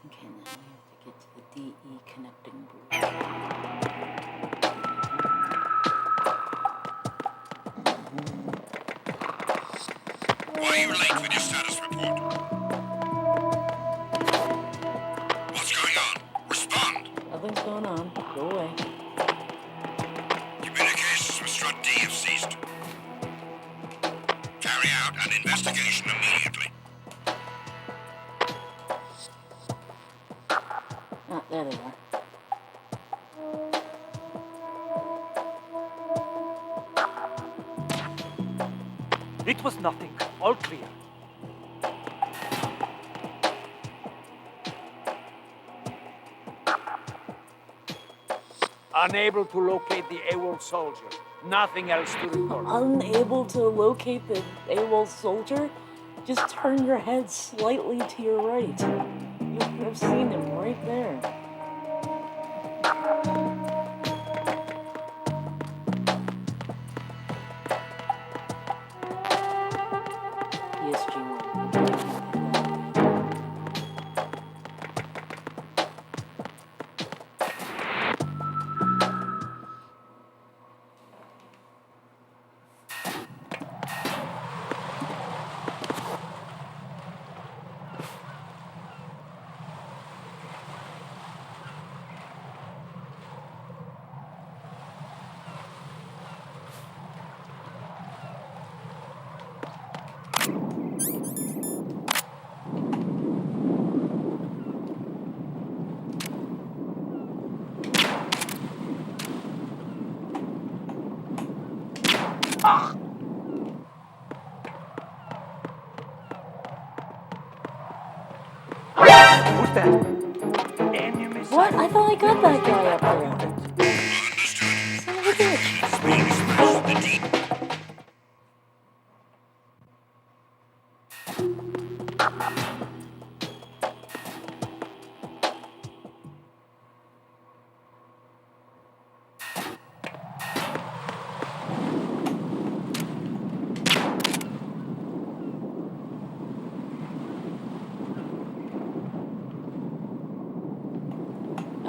Okay, now we have to get to the DE connecting booth.
Why are you late with your status report? What's going on? Respond!
Nothing's going on. Go away.
Communications with Strut D have ceased. Carry out an investigation immediately.
Ah, there they are.
It was nothing. All clear. Unable to locate the AWOL soldier. Nothing else to report.
Unable to locate the AWOL soldier? Just turn your head slightly to your right. You could have seen him right there. PSG1.
Who's that?
What? I thought I got that guy up there. Son of a bitch.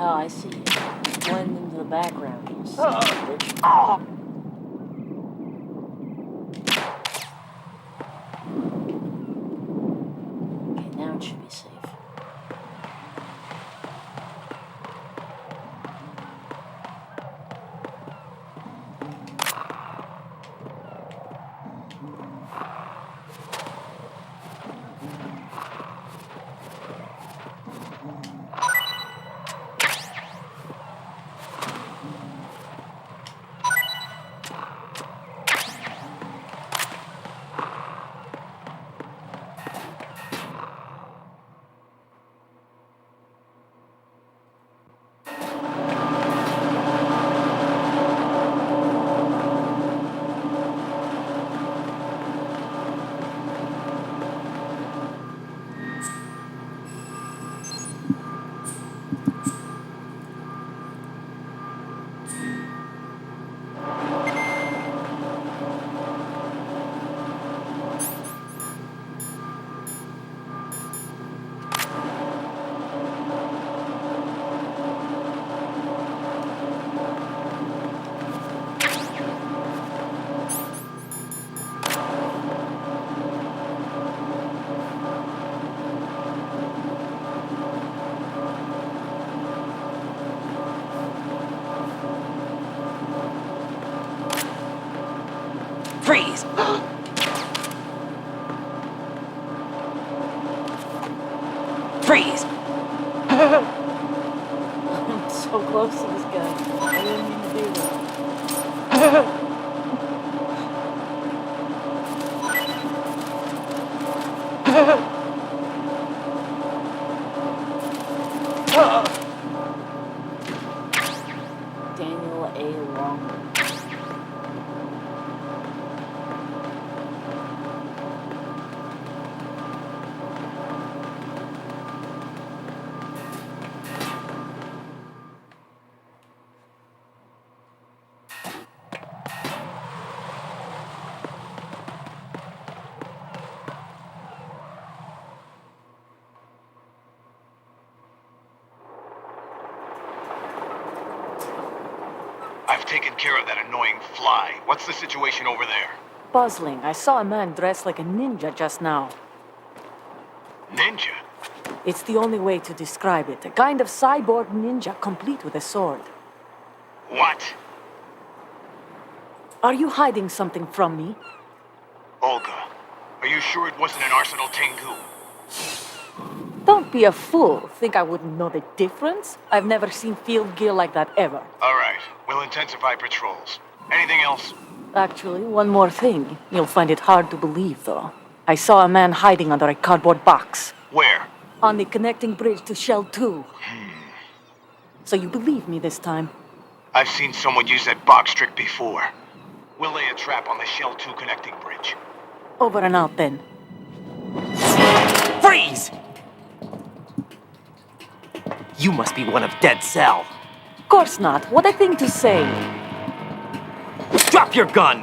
Oh, I see. Blend into the background, you son of a bitch. Okay, now it should be safe.
Freeze! Freeze!
I'm so close to this guy. I didn't mean to do that. Daniel A. Long.
I've taken care of that annoying fly. What's the situation over there?
Puzzling. I saw a man dressed like a ninja just now.
Ninja?
It's the only way to describe it. A kind of cyborg ninja, complete with a sword.
What?
Are you hiding something from me?
Olga, are you sure it wasn't an Arsenal Tengu?
Don't be a fool. Think I wouldn't know the difference? I've never seen field gear like that ever.
All right, we'll intensify patrols. Anything else?
Actually, one more thing. You'll find it hard to believe, though. I saw a man hiding under a cardboard box.
Where?
On the connecting bridge to Shell 2. So you believe me this time?
I've seen someone use that box trick before. We'll lay a trap on the Shell 2 connecting bridge.
Over and out, then.
Freeze! You must be one of Dead Cell.
Of course not. What a thing to say.
Drop your gun!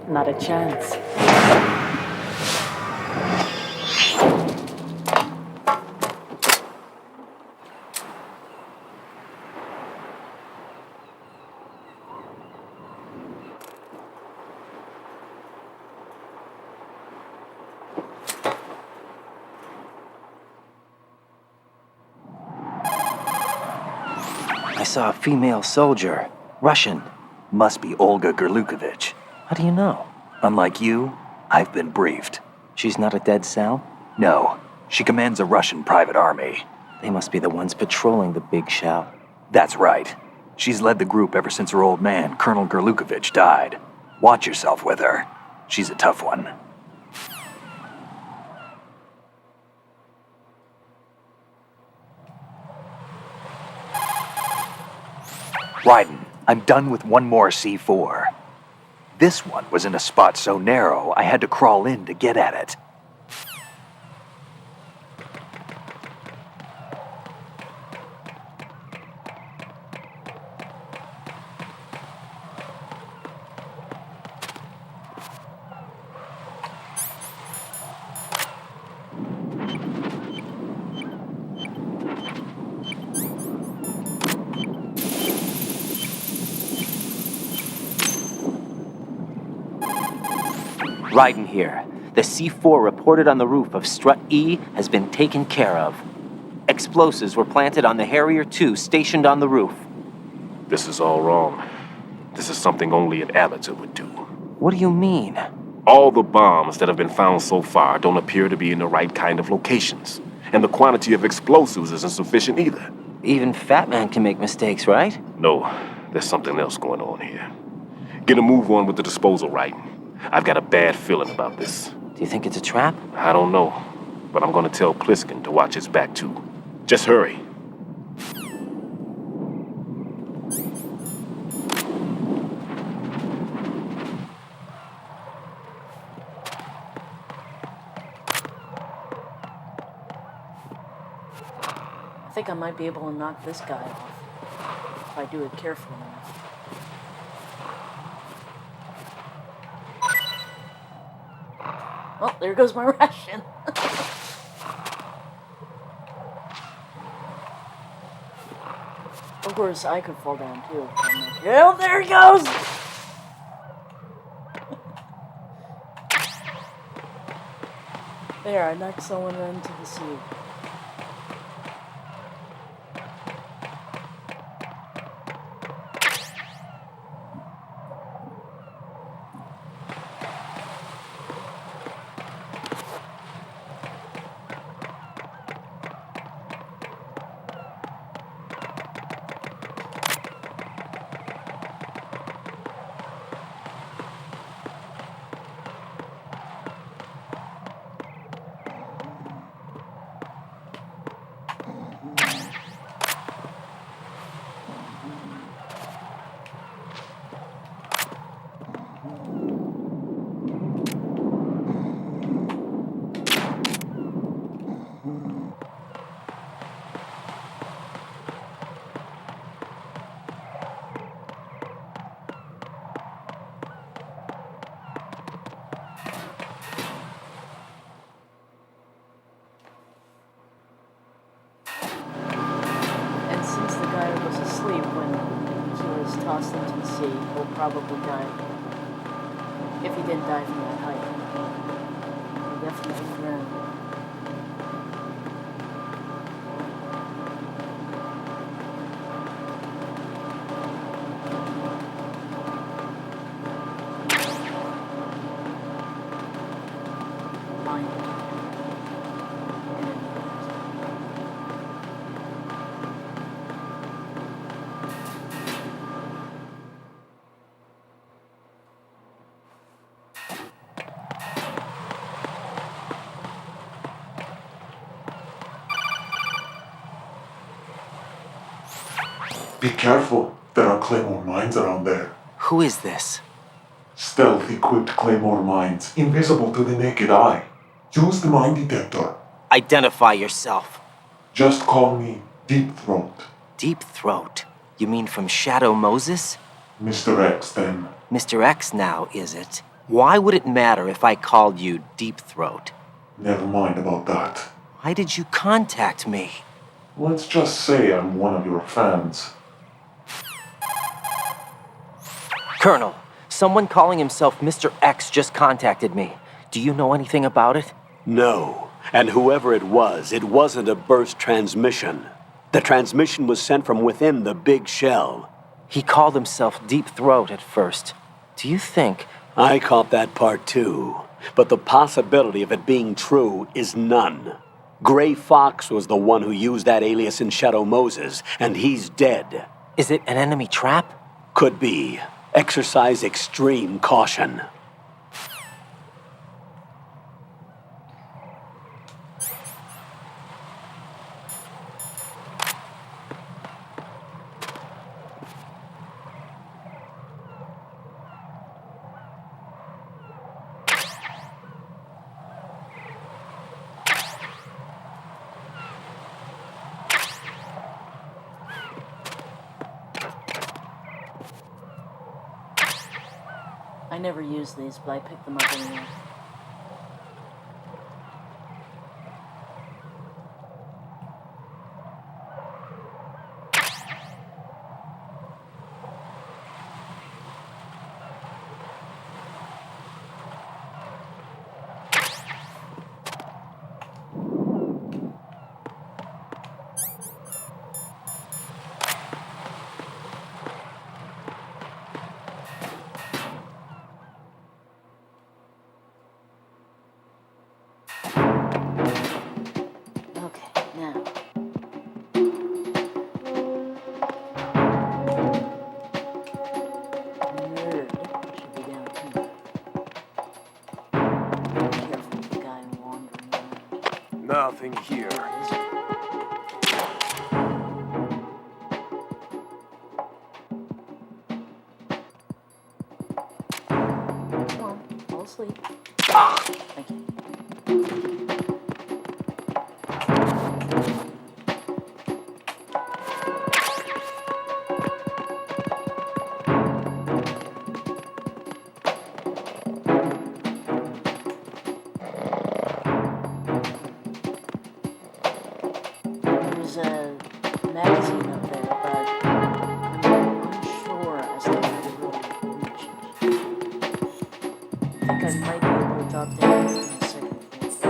Not a chance.
I saw a female soldier. Russian.
Must be Olga Gerlukovich.
How do you know?
Unlike you, I've been briefed.
She's not a Dead Cell?
No, she commands a Russian private army.
They must be the ones patrolling the big shout.
That's right. She's led the group ever since her old man, Colonel Gerlukovich, died. Watch yourself with her. She's a tough one. Raiden, I'm done with one more C4. This one was in a spot so narrow, I had to crawl in to get at it.
Raiden here. The C4 reported on the roof of Strut E has been taken care of. Explosives were planted on the Harrier 2 stationed on the roof.
This is all wrong. This is something only an amateur would do.
What do you mean?
All the bombs that have been found so far don't appear to be in the right kind of locations. And the quantity of explosives isn't sufficient either.
Even Fat Man can make mistakes, right?
No, there's something else going on here. Get a move on with the disposal, Raiden. I've got a bad feeling about this.
Do you think it's a trap?
I don't know, but I'm gonna tell Pliskin to watch his back too. Just hurry.
I think I might be able to knock this guy off if I do it carefully enough. Oh, there goes my ration. Of course, I could fall down too. Oh, there he goes! There, I knocked someone into the sea. Tossed into the sea, he'll probably die. If he didn't die from that height. He definitely drowned.
Be careful. There are Claymore mines around there.
Who is this?
Stealth-equipped Claymore mines, invisible to the naked eye. Use the mine detector.
Identify yourself.
Just call me Deep Throat.
Deep Throat? You mean from Shadow Moses?
Mr. X, then.
Mr. X now, is it? Why would it matter if I called you Deep Throat?
Never mind about that.
Why did you contact me?
Let's just say I'm one of your fans.
Colonel, someone calling himself Mr. X just contacted me. Do you know anything about it?
No. And whoever it wasn't a burst transmission. The transmission was sent from within the big shell.
He called himself Deep Throat at first. Do you think...
I caught that part too. But the possibility of it being true is none. Gray Fox was the one who used that alias in Shadow Moses, and he's dead.
Is it an enemy trap?
Could be. Exercise extreme caution.
I never use these, but I picked them up anyway.
Nothing here.
Come on, fall asleep. Thank you. There's a magazine up there, but I'm unsure as to how to really reach it. I think I might be able to drop down from the second floor.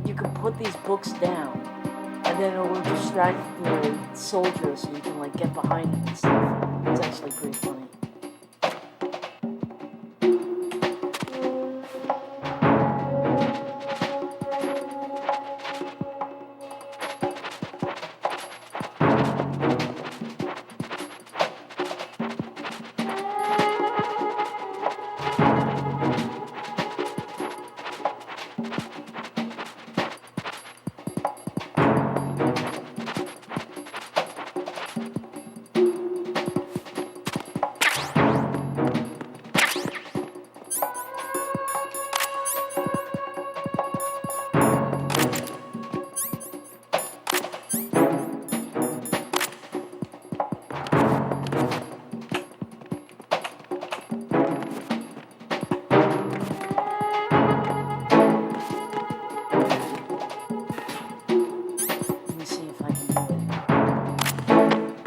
You can put these books down, and then it will distract the soldiers so you can like get behind them and stuff. It's actually pretty funny.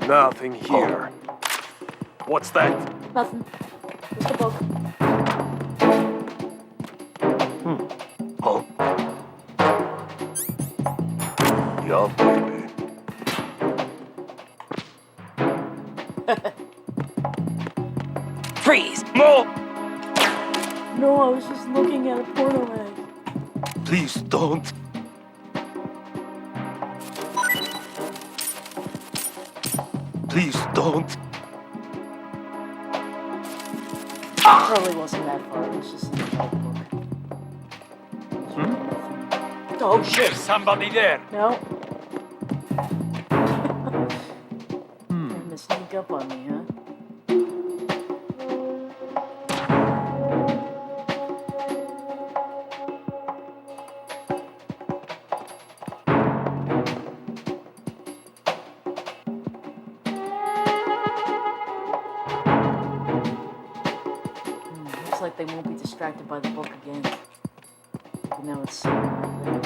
Nothing here. What's that?
Nothing. Just a book.
up, baby.
Freeze! No!
No, I was just looking at a porno mag.
Please don't. Please don't.
Probably wasn't that far. It was just in the notebook. Oh shit!
There's somebody there.
No. Trying to sneak up on me, huh? Looks like they won't be distracted by the book again. Even though it's sitting right there.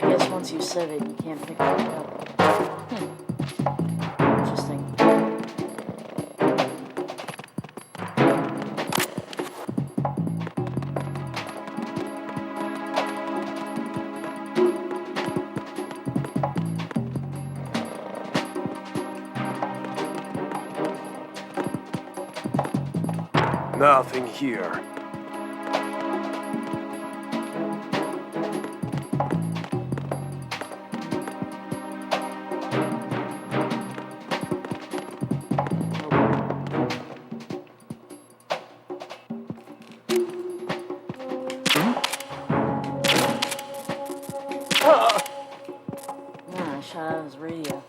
I guess once you said it, you can't pick it up. Interesting.
Nothing here.
I shot out his radio.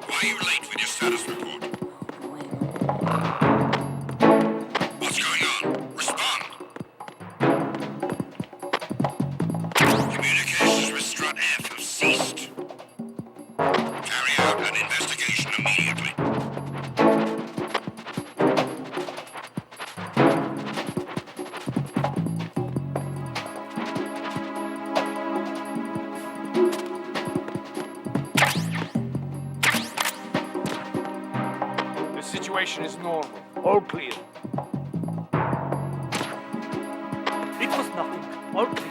Why are you late with your status report? What's going on? Respond. Communications with Strut F have ceased. Carry out an investigation immediately.
The situation is normal. All clear. It was nothing. All clear.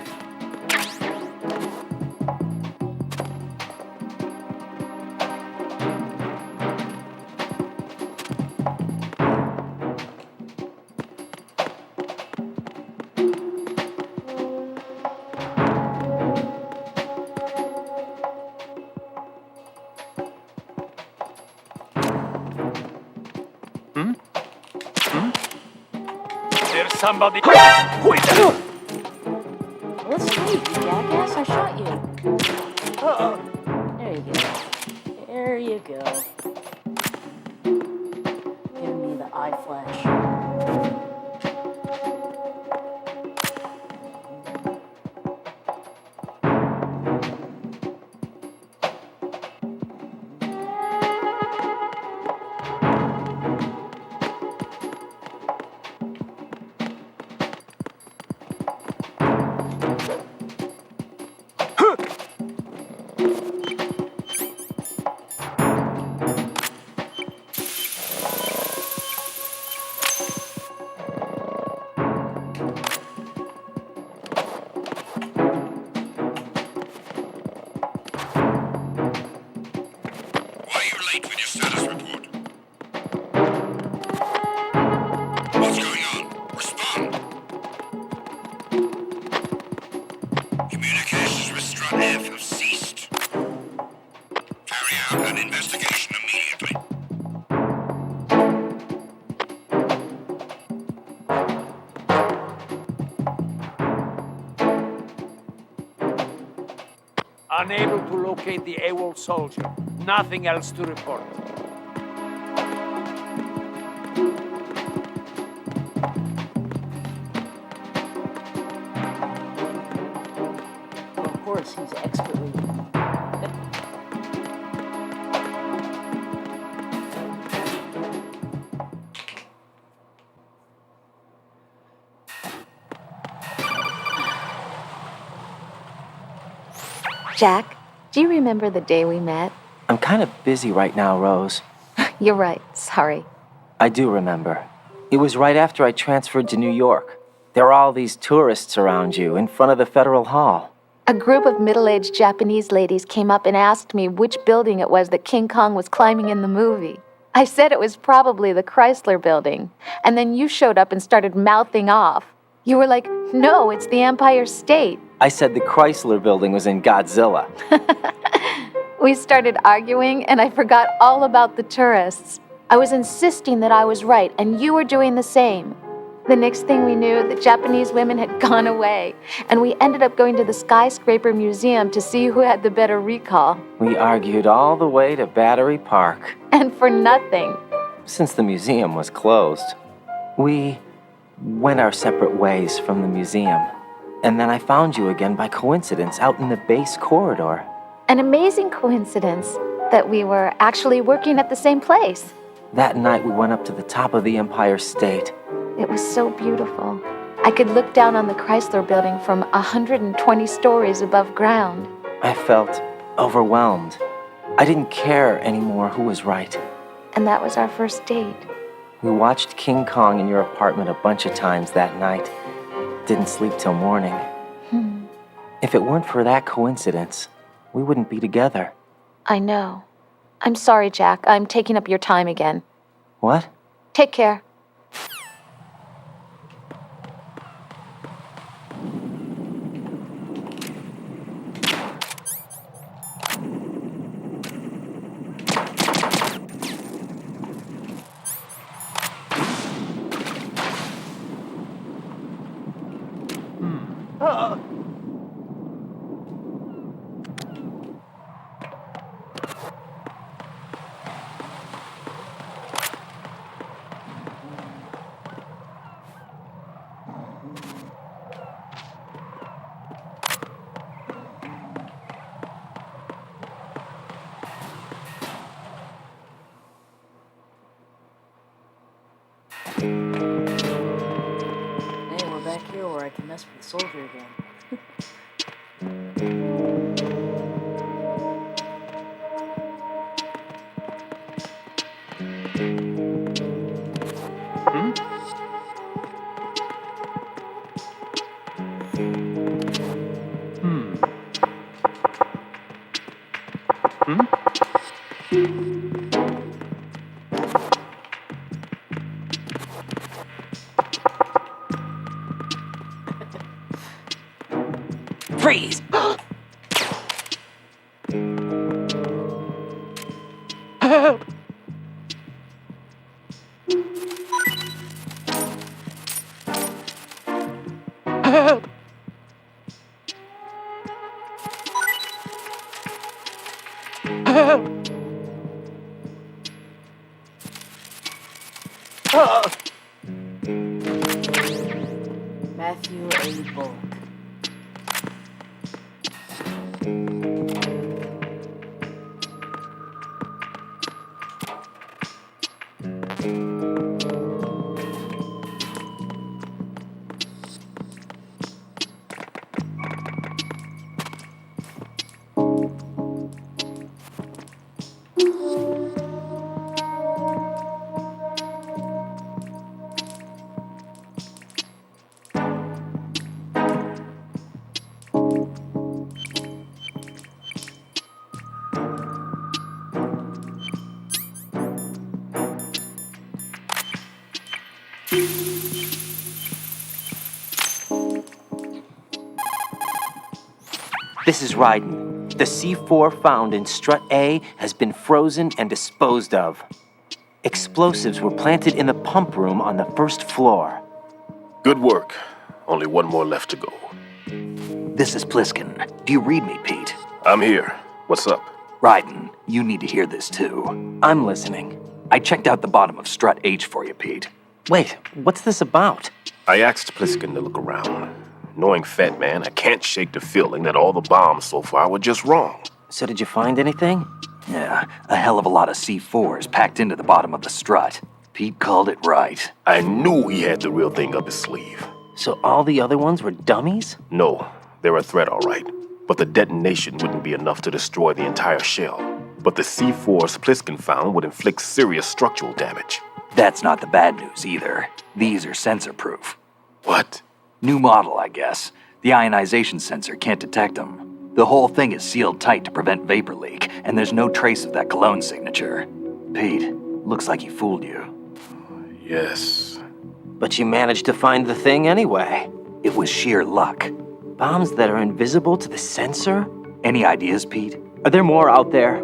There's somebody.
Let's leave, you jackass. I shot you. There you go. There you go. Giving me the eye flash.
Unable to locate the AWOL soldier. Nothing else to report.
Of course, he's expertly.
Jack, do you remember the day we met?
I'm kind of busy right now, Rose.
You're right, sorry.
I do remember. It was right after I transferred to New York. There were all these tourists around you in front of the Federal Hall.
A group of middle-aged Japanese ladies came up and asked me which building it was that King Kong was climbing in the movie. I said it was probably the Chrysler Building, and then you showed up and started mouthing off. You were like, no, it's the Empire State.
I said the Chrysler Building was in Godzilla.
We started arguing, and I forgot all about the tourists. I was insisting that I was right, and you were doing the same. The next thing we knew, the Japanese women had gone away, and we ended up going to the Skyscraper Museum to see who had the better recall.
We argued all the way to Battery Park.
And for nothing.
Since the museum was closed, we went our separate ways from the museum. And then I found you again by coincidence out in the base corridor.
An amazing coincidence that we were actually working at the same place.
That night we went up to the top of the Empire State.
It was so beautiful. I could look down on the Chrysler Building from 120 stories above ground.
I felt overwhelmed. I didn't care anymore who was right.
And that was our first date.
We watched King Kong in your apartment a bunch of times that night. Didn't sleep till morning. If it weren't for that coincidence, we wouldn't be together.
I know. I'm sorry, Jack. I'm taking up your time again.
What?
Take care.
Hey, we're back here where I can mess with the soldier again.
Freeze!
Matthew A. Bullock.
This is Ryden. The C4 found in Strut A has been frozen and disposed of. Explosives were planted in the pump room on the first floor.
Good work. Only one more left to go.
This is Pliskin. Do you read me, Pete?
I'm here. What's up?
Raiden, you need to hear this too.
I'm listening.
I checked out the bottom of Strut H for you, Pete.
Wait, what's this about?
I asked Pliskin to look around. Knowing Fat Man, I can't shake the feeling that all the bombs so far were just wrong.
So did you find anything?
Yeah, a hell of a lot of C4s packed into the bottom of the strut. Pete called it right.
I knew he had the real thing up his sleeve.
So all the other ones were dummies?
No, they're a threat, all right. But the detonation wouldn't be enough to destroy the entire shell. But the C4s Pliskin found would inflict serious structural damage.
That's not the bad news either. These are sensor-proof.
What?
New model, I guess. The ionization sensor can't detect them. The whole thing is sealed tight to prevent vapor leak, and there's no trace of that cologne signature. Pete, looks like he fooled you.
Yes.
But you managed to find the thing anyway.
It was sheer luck.
Bombs that are invisible to the sensor?
Any ideas, Pete?
Are there more out there?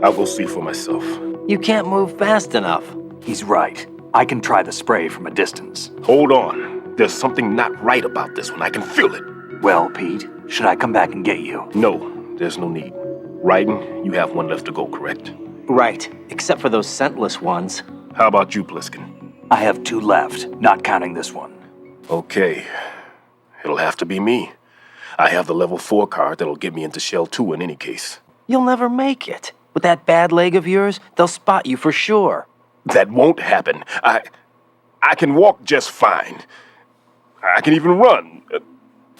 I'll go see for myself.
You can't move fast enough.
He's right. I can try the spray from a distance.
Hold on. There's something not right about this one. I can feel it.
Well, Pete, should I come back and get you?
No, there's no need. Raiden, you have one left to go, correct?
Right, except for those scentless ones.
How about you, Pliskin?
I have 2 left, not counting this one.
Okay. It'll have to be me. I have the level 4 card that'll get me into Shell 2 in any case.
You'll never make it. With that bad leg of yours, they'll spot you for sure.
That won't happen. I can walk just fine. I can even run.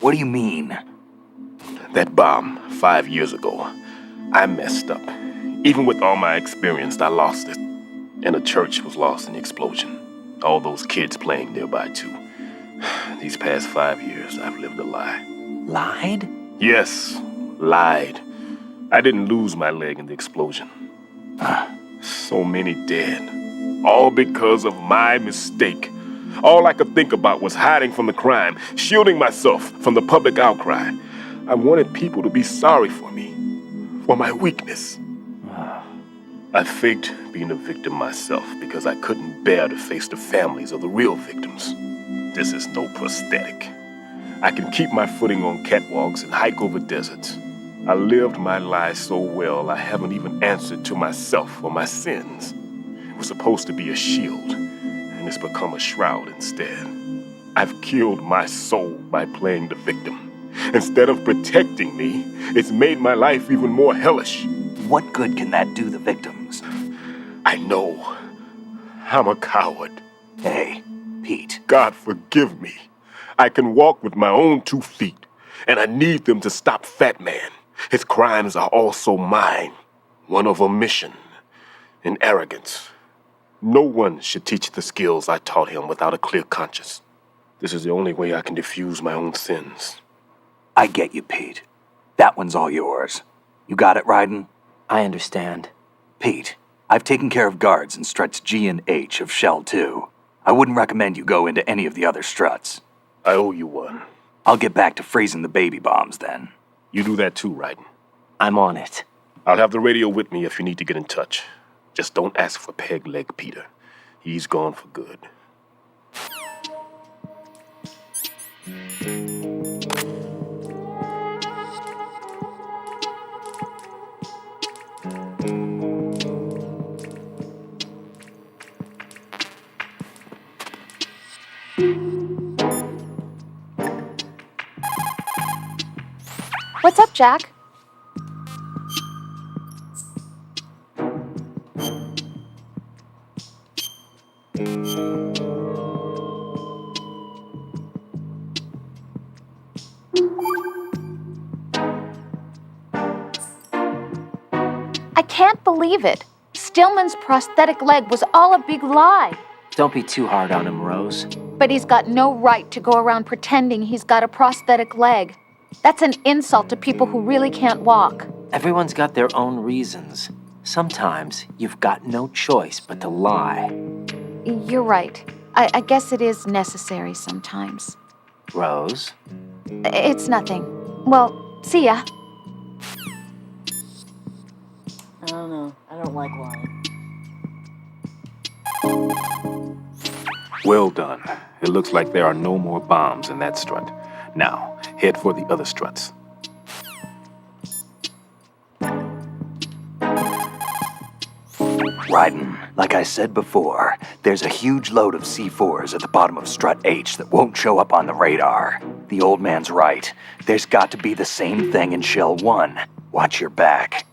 What do you mean?
That bomb, 5 years ago. I messed up. Even with all my experience, I lost it. And a church was lost in the explosion. All those kids playing nearby, too. These past 5 years, I've lived a lie.
Lied?
Yes, lied. I didn't lose my leg in the explosion. So many dead. All because of my mistake. All I could think about was hiding from the crime, shielding myself from the public outcry. I wanted people to be sorry for me, for my weakness. I faked being a victim myself because I couldn't bear to face the families of the real victims. This is no prosthetic. I can keep my footing on catwalks and hike over deserts. I lived my life so well I haven't even answered to myself for my sins. It was supposed to be a shield, and it's become a shroud instead. I've killed my soul by playing the victim. Instead of protecting me, it's made my life even more hellish.
What good can that do the victims?
I know. I'm a coward.
Hey, Pete.
God forgive me. I can walk with my own 2 feet, and I need them to stop Fat Man. His crimes are also mine. One of omission and arrogance. No one should teach the skills I taught him without a clear conscience. This is the only way I can diffuse my own sins.
I get you, Pete. That one's all yours. You got it, Raiden?
I understand.
Pete, I've taken care of guards in struts G and H of Shell 2. I wouldn't recommend you go into any of the other struts.
I owe you one.
I'll get back to freezing the baby bombs then.
You do that too, Raiden.
I'm on it.
I'll have the radio with me if you need to get in touch. Just don't ask for Peg Leg Peter. He's gone for good.
What's up, Jack? I can't believe it. Stillman's prosthetic leg was all a big lie.
Don't be too hard on him, Rose.
But he's got no right to go around pretending he's got a prosthetic leg. That's an insult to people who really can't walk.
Everyone's got their own reasons. Sometimes you've got no choice but to lie.
You're right. I guess it is necessary sometimes.
Rose?
It's nothing. Well, see ya.
I don't know. I don't like lying.
Well done. It looks like there are no more bombs in that strut. Now, head for the other struts.
Raiden, like I said before, there's a huge load of C4s at the bottom of Strut H that won't show up on the radar. The old man's right. There's got to be the same thing in Shell 1. Watch your back.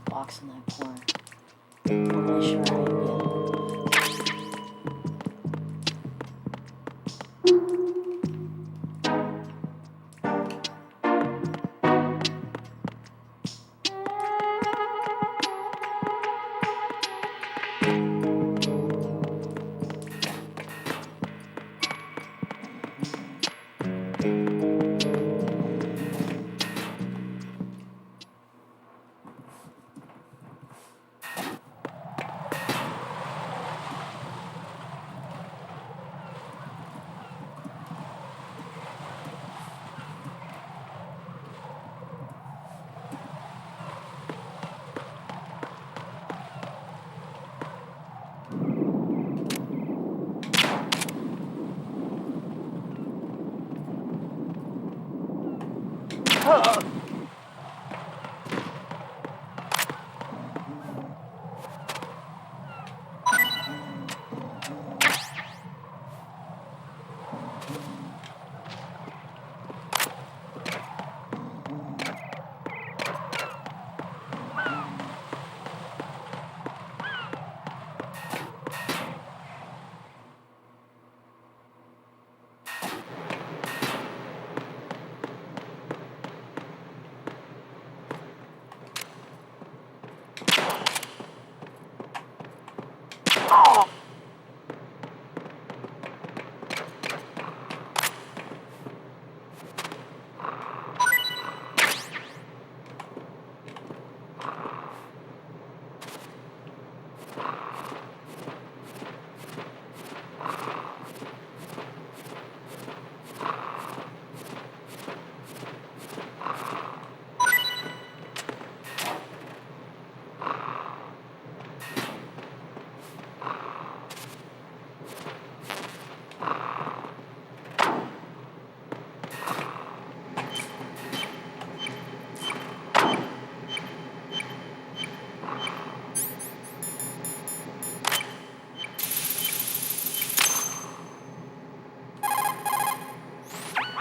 Box in that corner. I'm not really sure how you get it.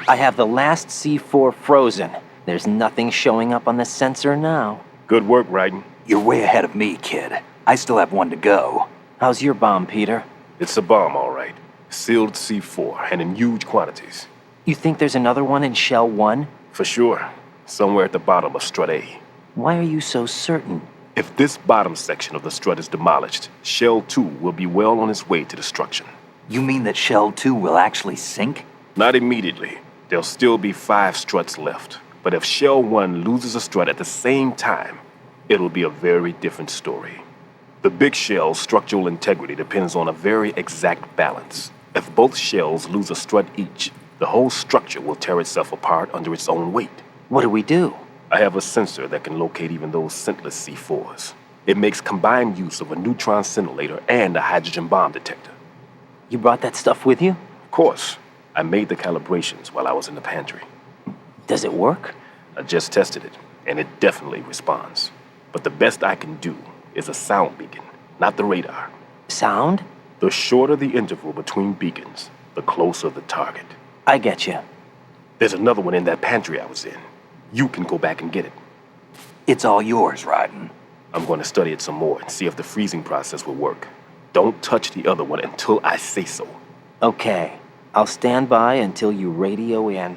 I have the last C4 frozen. There's nothing showing up on the sensor now.
Good work, Raiden.
You're way ahead of me, kid. I still have one to go.
How's your bomb, Peter?
It's a bomb, all right. Sealed C4, and in huge quantities.
You think there's another one in Shell 1?
For sure. Somewhere at the bottom of Strut A.
Why are you so certain?
If this bottom section of the strut is demolished, Shell 2 will be well on its way to destruction.
You mean that Shell 2 will actually sink?
Not immediately. There'll still be 5 struts left. But if Shell 1 loses a strut at the same time, it'll be a very different story. The big shell's structural integrity depends on a very exact balance. If both shells lose a strut each, the whole structure will tear itself apart under its own weight.
What do we do?
I have a sensor that can locate even those scentless C4s. It makes combined use of a neutron scintillator and a hydrogen bomb detector.
You brought that stuff with you?
Of course. I made the calibrations while I was in the pantry.
Does it work?
I just tested it, and it definitely responds. But the best I can do is a sound beacon, not the radar.
Sound?
The shorter the interval between beacons, the closer the target.
I get you.
There's another one in that pantry I was in. You can go back and get it.
It's all yours, Raiden.
I'm going to study it some more and see if the freezing process will work. Don't touch the other one until I say so.
Okay. I'll stand by until you radio in.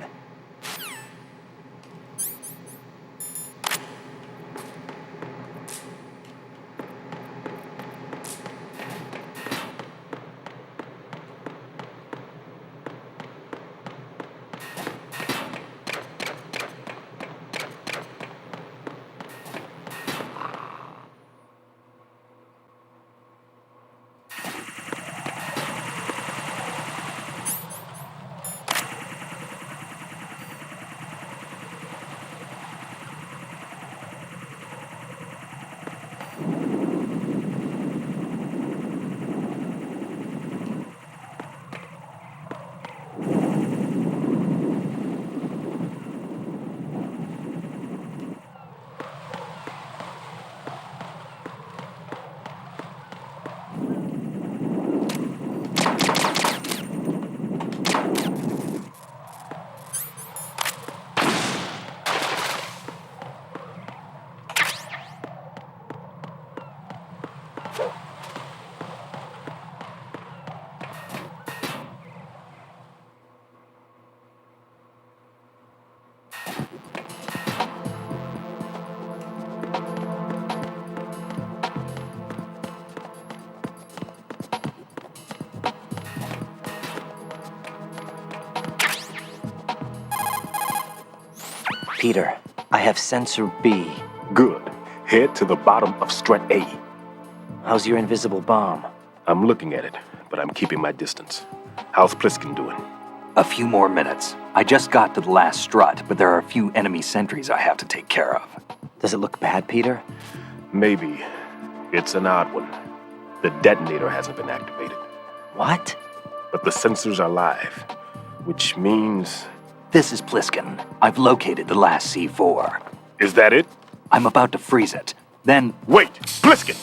Peter, I have sensor B.
Good. Head to the bottom of strut A.
How's your invisible bomb?
I'm looking at it, but I'm keeping my distance. How's Pliskin doing?
A few more minutes. I just got to the last strut, but there are a few enemy sentries I have to take care of.
Does it look bad, Peter?
Maybe. It's an odd one. The detonator hasn't been activated.
What?
But the sensors are live, which means...
This is Pliskin. I've located the last C4.
Is that it?
I'm about to freeze it. Then...
Wait! Pliskin!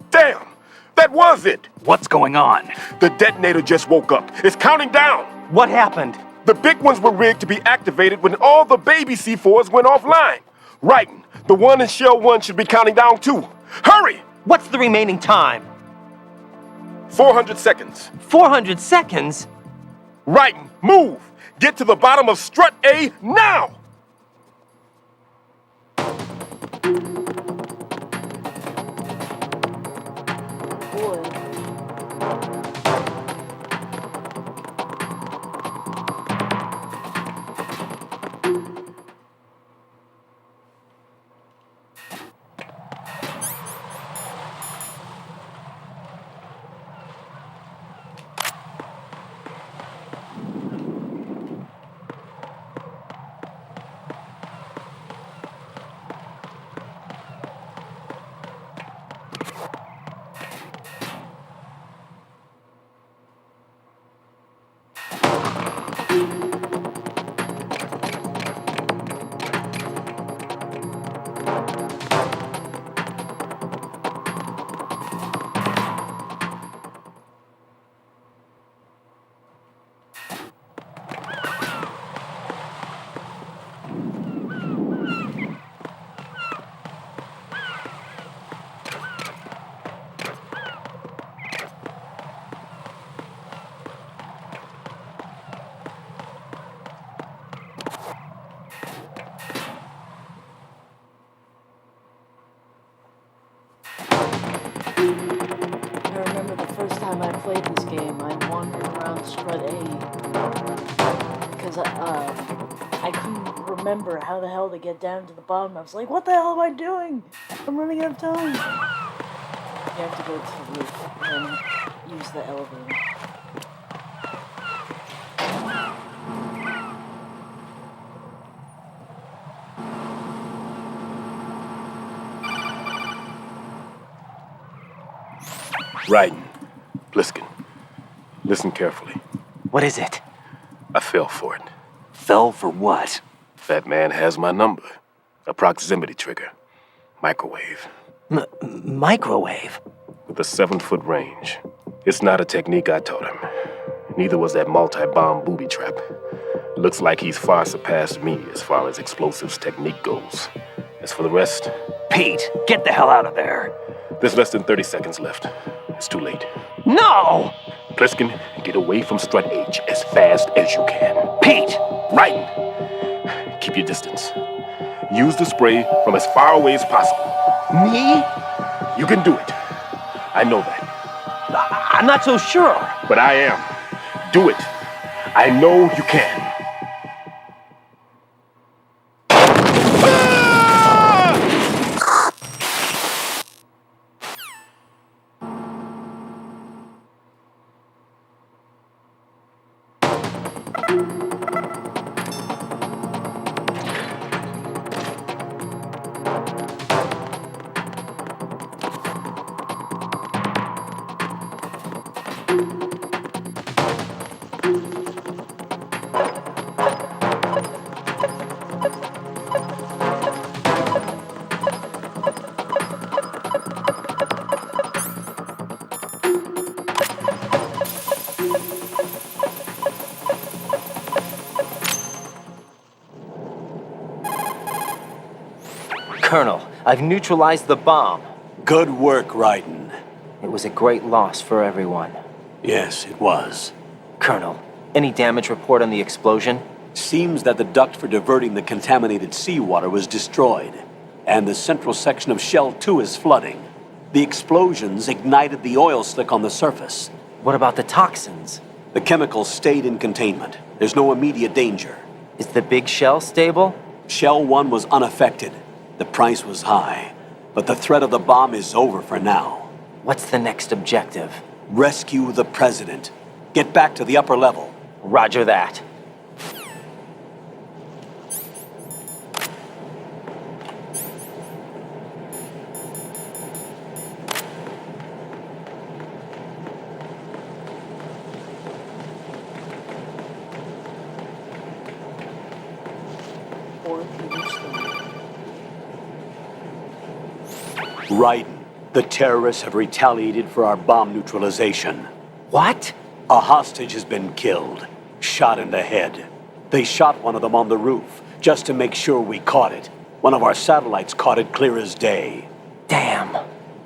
Damn! That was it!
What's going on?
The detonator just woke up. It's counting down!
What happened?
The big ones were rigged to be activated when all the baby C4s went offline. Writing, the one in Shell 1 should be counting down too. Hurry!
What's the remaining time?
400 seconds.
400 seconds?
Writing, move! Get to the bottom of strut A now!
I remember the first time I played this game, I wandered around strut A because I couldn't remember how the hell to get down to the bottom. I was like, what the hell am I doing? I'm running out of time. You have to go to the roof and use the elevator.
Writing. Pliskin. Listen carefully.
What is it?
I fell for it.
Fell for what?
That man has my number. A proximity trigger. Microwave.
Microwave?
With a 7-foot range. It's not a technique I taught him. Neither was that multi-bomb booby trap. Looks like he's far surpassed me as far as explosives technique goes. As for the rest...
Pete, get the hell out of there.
There's less than 30 seconds left. It's too late.
No!
Pliskin, get away from strut H as fast as you can.
Pete!
Right! Keep your distance. Use the spray from as far away as possible.
Me?
You can do it. I know that.
I'm not so sure.
But I am. Do it. I know you can.
Colonel, I've neutralized the bomb.
Good work, Raiden.
It was a great loss for everyone.
Yes, it was.
Colonel, any damage report on the explosion?
Seems that the duct for diverting the contaminated seawater was destroyed, and the central section of Shell 2 is flooding. The explosions ignited the oil slick on the surface.
What about the toxins?
The chemicals stayed in containment. There's no immediate danger.
Is the big shell stable?
Shell 1 was unaffected. The price was high. But the threat of the bomb is over for now.
What's the next objective?
Rescue the president. Get back to the upper level.
Roger that.
Raiden, the terrorists have retaliated for our bomb neutralization.
What?
A hostage has been killed, shot in the head. They shot one of them on the roof, just to make sure we caught it. One of our satellites caught it clear as day.
Damn.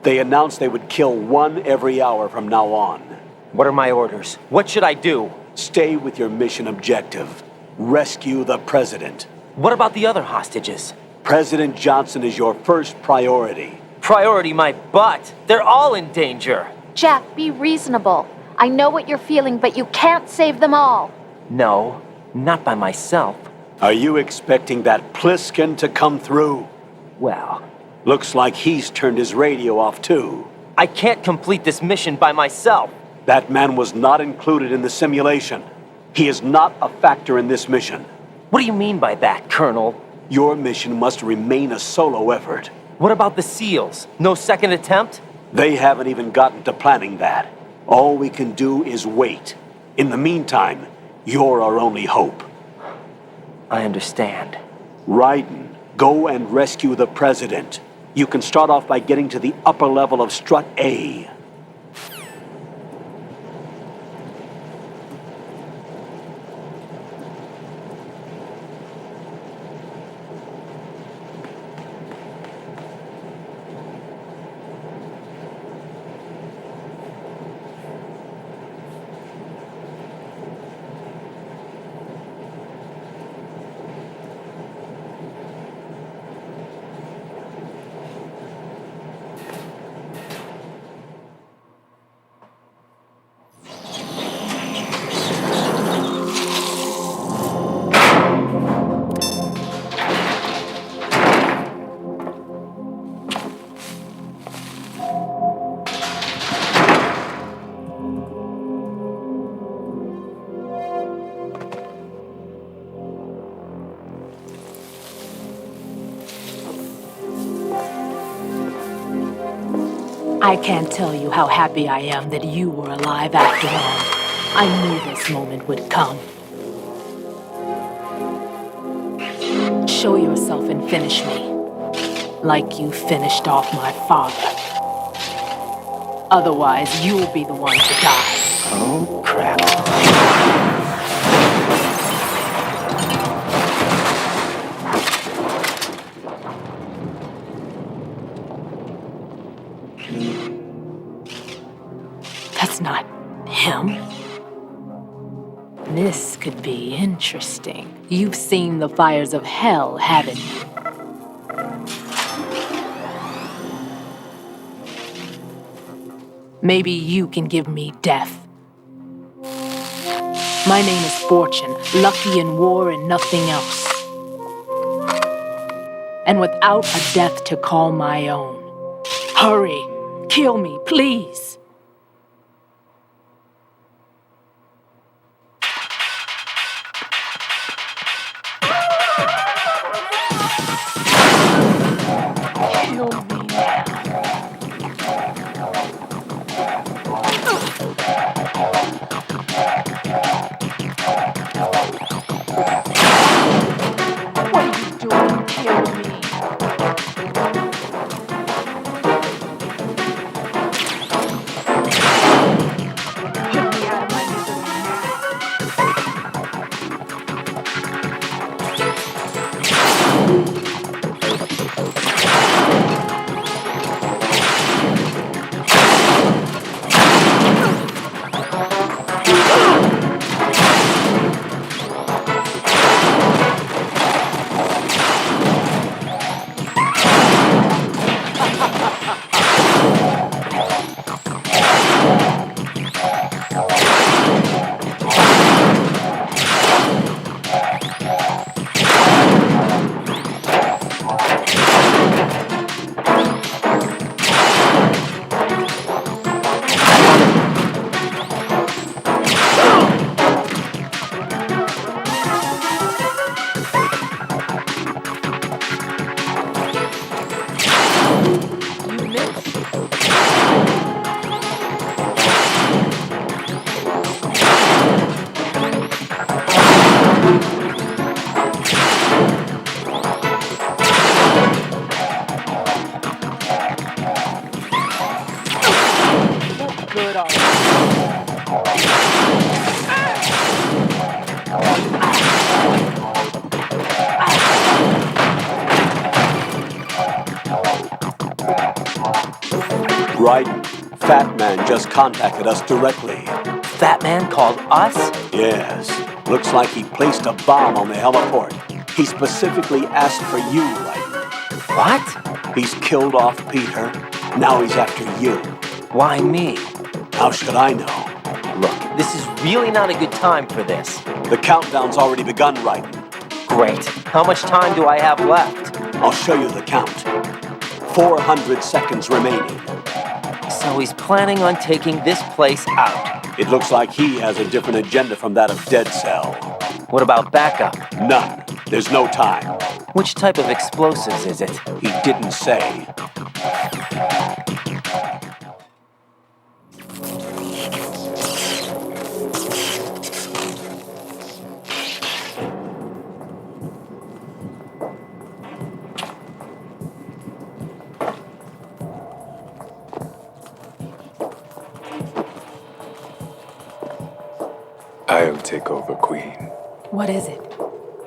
They announced they would kill one every hour from now on.
What are my orders? What should I do?
Stay with your mission objective. Rescue the president.
What about the other hostages?
President Johnson is your first priority.
Priority my butt. They're all in danger.
Jack, be reasonable. I know what you're feeling, but you can't save them all.
No, not by myself.
Are you expecting that Pliskin to come through?
Well,
looks like he's turned his radio off too.
I can't complete this mission by myself.
That man was not included in the simulation. He is not a factor in this mission.
What do you mean by that, Colonel?
Your mission must remain a solo effort.
What about the SEALs? No second attempt?
They haven't even gotten to planning that. All we can do is wait. In the meantime, you're our only hope.
I understand.
Raiden, go and rescue the president. You can start off by getting to the upper level of Strut A.
I can't tell you how happy I am that you were alive after all. I knew this moment would come. Show yourself and finish me, like you finished off my father. Otherwise, you'll be the one to die.
Oh, crap.
That's not him. This could be interesting. You've seen the fires of hell, haven't you? Maybe you can give me death. My name is Fortune, lucky in war and nothing else. And without a death to call my own. Hurry, kill me, please.
Right? Fat Man just contacted us directly.
Fat Man called us?
Yes. Looks like he placed a bomb on the heliport. He specifically asked for you, Raiden.
What?
He's killed off Peter. Now he's after you.
Why me?
How should I know?
Look, this is really not a good time for this.
The countdown's already begun, Raiden.
Great. How much time do I have left?
I'll show you the count. 400 seconds remaining.
So he's planning on taking this place out.
It looks like he has a different agenda from that of Dead Cell.
What about backup?
None. There's no time.
Which type of explosives is it?
He didn't say.
I'll take over, Queen.
What is it?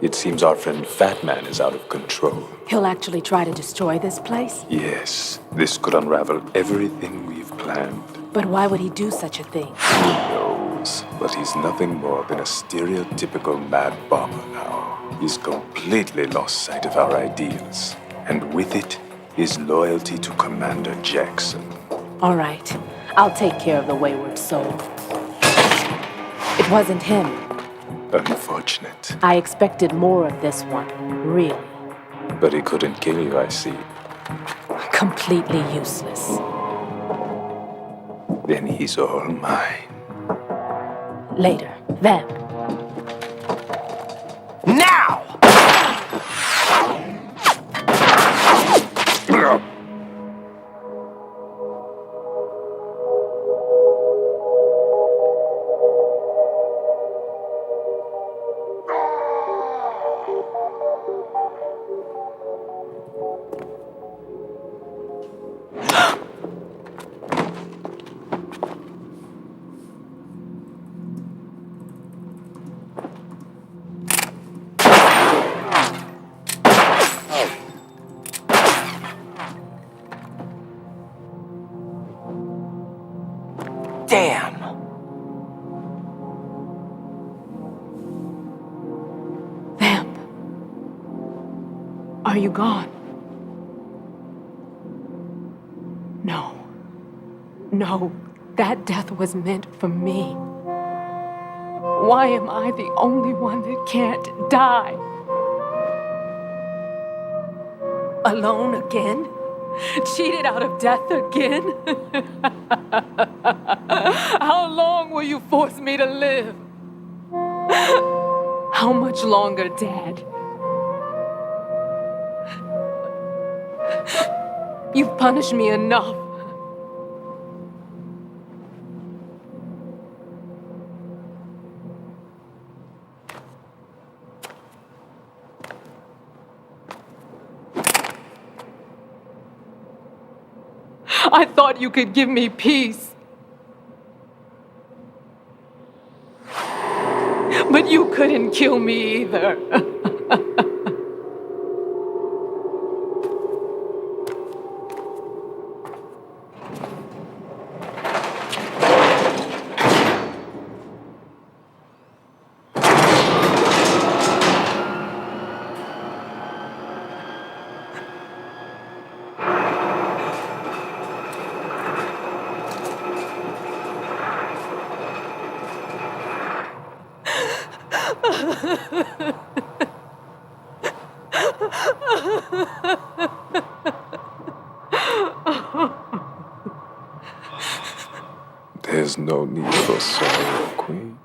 It seems our friend Fat Man is out of control.
He'll actually try to destroy this place?
Yes, this could unravel everything we've planned.
But why would he do such a thing?
Who knows? But he's nothing more than a stereotypical mad bomber now. He's completely lost sight of our ideals. And with it, his loyalty to Commander Jackson.
All right. I'll take care of the wayward soul. It wasn't him.
Unfortunate.
I expected more of this one, really.
But he couldn't kill you, I see.
Completely useless.
Then he's all mine.
Later. Then.
Now! Damn!
Vamp. Are you gone? No. No, that death was meant for me. Why am I the only one that can't die? Alone again? Cheated out of death again? How long will you force me to live? How much longer, Dad? You've punished me enough. I thought you could give me peace. But you couldn't kill me either.
There's no need for sorrow, Queen.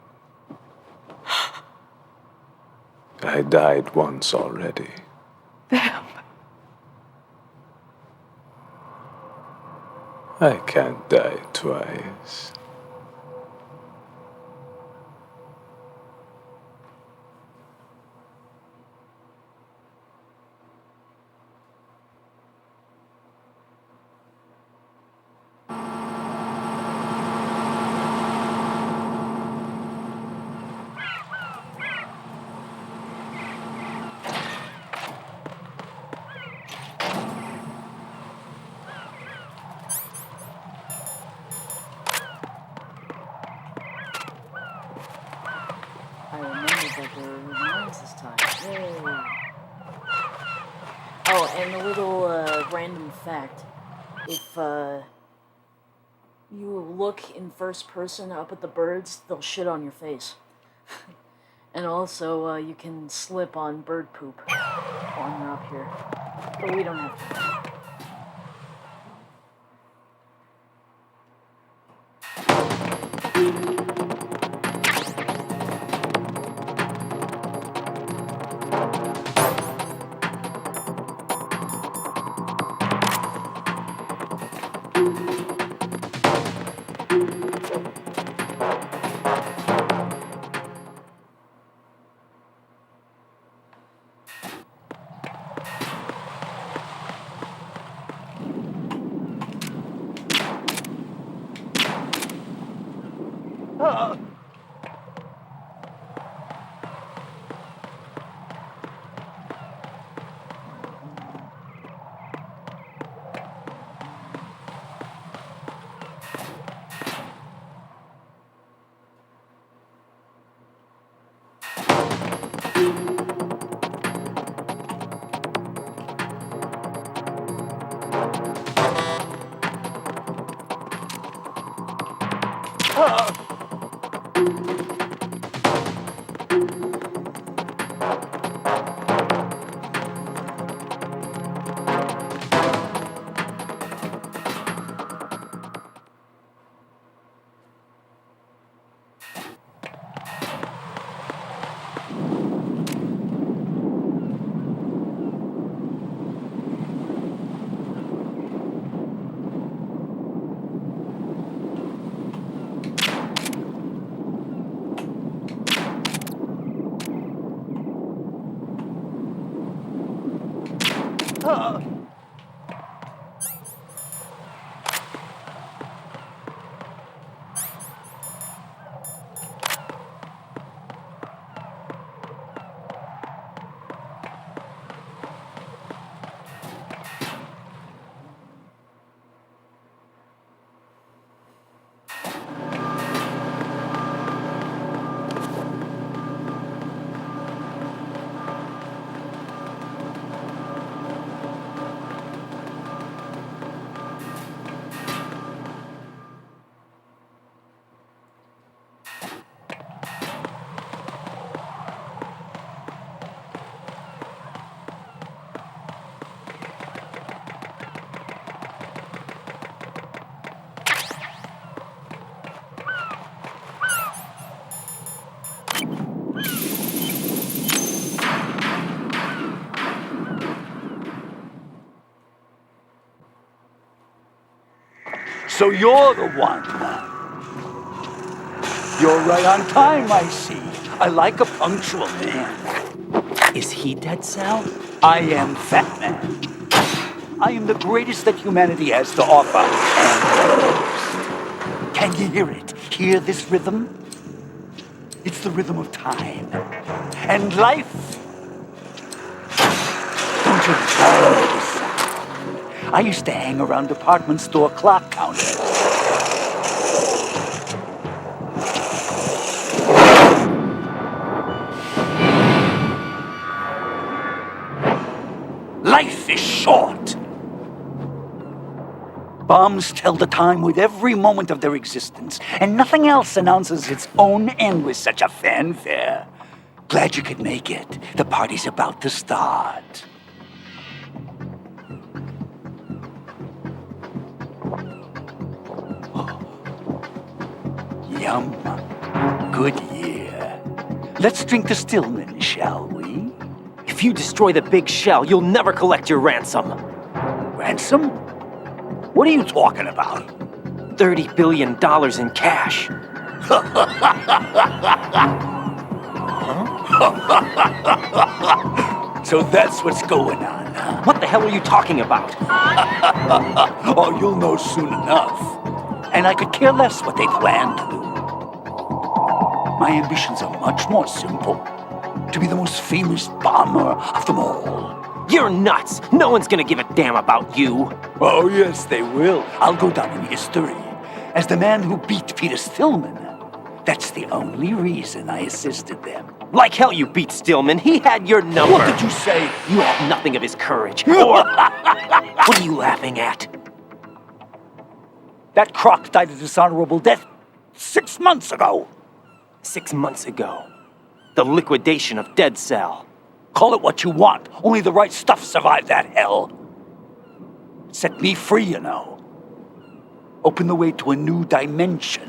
I died once already.
Vamp.
I can't die twice.
pass this time. Yay. Oh, and a little random fact. If you look in first person up at the birds, they'll shit on your face. And also, you can slip on bird poop while you're up here. But we don't have to.
So you're the one. You're right on time, I see. I like a punctual man. Is he dead, Sal? I am Fat Man. I am the greatest that humanity has to offer. And can you hear it? Hear this rhythm? It's the rhythm of time. And life. Don't you know this sound? I used to hang around department store clock counters. Life is short. Bombs tell the time with every moment of their existence, and nothing else announces its own end with such a fanfare. Glad you could make it. The party's about to start. Yum. Good year. Let's drink to Stillman, shall we?
If you destroy the big shell, you'll never collect your ransom.
Ransom? What are you talking about?
$30 billion in cash.
So that's what's going on, huh?
What the hell are you talking about?
Oh, you'll know soon enough. And I could care less what they plan to do. My ambitions are much more simple. To be the most famous bomber of them all.
You're nuts! No one's gonna give a damn about you.
Oh, yes, they will. I'll go down in history as the man who beat Peter Stillman. That's the only reason I assisted them.
Like hell you beat Stillman. He had your number.
What did you say?
You have nothing of his courage. Or... What are you laughing at?
That croc died a dishonorable death 6 months ago.
6 months ago. The liquidation of Dead Cell.
Call it what you want. Only the right stuff survived that hell. Set me free, you know. Open the way to a new dimension.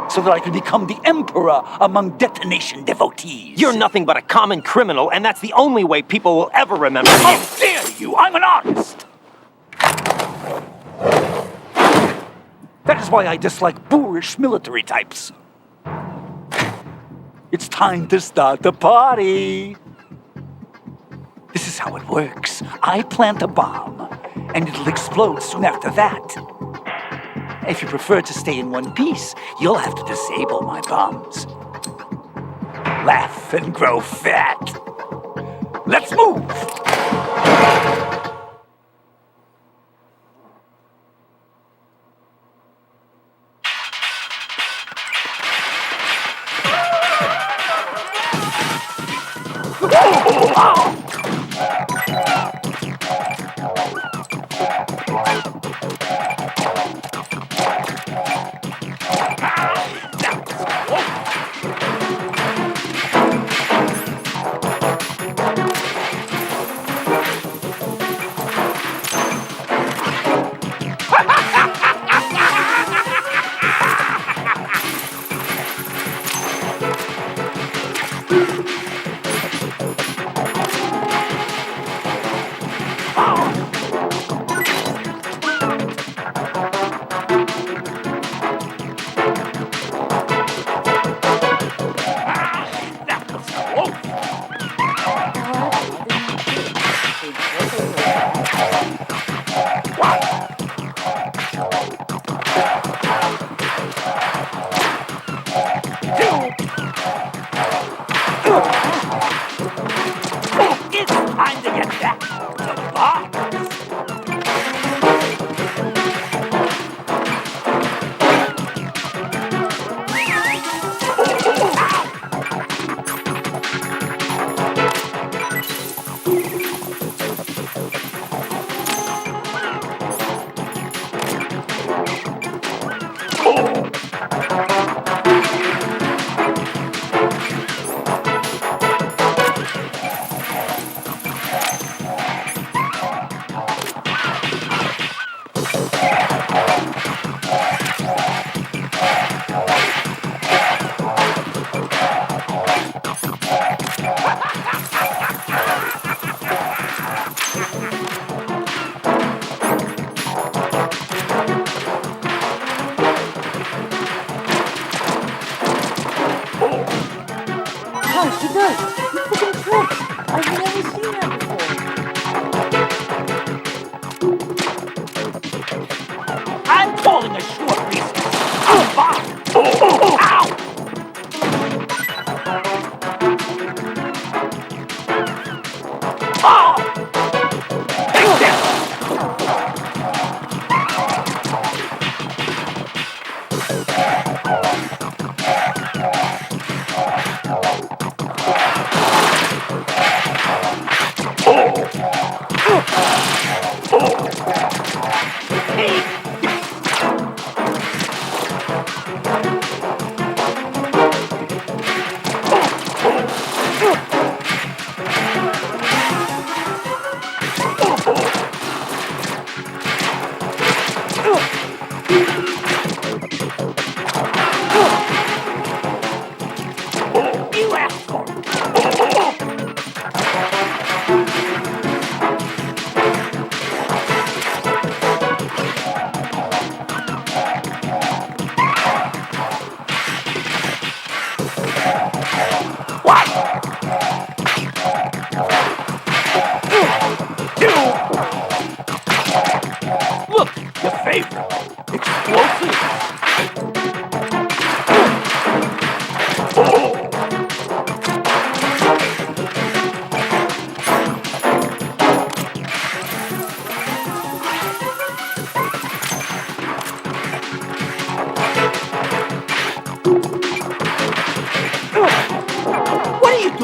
So that I can become the emperor among detonation devotees.
You're nothing but a common criminal, and that's the only way people will ever remember you.
How dare you! I'm an artist! That is why I dislike boorish military types. It's time to start the party. This is how it works. I plant a bomb, and it'll explode soon after that. If you prefer to stay in one piece, you'll have to disable my bombs. Laugh and grow fat. Let's move!
Gosh, he does. He freaking tricks. I've never seen that before.
I'm calling a short recess. Ow! Ow! Oh! Take this!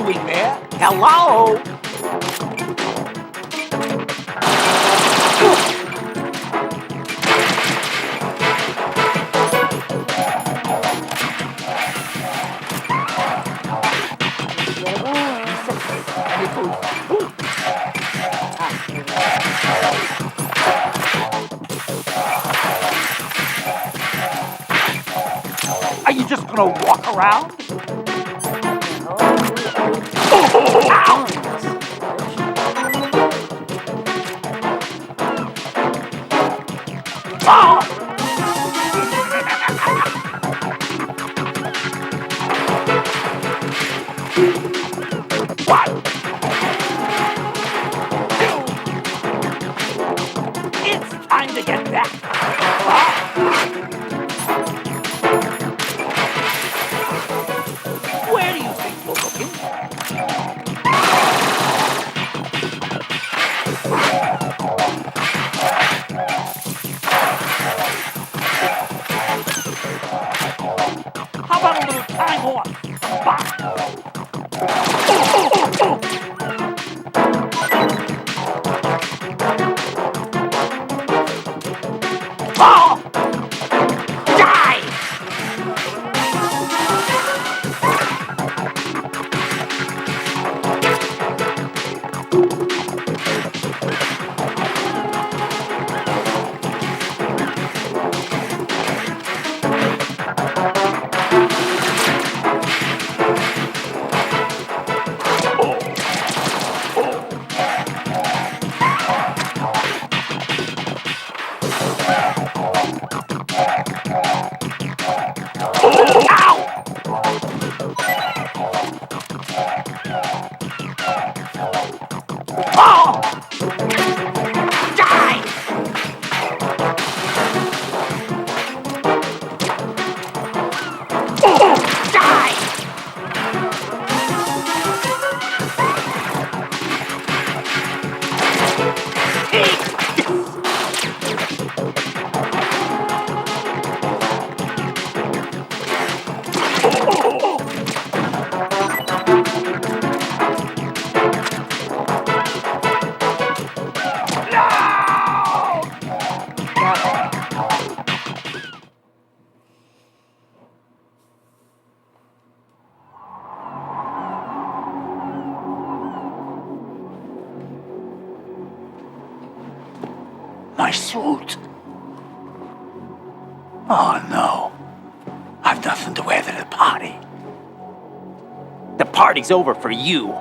in there? Hello? Are you just gonna walk around? It's time to get back. Where do you think you're looking? How about a little time off? Oh! Die! My suit. Oh no. I've nothing to wear to the party.
The party's over for you.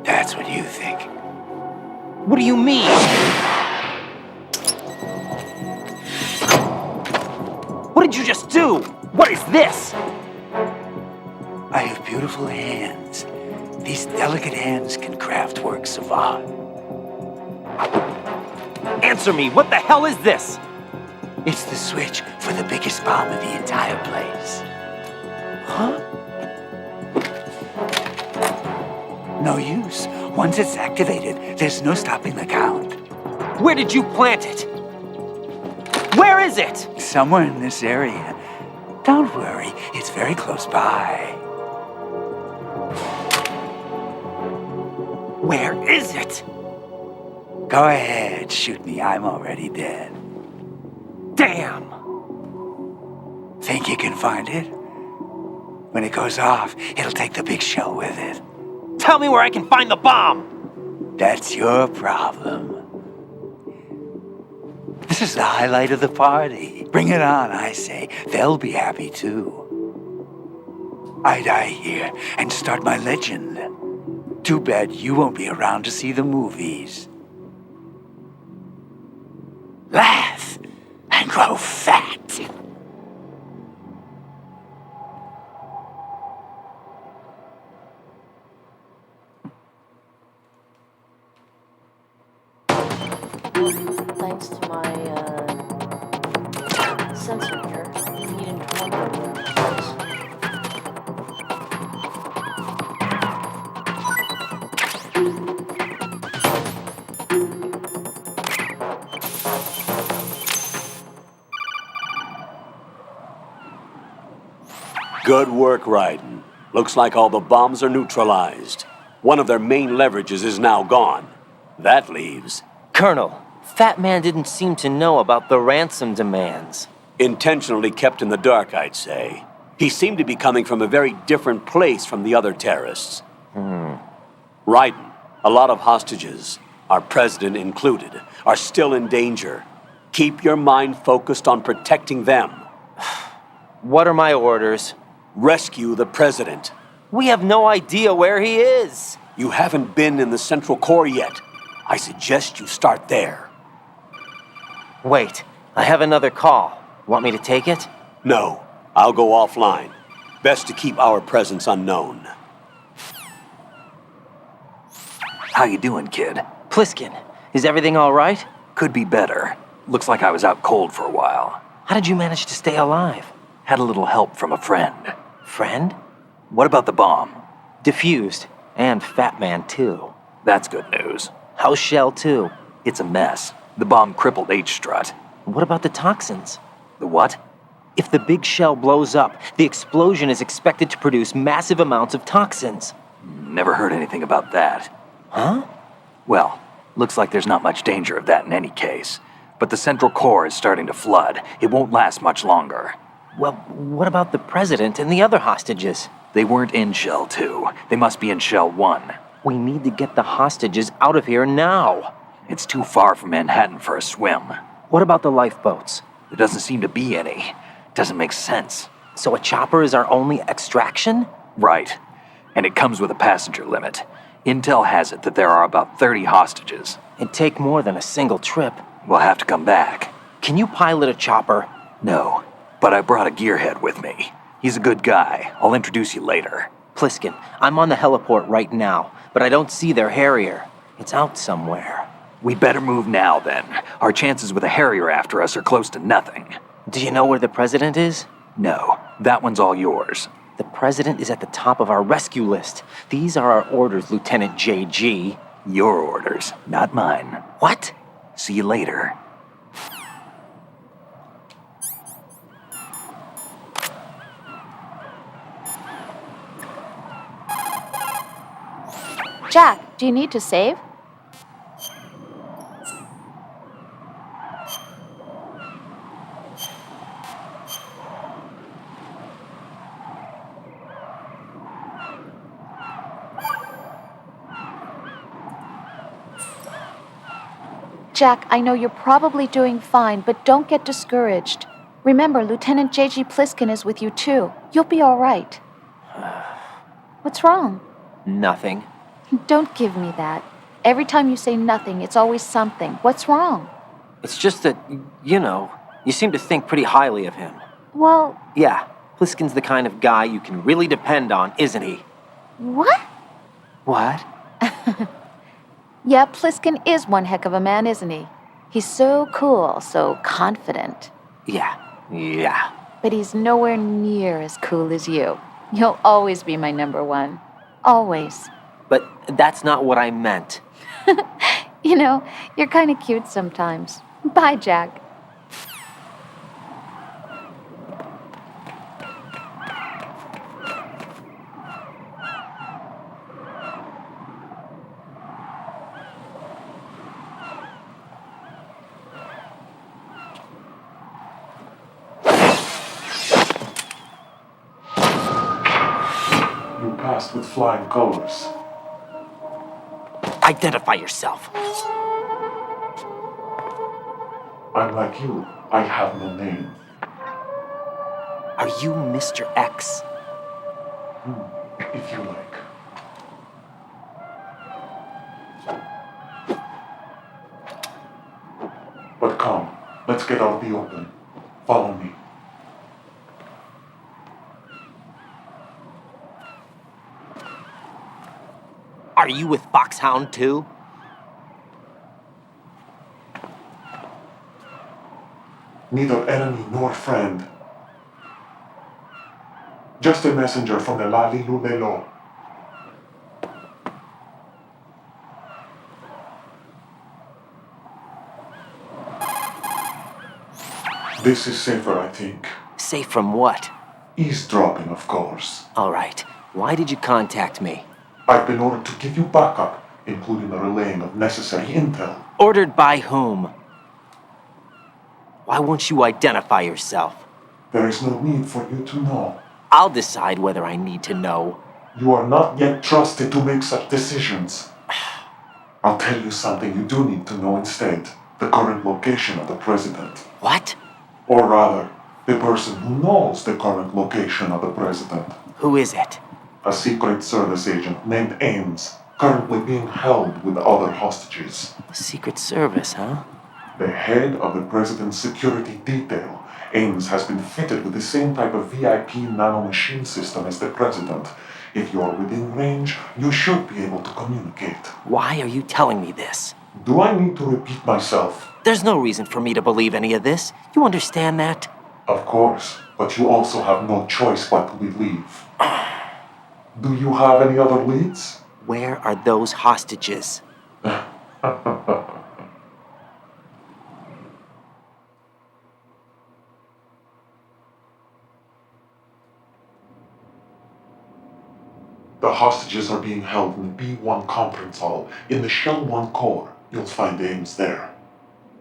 That's what you think.
What do you mean? What did you just do? What is this?
I have beautiful hands. These delicate hands can craft works of art.
Answer me, what the hell is this?
It's the switch for the biggest bomb in the entire place.
Huh?
No use. Once it's activated, there's no stopping the count.
Where did you plant it? Where is it?
Somewhere in this area. Don't worry, it's very close by.
Where is it?
Go ahead, shoot me. I'm already dead.
Damn!
Think you can find it? When it goes off, it'll take the big show with it.
Tell me where I can find the bomb!
That's your problem. This is the highlight of the party. Bring it on, I say. They'll be happy too. I die here and start my legend. Too bad you won't be around to see the movies. Laugh and grow fat.
Thanks to my sensor here, you need informer.
Good work, Raiden. Looks like all the bombs are neutralized. One of their main leverages is now gone. That leaves...
Colonel, Fat Man didn't seem to know about the ransom demands.
Intentionally kept in the dark, I'd say. He seemed to be coming from a very different place from the other terrorists. Raiden, a lot of hostages, our president included, are still in danger. Keep your mind focused on protecting them.
What are my orders?
Rescue the president.
We have no idea where he is.
You haven't been in the Central Core yet. I suggest you start there.
Wait, I have another call. Want me to take it?
No, I'll go offline. Best to keep our presence unknown.
How you doing, kid?
Pliskin, is everything all right?
Could be better. Looks like I was out cold for a while.
How did you manage to stay alive?
Had a little help from a friend.
Friend?
What about the bomb?
Diffused. And Fat Man, too.
That's good news.
How's Shell 2?
It's a mess. The bomb crippled H-Strut.
What about the toxins?
The what?
If the big shell blows up, the explosion is expected to produce massive amounts of toxins.
Never heard anything about that.
Huh?
Well, looks like there's not much danger of that in any case. But the Central Core is starting to flood. It won't last much longer.
Well, what about the president and the other hostages?
They weren't in Shell 2. They must be in Shell 1.
We need to get the hostages out of here now.
It's too far from Manhattan for a swim.
What about the lifeboats?
There doesn't seem to be any. Doesn't make sense.
So a chopper is our only extraction?
Right. And it comes with a passenger limit. Intel has it that there are about 30 hostages.
It'd take more than a single trip.
We'll have to come back.
Can you pilot a chopper?
No, but I brought a gearhead with me. He's a good guy. I'll introduce you later.
Pliskin, I'm on the heliport right now, but I don't see their Harrier. It's out somewhere.
We better move now, then. Our chances with a Harrier after us are close to nothing.
Do you know where the president is?
No, that one's all yours.
The president is at the top of our rescue list. These are our orders, Lieutenant JG.
Your orders, not mine.
What?
See you later.
Jack, do you need to save? Jack, I know you're probably doing fine, but don't get discouraged. Remember, Lieutenant J.G. Pliskin is with you too. You'll be all right. What's wrong?
Nothing.
Don't give me that. Every time you say nothing, it's always something. What's wrong?
It's just that, you seem to think pretty highly of him.
Well...
Yeah, Pliskin's the kind of guy you can really depend on, isn't he?
What?
What?
Yeah, Pliskin is one heck of a man, isn't he? He's so cool, so confident.
Yeah.
But he's nowhere near as cool as you. You'll always be my number one. Always.
But that's not what I meant.
You're kind of cute sometimes. Bye, Jack.
You passed with flying colors.
Identify yourself.
I'm like you. I have no name.
Are you Mr. X?
If you like. But come, let's get out of the open. Follow me.
Are you with Foxhound too?
Neither enemy nor friend. Just a messenger from the Lali Lulelo. This is safer, I think.
Safe from what?
Eavesdropping, of course.
All right. Why did you contact me?
I've been ordered to give you backup, including the relaying of necessary intel.
Ordered by whom? Why won't you identify yourself?
There is no need for you to know.
I'll decide whether I need to know.
You are not yet trusted to make such decisions. I'll tell you something you do need to know instead. The current location of the president.
What?
Or rather, the person who knows the current location of the president.
Who is it?
A Secret Service agent named Ames, currently being held with other hostages.
Secret Service, huh?
The head of the president's security detail. Ames has been fitted with the same type of VIP nanomachine system as the president. If you're within range, you should be able to communicate.
Why are you telling me this?
Do I need to repeat myself?
There's no reason for me to believe any of this. You understand that?
Of course, but you also have no choice but to believe. Do you have any other leads?
Where are those hostages?
The hostages are being held in the B1 conference hall in the Shell 1 core. You'll find Ames there.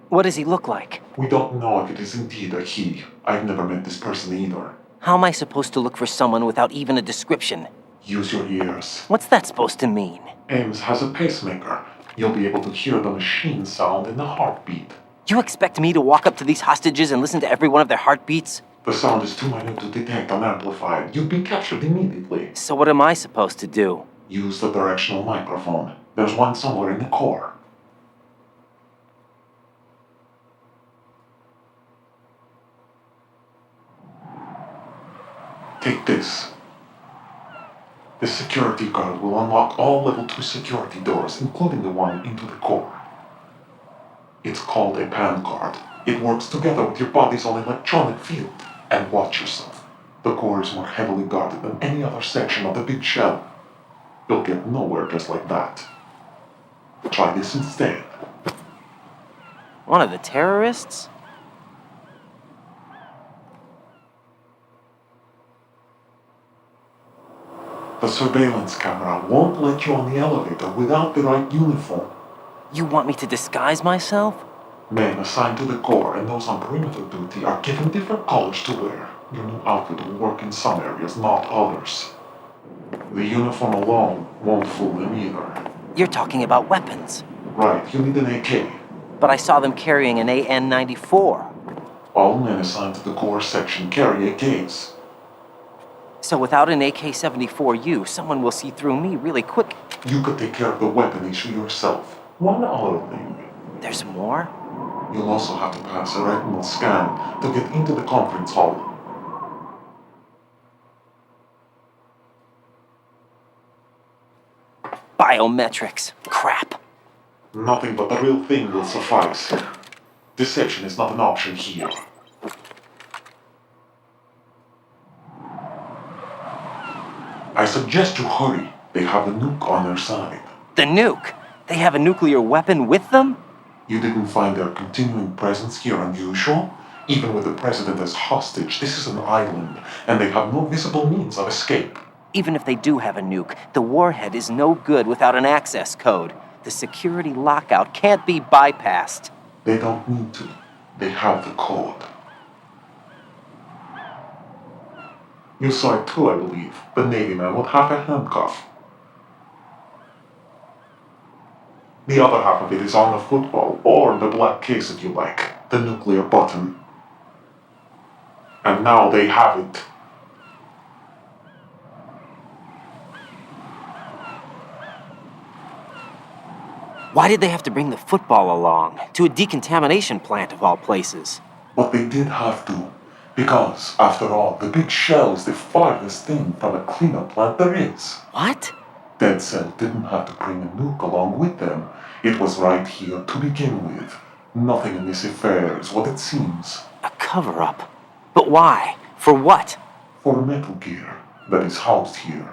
What does he look like?
We don't know if it is indeed a he. I've never met this person either.
How am I supposed to look for someone without even a description?
Use your ears.
What's that supposed to mean?
Ames has a pacemaker. You'll be able to hear the machine sound in the heartbeat.
You expect me to walk up to these hostages and listen to every one of their heartbeats?
The sound is too minute to detect unamplified. You'd be captured immediately.
So what am I supposed to do?
Use the directional microphone. There's one somewhere in the core. Take this. The security card will unlock all level 2 security doors, including the one into the core. It's called a PAN card. It works together with your body's own electronic field. And watch yourself. The core is more heavily guarded than any other section of the big shell. You'll get nowhere just like that. Try this instead.
One of the terrorists?
The surveillance camera won't let you on the elevator without the right uniform.
You want me to disguise myself?
Men assigned to the core and those on perimeter duty are given different colors to wear. Your new outfit will work in some areas, not others. The uniform alone won't fool them either.
You're talking about weapons.
Right, you need an AK.
But I saw them carrying an AN-94.
All men assigned to the core section carry AKs.
So without an AK-74U, someone will see through me really quick.
You could take care of the weapon issue yourself. One other thing.
There's more?
You'll also have to pass a retinal scan to get into the conference hall.
Biometrics. Crap.
Nothing but the real thing will suffice. Deception is not an option here. I suggest you hurry. They have the nuke on their side.
The nuke? They have a nuclear weapon with them?
You didn't find their continuing presence here unusual? Even with the president as hostage, this is an island, and they have no visible means of escape.
Even if they do have a nuke, the warhead is no good without an access code. The security lockout can't be bypassed.
They don't need to. They have the code. You saw it too, I believe. The Navy man with half a handcuff. The other half of it is on the football, or the black case if you like, the nuclear button. And now they have it.
Why did they have to bring the football along? To a decontamination plant of all places.
But they did have to. Because, after all, the big shell is the farthest thing from a cleanup plant there is.
What?
Dead Cell didn't have to bring a nuke along with them. It was right here to begin with. Nothing in this affair is what it seems.
A cover-up? But why? For what?
For Metal Gear that is housed here.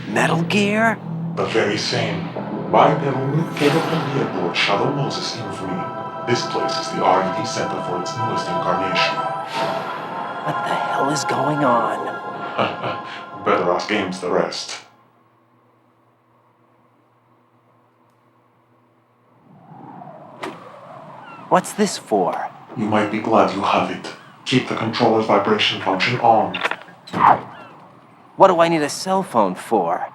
Metal Gear?
The very same. Bipedal nuke capable gear aboard Shadow Moses infamy. This place is the R&D center for its newest incarnation.
What the hell is going on?
Better ask Ames the rest.
What's this for?
You might be glad you have it. Keep the controller's vibration function on.
What do I need a cell phone for?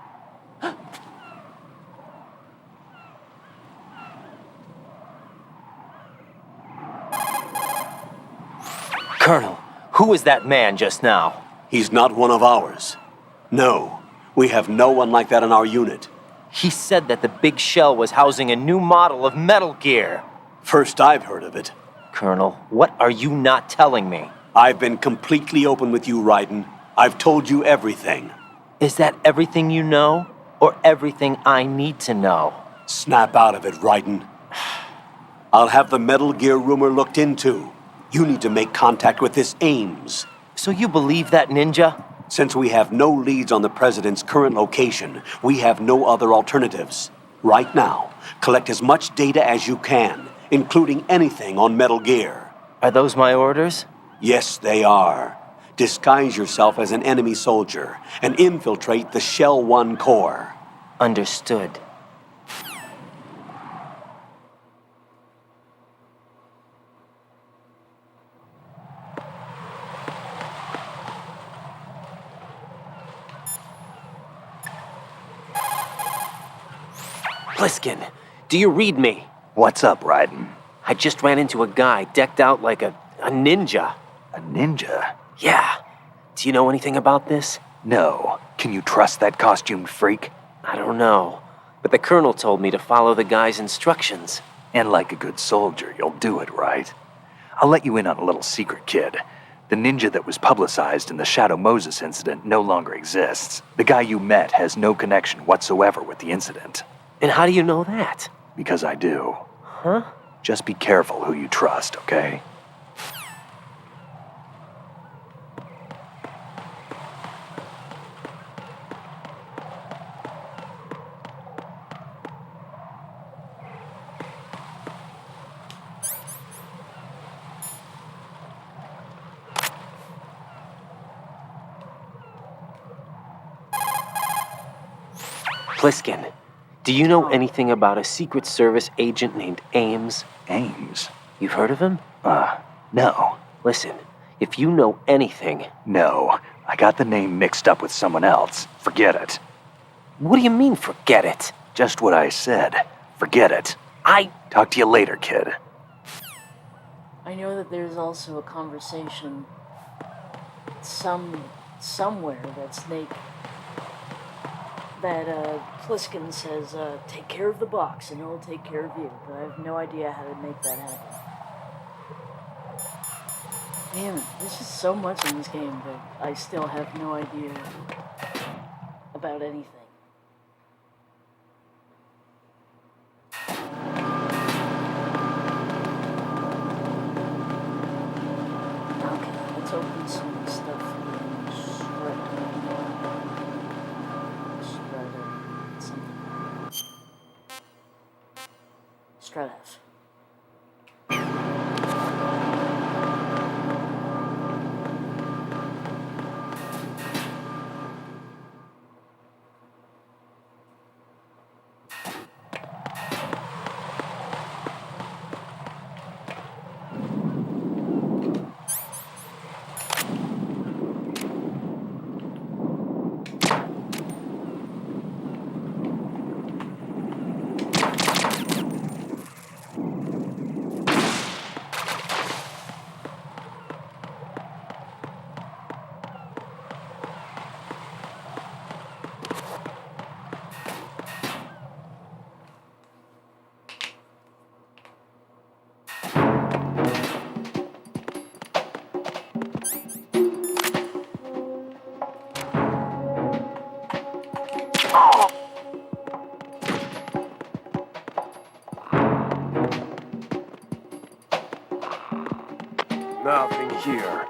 Colonel, who was that man just now?
He's not one of ours. No, we have no one like that in our unit.
He said that the big shell was housing a new model of Metal Gear.
First I've heard of it.
Colonel, what are you not telling me?
I've been completely open with you, Raiden. I've told you everything.
Is that everything you know? Or everything I need to know?
Snap out of it, Raiden. I'll have the Metal Gear rumor looked into. You need to make contact with this Ames.
So you believe that ninja?
Since we have no leads on the President's current location, we have no other alternatives. Right now, collect as much data as you can, including anything on Metal Gear.
Are those my orders?
Yes, they are. Disguise yourself as an enemy soldier and infiltrate the Shell 1 core.
Understood. Pliskin, do you read me?
What's up, Raiden?
I just ran into a guy decked out like a ninja.
A ninja?
Yeah. Do you know anything about this?
No. Can you trust that costumed freak?
I don't know. But the colonel told me to follow the guy's instructions.
And like a good soldier, you'll do it, right? I'll let you in on a little secret, kid. The ninja that was publicized in the Shadow Moses incident no longer exists. The guy you met has no connection whatsoever with the incident.
And how do you know that?
Because I do.
Huh?
Just be careful who you trust, okay?
Pliskin, do you know anything about a Secret Service agent named Ames?
Ames?
You've heard of him?
No.
Listen, if you know anything...
No. I got the name mixed up with someone else. Forget it.
What do you mean, forget it?
Just what I said. Forget it. Talk to you later, kid.
I know that there's also a conversation somewhere that Pliskin says, take care of the box and it'll take care of you, but I have no idea how to make that happen. Damn it, there's just so much in this game that I still have no idea about anything. Okay, let's open some stuff in Strat F.
Nothing here.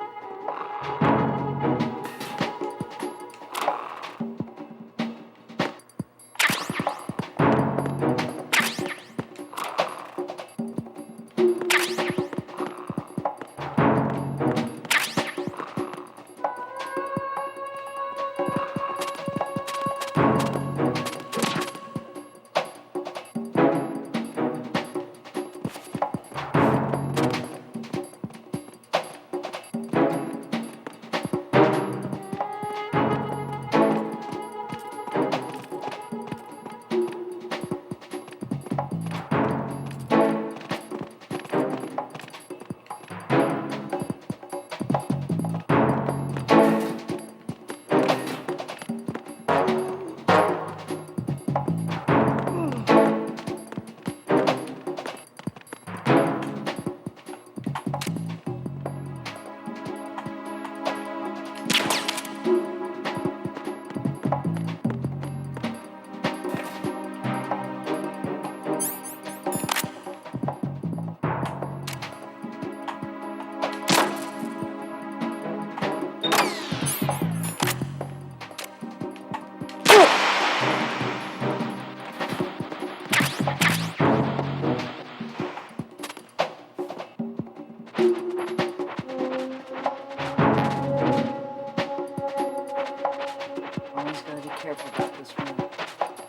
careful about this one.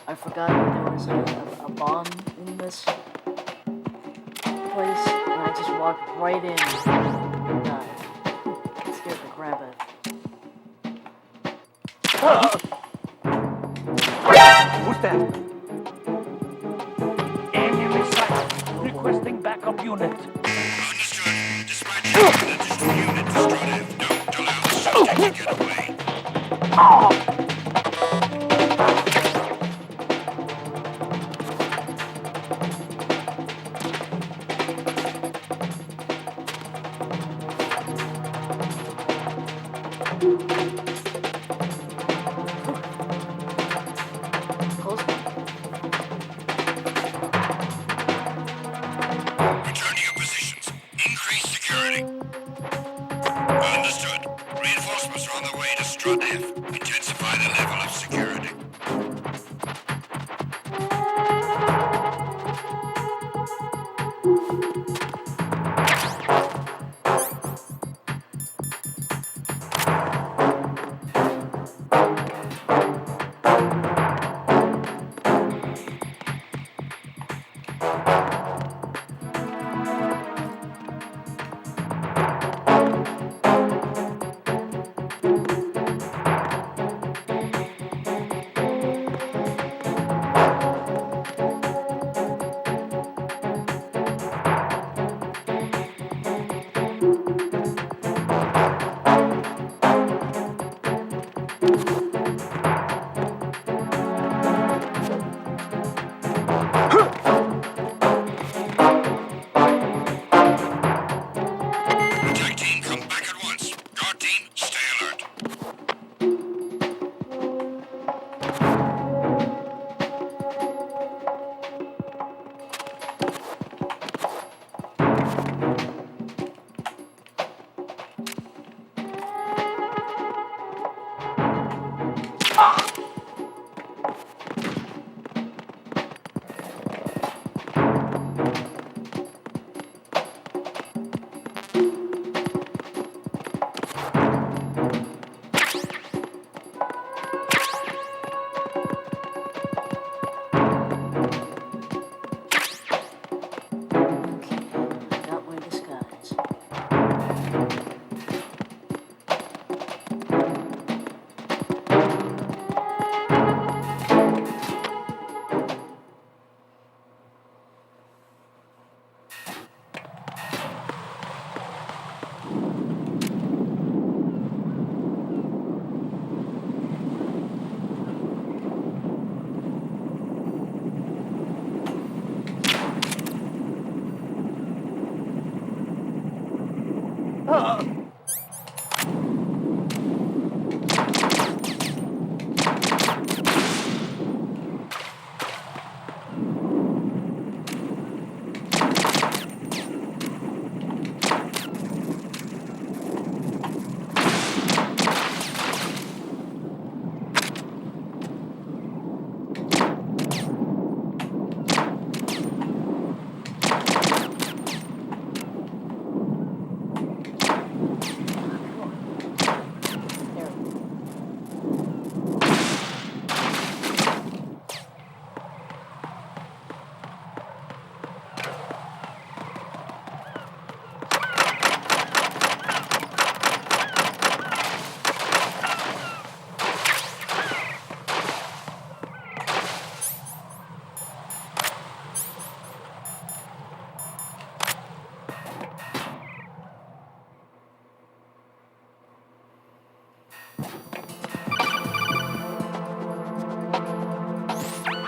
I forgot that there was a bomb in this place, and I just walked right in and died. It scared the crap out of me.
Who's that? Enemy sight. Requesting backup unit.
Understood. Dispatch an additional unit to Stroniv. Don't allow the suspect to get away. Return to your positions. Increase security. Understood. Reinforcements are on the way to Stroniv. Intensify the level of security. Attack team, come back at once. Guard team, stay alert.
Got my disguise.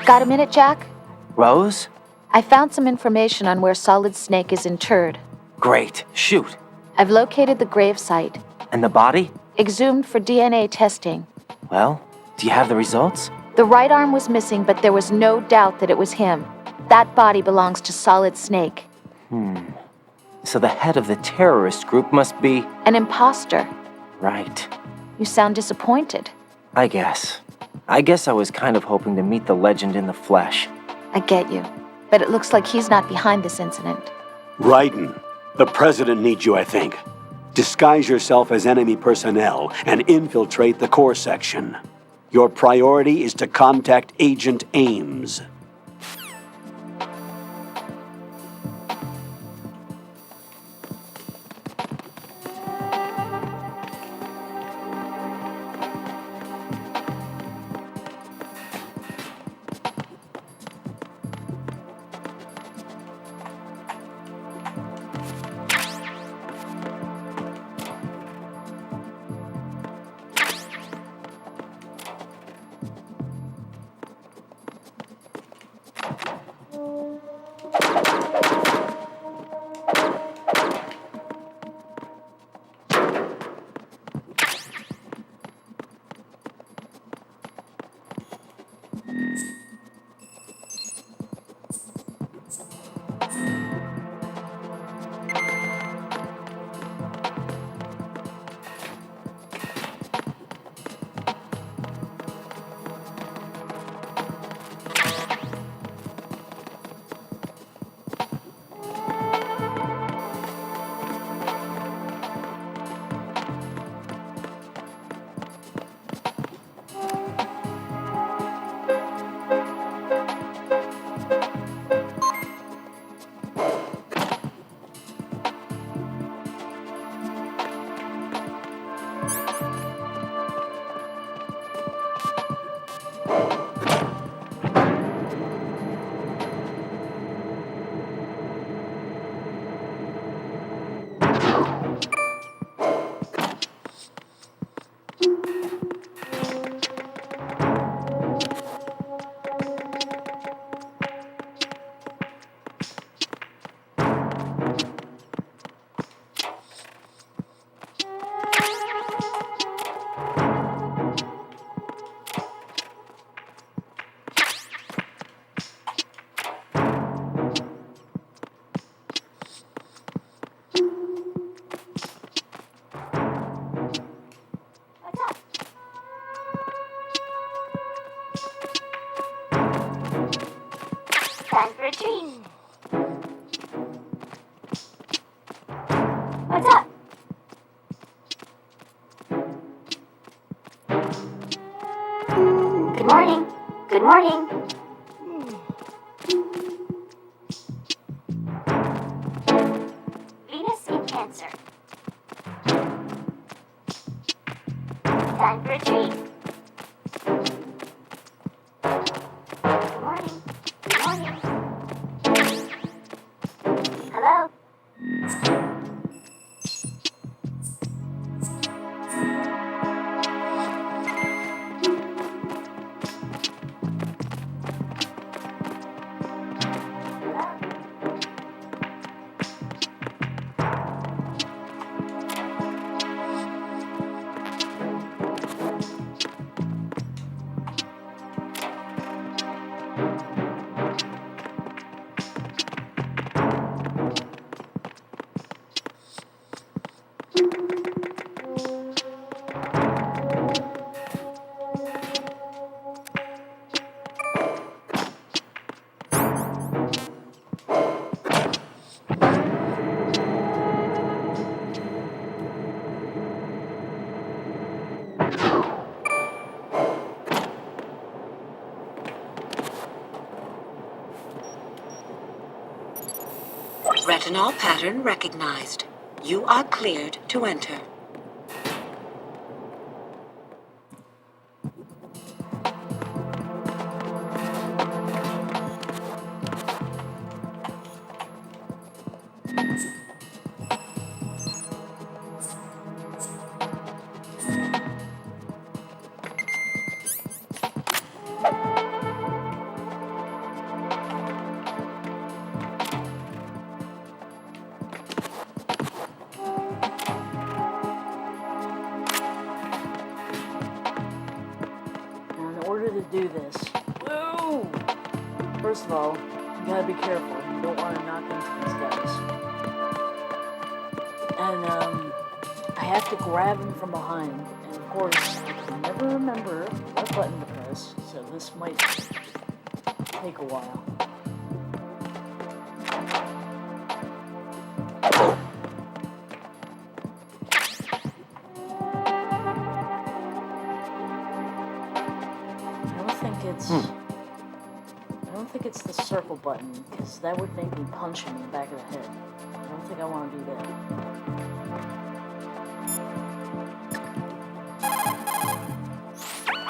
Got a minute, Jack?
Rose?
I found some information on where Solid Snake is interred.
Great. Shoot.
I've located the grave site.
And the body?
Exhumed for DNA testing.
Well, do you have the results?
The right arm was missing, but there was no doubt that it was him. That body belongs to Solid Snake.
So the head of the terrorist group must be...
An imposter.
Right.
You sound disappointed.
I guess I was kind of hoping to meet the legend in the flesh.
I get you. But it looks like he's not behind this incident.
Raiden, the president needs you, I think. Disguise yourself as enemy personnel and infiltrate the core section. Your priority is to contact Agent Ames.
Time for a treat. What's up? Good morning. Good morning. Venus in Cancer. Time for a treat. Good morning. Good morning. Hello?
Retinol pattern recognized. You are cleared to enter.
To do this. Woo! First of all, you gotta be careful. You don't want to knock into these guys. And I have to grab him from behind. And of course, I can never remember what button to press, so this might take a while. think it's... I don't think it's the circle button, because that would make me punch him in the back of the head. I don't think I want to do that.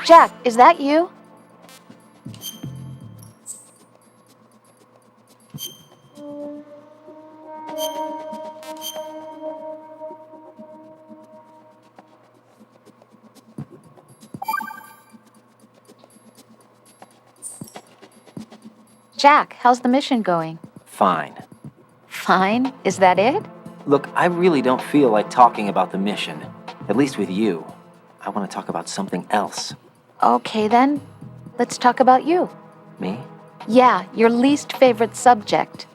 Jack, is that you? Jack, how's the mission going?
Fine.
Fine? Is that it?
Look, I really don't feel like talking about the mission. At least with you. I want to talk about something else.
Okay then, let's talk about you.
Me?
Yeah, your least favorite subject.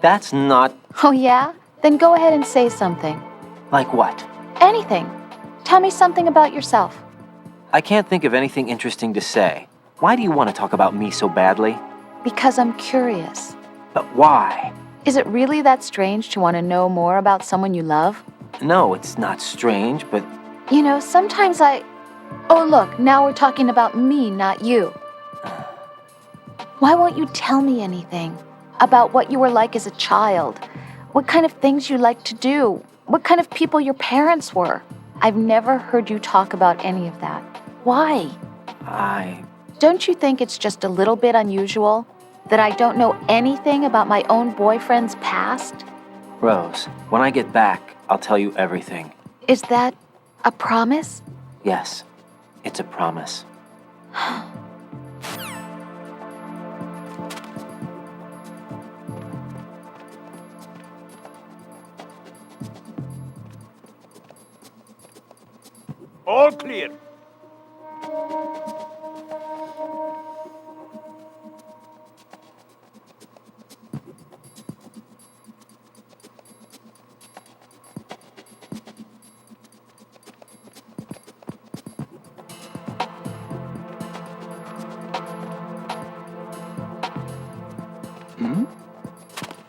That's not...
Oh yeah? Then go ahead and say something.
Like what?
Anything. Tell me something about yourself.
I can't think of anything interesting to say. Why do you want to talk about me so badly?
Because I'm curious.
But why?
Is it really that strange to want to know more about someone you love?
No, it's not strange, but...
You know, sometimes Oh look, now we're talking about me, not you. Why won't you tell me anything? About what you were like as a child? What kind of things you liked to do? What kind of people your parents were? I've never heard you talk about any of that. Why? Don't you think it's just a little bit unusual that I don't know anything about my own boyfriend's past?
Rose, when I get back, I'll tell you everything.
Is that a promise?
Yes, it's a promise.
All clear.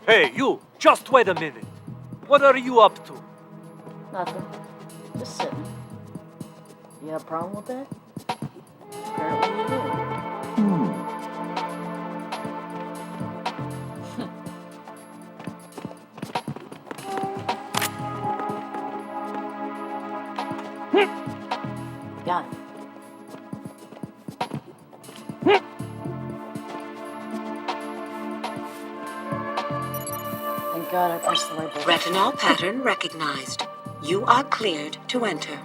Hey, you! Just wait a minute. What are you up to?
Nothing. Just sitting. You have a problem with that? Apparently you do. Got it. Thank God I pressed the right button.
Retinol pattern recognized. You are cleared to enter.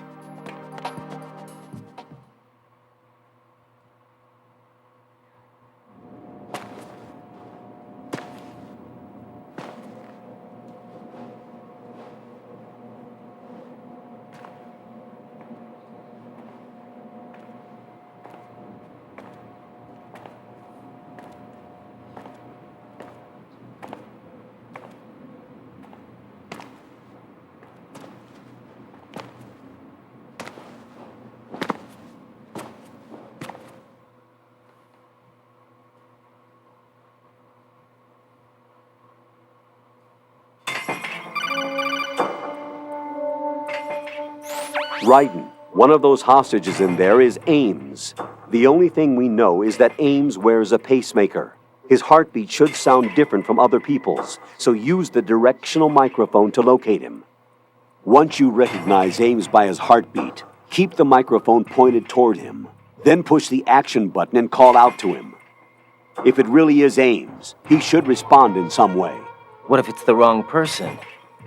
Ryden, one of those hostages in there is Ames. The only thing we know is that Ames wears a pacemaker. His heartbeat should sound different from other people's, so use the directional microphone to locate him. Once you recognize Ames by his heartbeat, keep the microphone pointed toward him. Then push the action button and call out to him. If it really is Ames, he should respond in some way.
What if it's the wrong person?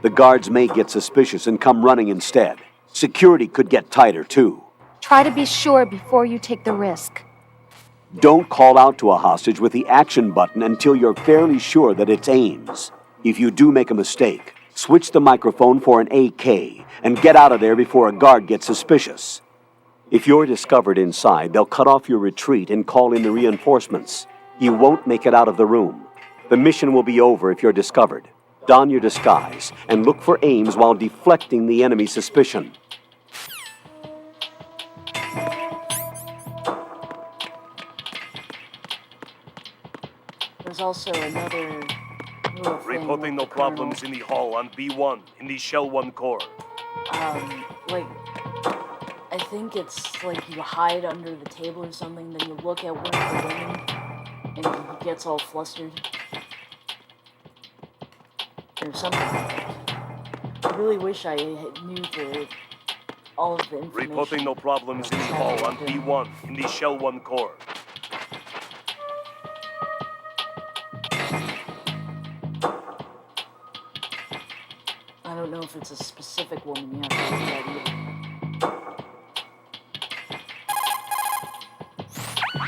The guards may get suspicious and come running instead. Security could get tighter, too.
Try to be sure before you take the risk.
Don't call out to a hostage with the action button until you're fairly sure that it's Ames. If you do make a mistake, switch the microphone for an AK and get out of there before a guard gets suspicious. If you're discovered inside, they'll cut off your retreat and call in the reinforcements. You won't make it out of the room. The mission will be over if you're discovered. Don your disguise and look for Ames while deflecting the enemy's suspicion.
There's also another little thing.
Reporting no problems in the hall on B1 in the Shell 1 core.
Like, I think it's like you hide under the table or something, then you look at one of the women, and he gets all flustered. Or something like that. I really wish I knew all of the information.
Reporting no problems in hall on B1 in the Shell 1 core.
I don't know if it's a specific woman you have to look at either.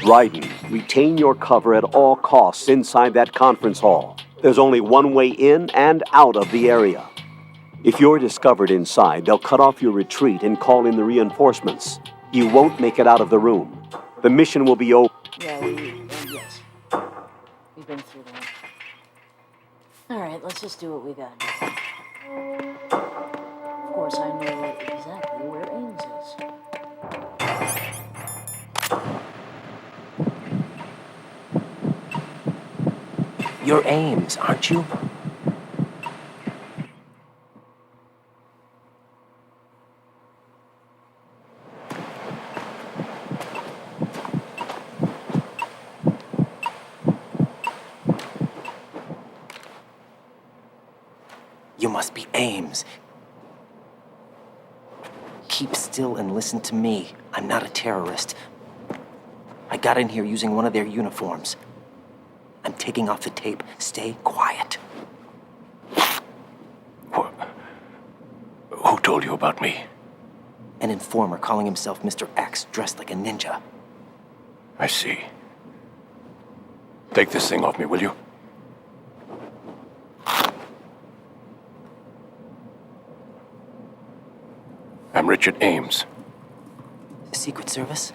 Raiden, retain your cover at all costs inside that conference hall. There's only one way in and out of the area. If you're discovered inside, they'll cut off your retreat and call in the reinforcements. You won't make it out of the room. The mission will be over.
Yeah, yes. We've been through that. Alright, let's just do what we got. Of course, I know exactly where Ames is.
You're Ames, aren't you? You must be Ames. Keep still and listen to me. I'm not a terrorist. I got in here using one of their uniforms. I'm taking off the tape. Stay quiet.
Who told you about me?
An informer calling himself Mr. X, dressed like a ninja.
I see. Take this thing off me, will you? I'm Richard Ames.
Secret Service?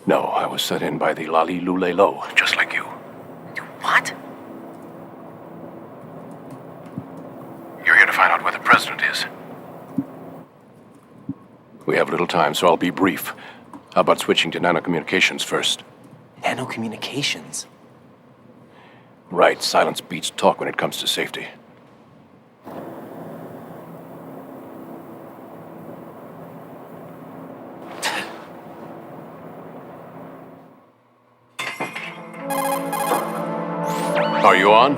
No, I was sent in by the Lali Lule Lo, just like you.
What?
You're here to find out where the president is. We have little time, so I'll be brief. How about switching to nanocommunications first?
Nanocommunications?
Right, silence beats talk when it comes to safety. Are you on?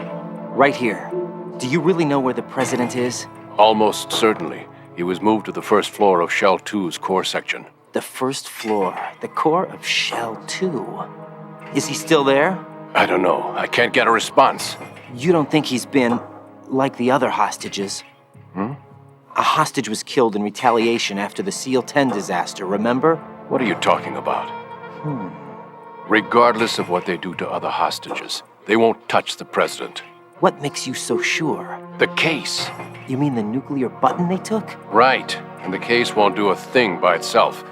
Right here. Do you really know where the president is?
Almost certainly. He was moved to the first floor of Shell 2's core section.
The first floor. The core of Shell 2. Is he still there?
I don't know. I can't get a response.
You don't think he's been like the other hostages?
Hmm?
A hostage was killed in retaliation after the SEAL 10 disaster, remember?
What are you talking about? Regardless of what they do to other hostages, they won't touch the president.
What makes you so sure?
The case.
You mean the nuclear button they took?
Right. And the case won't do a thing by itself.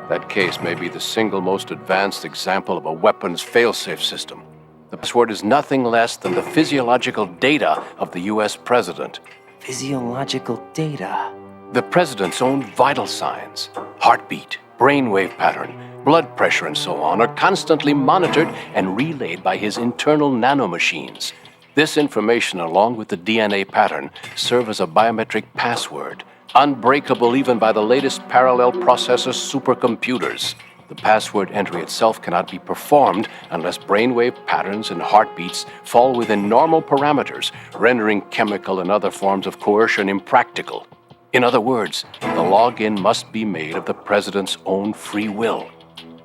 That case may be the single most advanced example of a weapons failsafe system. The password is nothing less than the physiological data of the U.S. president.
Physiological data?
The president's own vital signs, heartbeat, brainwave pattern, blood pressure, and so on, are constantly monitored and relayed by his internal nanomachines. This information, along with the DNA pattern, serve as a biometric password, unbreakable even by the latest parallel processor supercomputers. The password entry itself cannot be performed unless brainwave patterns and heartbeats fall within normal parameters, rendering chemical and other forms of coercion impractical. In other words, the login must be made of the president's own free will.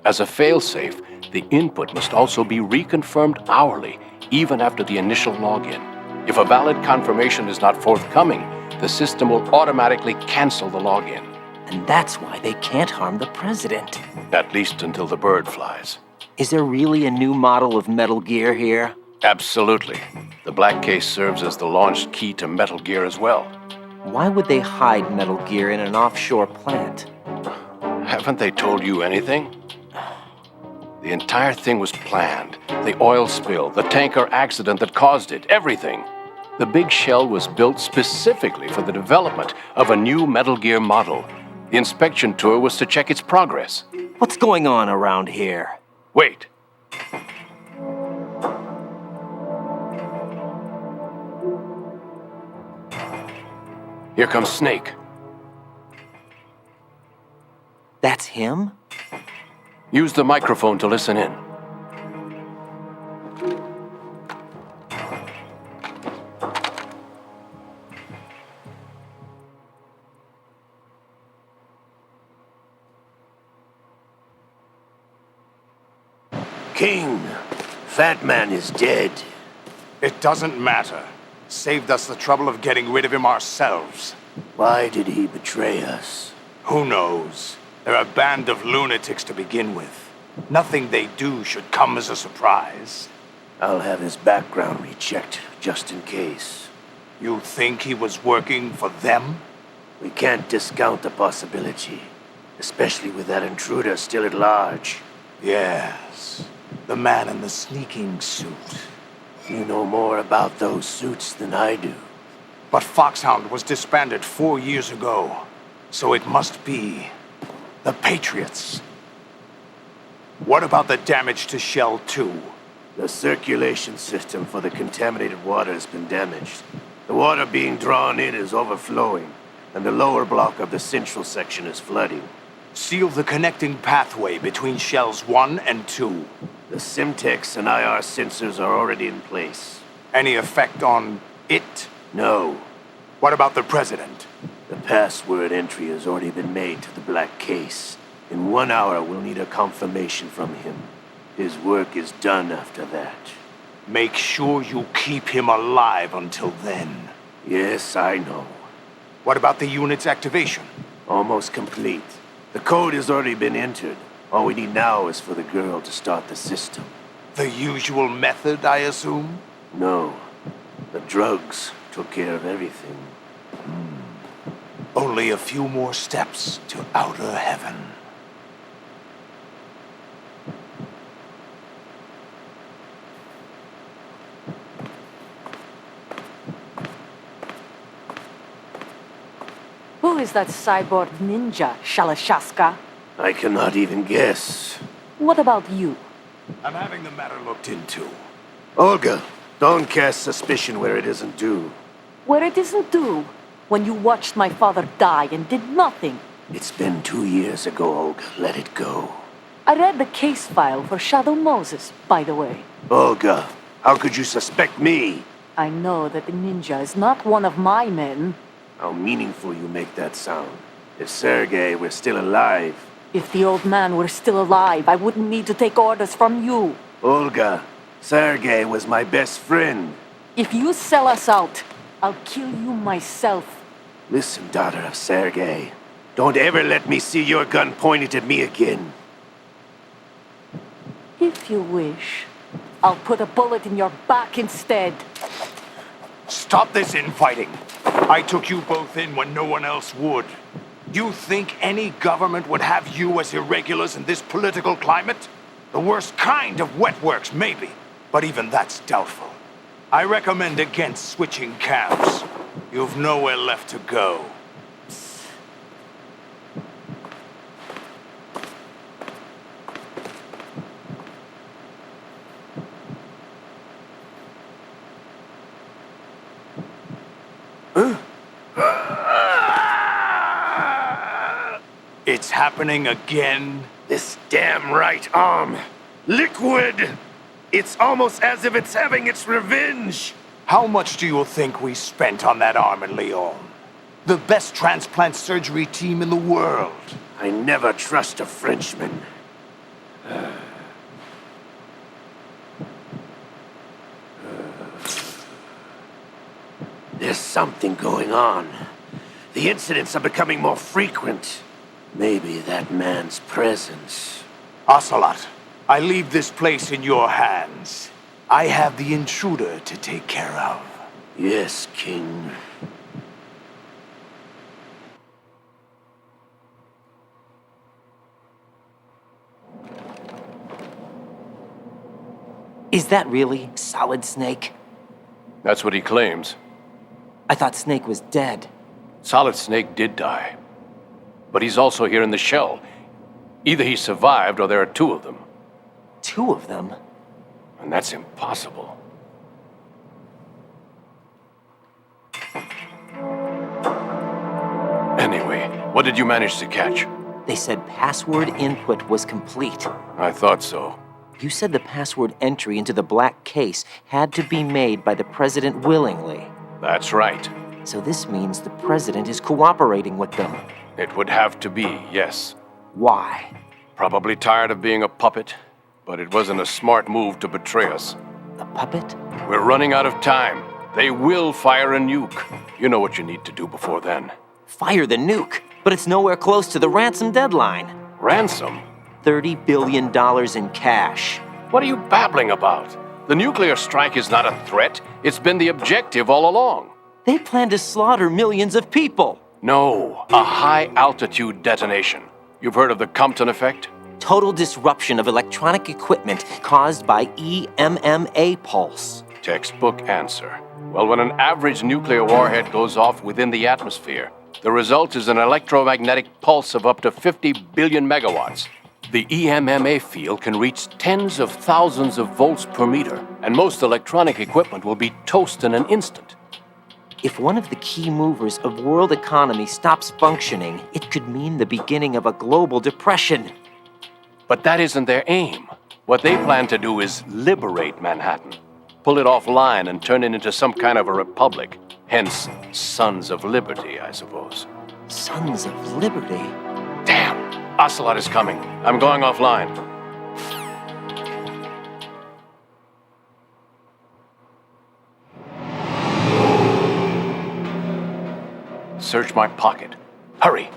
As a failsafe, the input must also be reconfirmed hourly, even after the initial login. If a valid confirmation is not forthcoming, the system will automatically cancel the login.
And that's why they can't harm the president.
At least until the bird flies.
Is there really a new model of Metal Gear here?
Absolutely. The black case serves as the launch key to Metal Gear as well.
Why would they hide Metal Gear in an offshore plant?
Haven't they told you anything? The entire thing was planned. The oil spill, the tanker accident that caused it, everything. The big shell was built specifically for the development of a new Metal Gear model. The inspection tour was to check its progress.
What's going on around here?
Wait. Here comes Snake.
That's him?
Use the microphone to listen in.
King, Fat Man is dead.
It doesn't matter. Saved us the trouble of getting rid of him ourselves.
Why did he betray us?
Who knows? They're a band of lunatics to begin with. Nothing they do should come as a surprise.
I'll have his background rechecked, just in case.
You think he was working for them?
We can't discount the possibility, especially with that intruder still at large.
Yes, the man in the sneaking suit.
You know more about those suits than I do.
But Foxhound was disbanded 4 years ago, so it must be the Patriots. What about the damage to Shell 2?
The circulation system for the contaminated water has been damaged. The water being drawn in is overflowing, and the lower block of the central section is flooding.
Seal the connecting pathway between Shells 1 and 2.
The Simtex and IR sensors are already in place.
Any effect on it?
No.
What about the President?
The password entry has already been made to the black case. In 1 hour, we'll need a confirmation from him. His work is done after that.
Make sure you keep him alive until then.
Yes, I know.
What about the unit's activation?
Almost complete. The code has already been entered. All we need now is for the girl to start the system.
The usual method, I assume?
No. The drugs took care of everything.
Only a few more steps to outer heaven.
Who is that cyborg ninja, Shalashaska?
I cannot even guess.
What about you?
I'm having the matter looked into.
Olga, don't cast suspicion where it isn't due.
Where it isn't due? When you watched my father die and did nothing.
It's been 2 years ago, Olga. Let it go.
I read the case file for Shadow Moses, by the way.
Olga, how could you suspect me?
I know that the ninja is not one of my men.
How meaningful you make that sound. If Sergei were still alive...
If the old man were still alive, I wouldn't need to take orders from you.
Olga, Sergei was my best friend.
If you sell us out, I'll kill you myself.
Listen, daughter of Sergei. Don't ever let me see your gun pointed at me again.
If you wish, I'll put a bullet in your back instead.
Stop this infighting. I took you both in when no one else would. You think any government would have you as irregulars in this political climate? The worst kind of wet works, maybe. But even that's doubtful. I recommend against switching camps. You've nowhere left to go. It's happening again?
This damn right arm. Liquid! It's almost as if it's having its revenge.
How much do you think we spent on that arm in Lyon? The best transplant surgery team in the world.
I never trust a Frenchman. There's something going on. The incidents are becoming more frequent. Maybe that man's presence.
Ocelot, I leave this place in your hands. I have the intruder to take care of.
Yes, King.
Is that really Solid Snake?
That's what he claims.
I thought Snake was dead.
Solid Snake did die. But he's also here in the shell. Either he survived or there are two of them.
Two of them?
And that's impossible. Anyway, what did you manage to catch?
They said password input was complete.
I thought so.
You said the password entry into the black case had to be made by the president willingly.
That's right.
So this means the president is cooperating with them.
It would have to be, yes.
Why?
Probably tired of being a puppet, but it wasn't a smart move to betray us.
A puppet?
We're running out of time. They will fire a nuke. You know what you need to do before then.
Fire the nuke? But it's nowhere close to the ransom deadline.
Ransom?
$30 billion in cash.
What are you babbling about? The nuclear strike is not a threat. It's been the objective all along.
They plan to slaughter millions of people.
No, a high-altitude detonation. You've heard of the Compton effect?
Total disruption of electronic equipment caused by EMMA pulse.
Textbook answer. Well, when an average nuclear warhead goes off within the atmosphere, the result is an electromagnetic pulse of up to 50 billion megawatts. The EMMA field can reach tens of thousands of volts per meter, and most electronic equipment will be toast in an instant.
If one of the key movers of world economy stops functioning, it could mean the beginning of a global depression.
But that isn't their aim. What they plan to do is liberate Manhattan. Pull it offline and turn it into some kind of a republic. Hence, Sons of Liberty, I suppose.
Sons of Liberty?
Damn! Ocelot is coming. I'm going offline. Search my pocket. Hurry!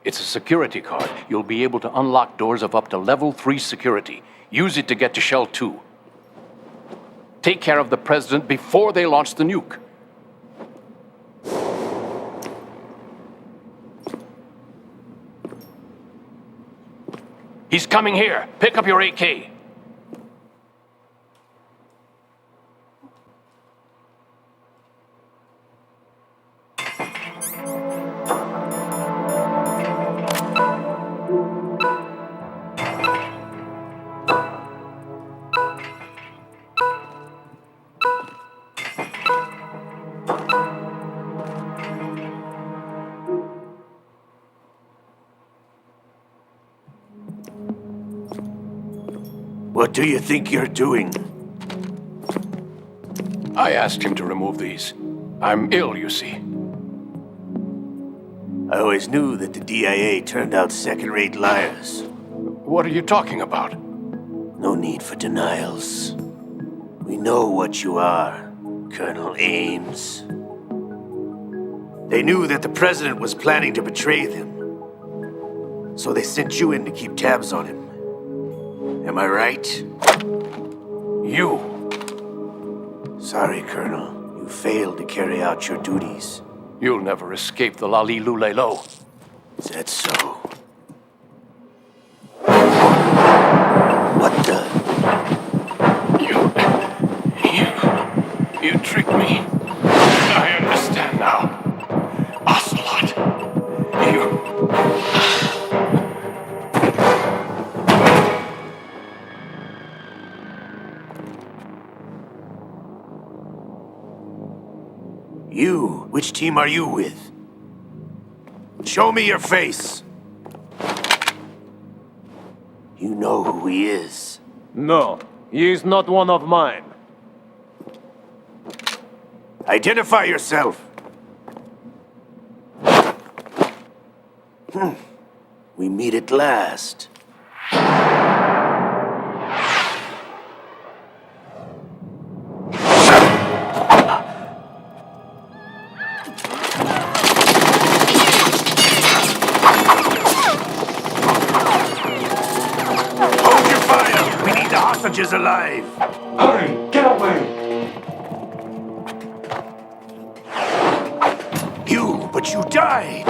It's a security card. You'll be able to unlock doors of up to level 3 security. Use it to get to Shell 2. Take care of the president before they launch the nuke. He's coming here. Pick up your AK.
What do you think you're doing?
I asked him to remove these. I'm ill, you see.
I always knew that the DIA turned out second-rate liars.
What are you talking about?
No need for denials. We know what you are, Colonel Ames. They knew that the president was planning to betray them. So they sent you in to keep tabs on him. Am I right?
You.
Sorry, Colonel. You failed to carry out your duties.
You'll never escape the Lali-Lulelo.
Is that so? What the?
You tricked me. I understand now. Ocelot.
You? Which team are you with? Show me your face. You know who he is.
No, he is not one of mine.
Identify yourself. We meet at last. Hostages alive!
Hurry! Get away!
But you died!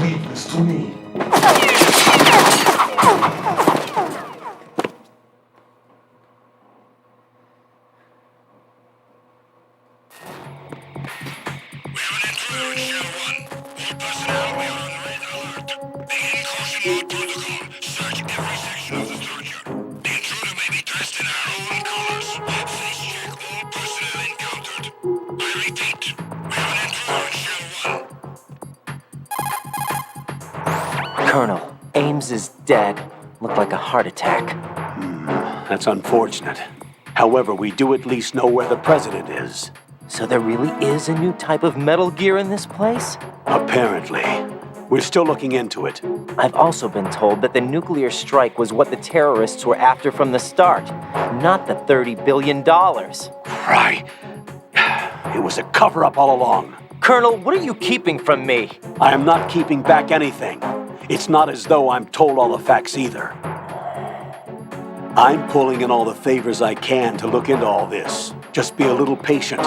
Leave this to me.
Shell 1. All personnel, we are on red alert. Begin caution mode protocol. dressed in our own colors. Face check all personnel encountered. I repeat, we have an intruder in Shell 1.
Colonel, Ames is dead. Looked like a heart attack.
That's unfortunate. However, we do at least know where the president is.
So there really is a new type of Metal Gear in this place?
Apparently. We're still looking into it.
I've also been told that the nuclear strike was what the terrorists were after from the start, not the $30 billion.
Right. It was a cover-up all along.
Colonel, what are you keeping from me?
I am not keeping back anything. It's not as though I'm told all the facts either. I'm pulling in all the favors I can to look into all this. Just be a little patient.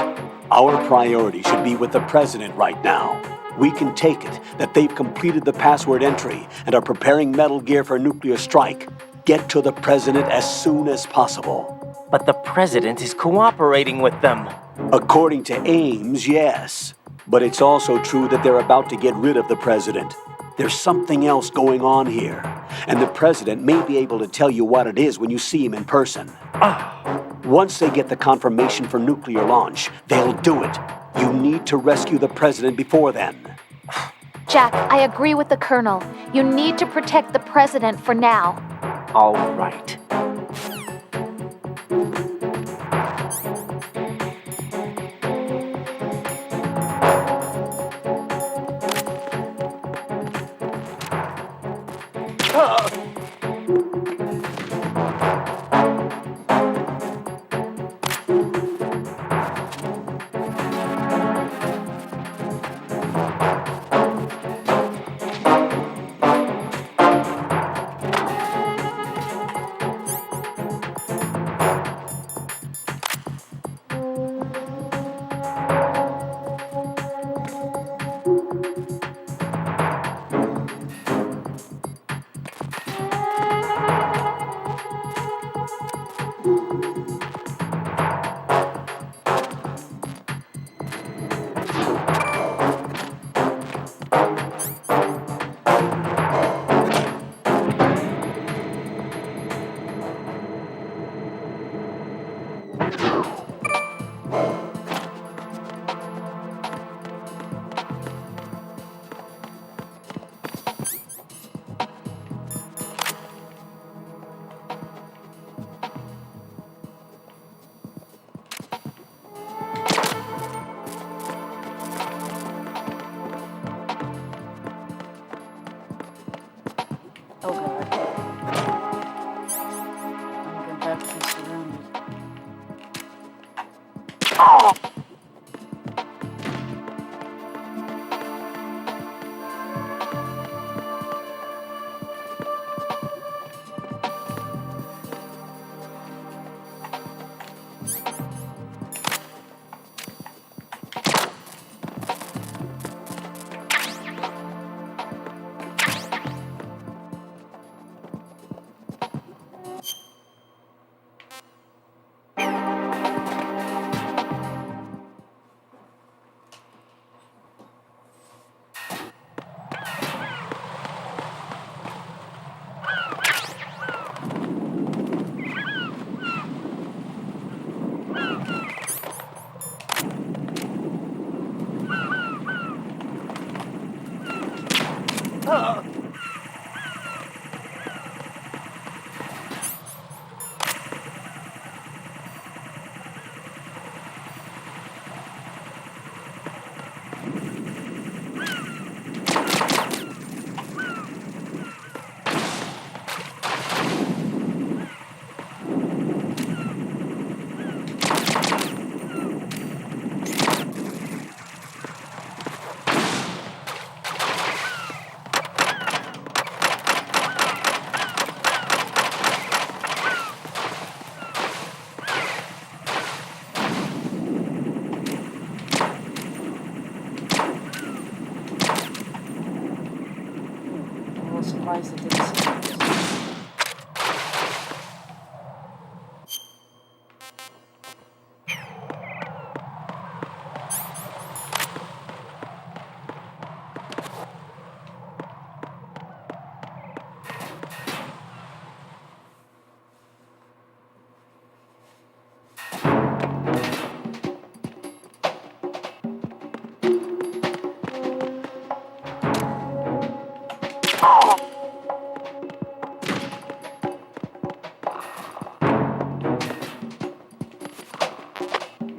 Our priority should be with the president right now. We can take it that they've completed the password entry and are preparing Metal Gear for a nuclear strike. Get to the president as soon as possible.
But the president is cooperating with them.
According to Ames, yes. But it's also true that they're about to get rid of the president. There's something else going on here, and the president may be able to tell you what it is when you see him in person. Once they get the confirmation for nuclear launch, they'll do it. You need to rescue the president before then.
Jack, I agree with the Colonel. You need to protect the president for now.
All right.
Oh god. I'm about to be surrounded.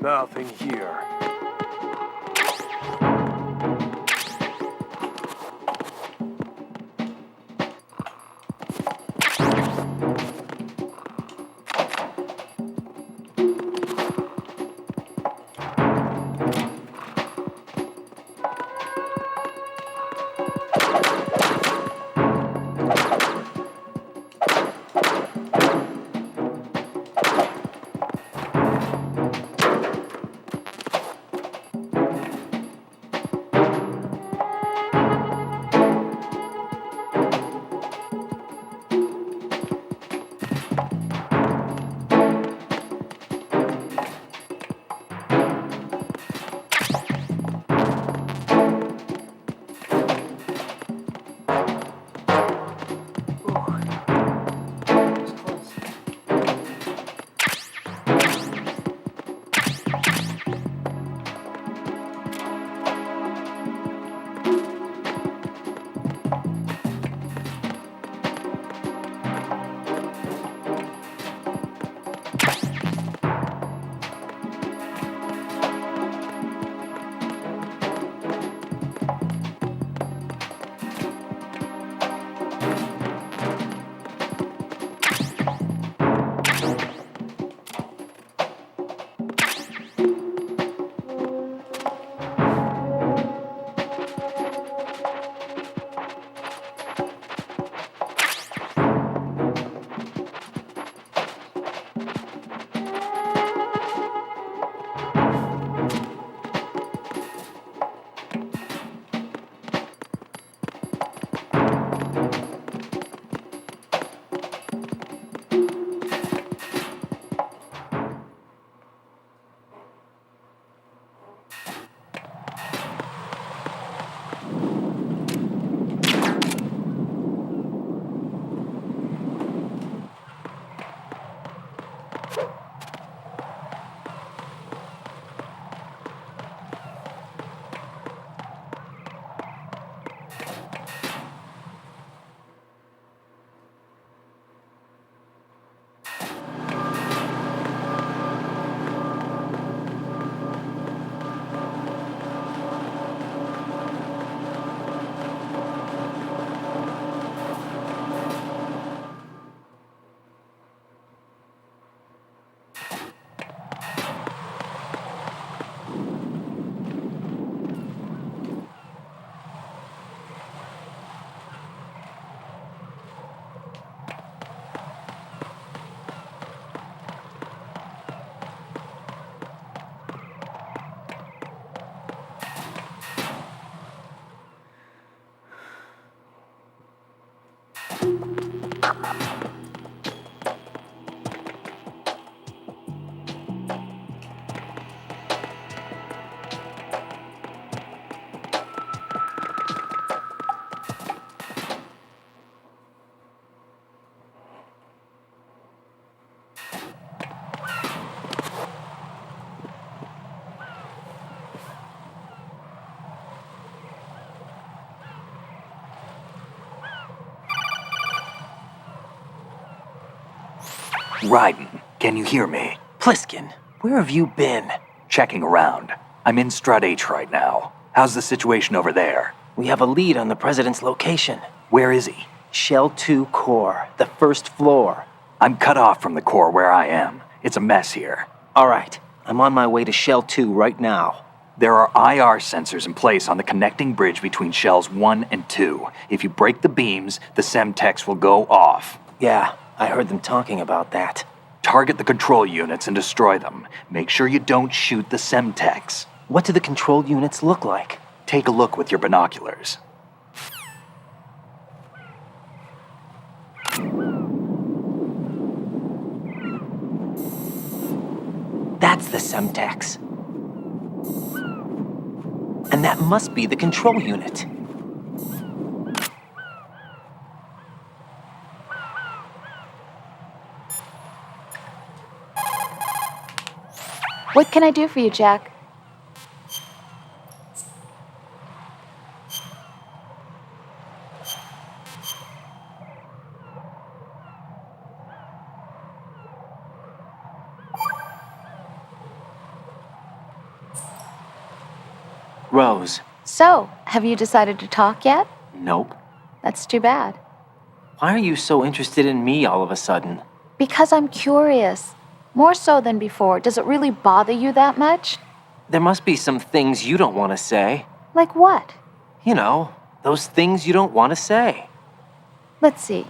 Nothing here.
Raiden, can you hear me?
Pliskin, where have you been?
Checking around. I'm in Strut H right now. How's the situation over there?
We have a lead on the president's location.
Where is he?
Shell 2 core, the first floor.
I'm cut off from the core where I am. It's a mess here.
All right, I'm on my way to Shell 2 right now.
There are IR sensors in place on the connecting bridge between Shells 1 and 2. If you break the beams, the Semtex will go off.
Yeah, I heard them talking about that.
Target the control units and destroy them. Make sure you don't shoot the Semtex.
What do the control units look like?
Take a look with your binoculars.
That's the Semtex. And that must be the control unit.
What can I do for you, Jack?
Rose.
So, have you decided to talk yet?
Nope.
That's too bad.
Why are you so interested in me all of a sudden?
Because I'm curious. More so than before. Does it really bother you that much?
There must be some things you don't want to say.
Like what?
You know, those things you don't want to say.
Let's see.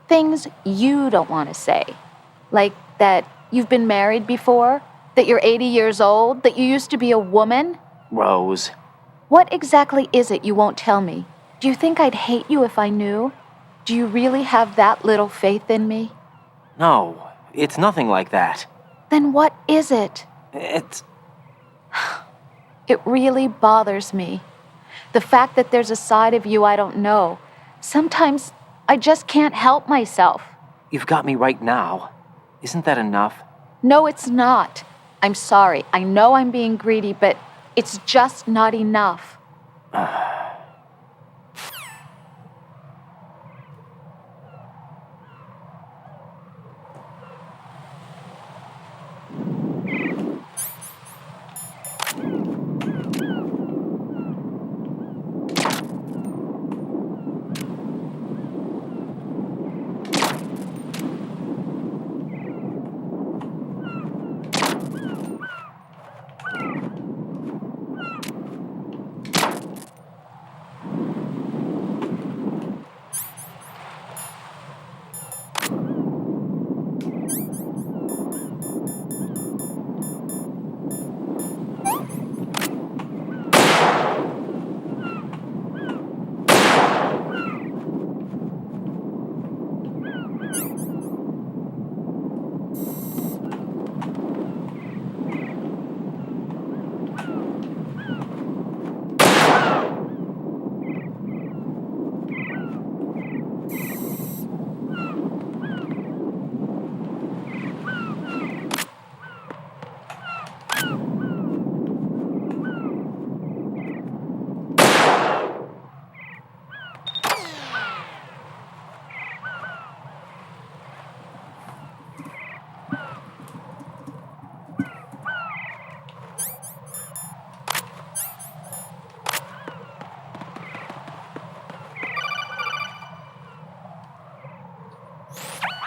Things you don't want to say. Like that you've been married before? That you're 80 years old? That you used to be a woman?
Rose.
What exactly is it you won't tell me? Do you think I'd hate you if I knew? Do you really have that little faith in me?
No, it's nothing like that.
Then what is it? It really bothers me. The fact that there's a side of you I don't know. Sometimes I just can't help myself.
You've got me right now. Isn't that enough?
No, it's not. I'm sorry. I know I'm being greedy, but it's just not enough.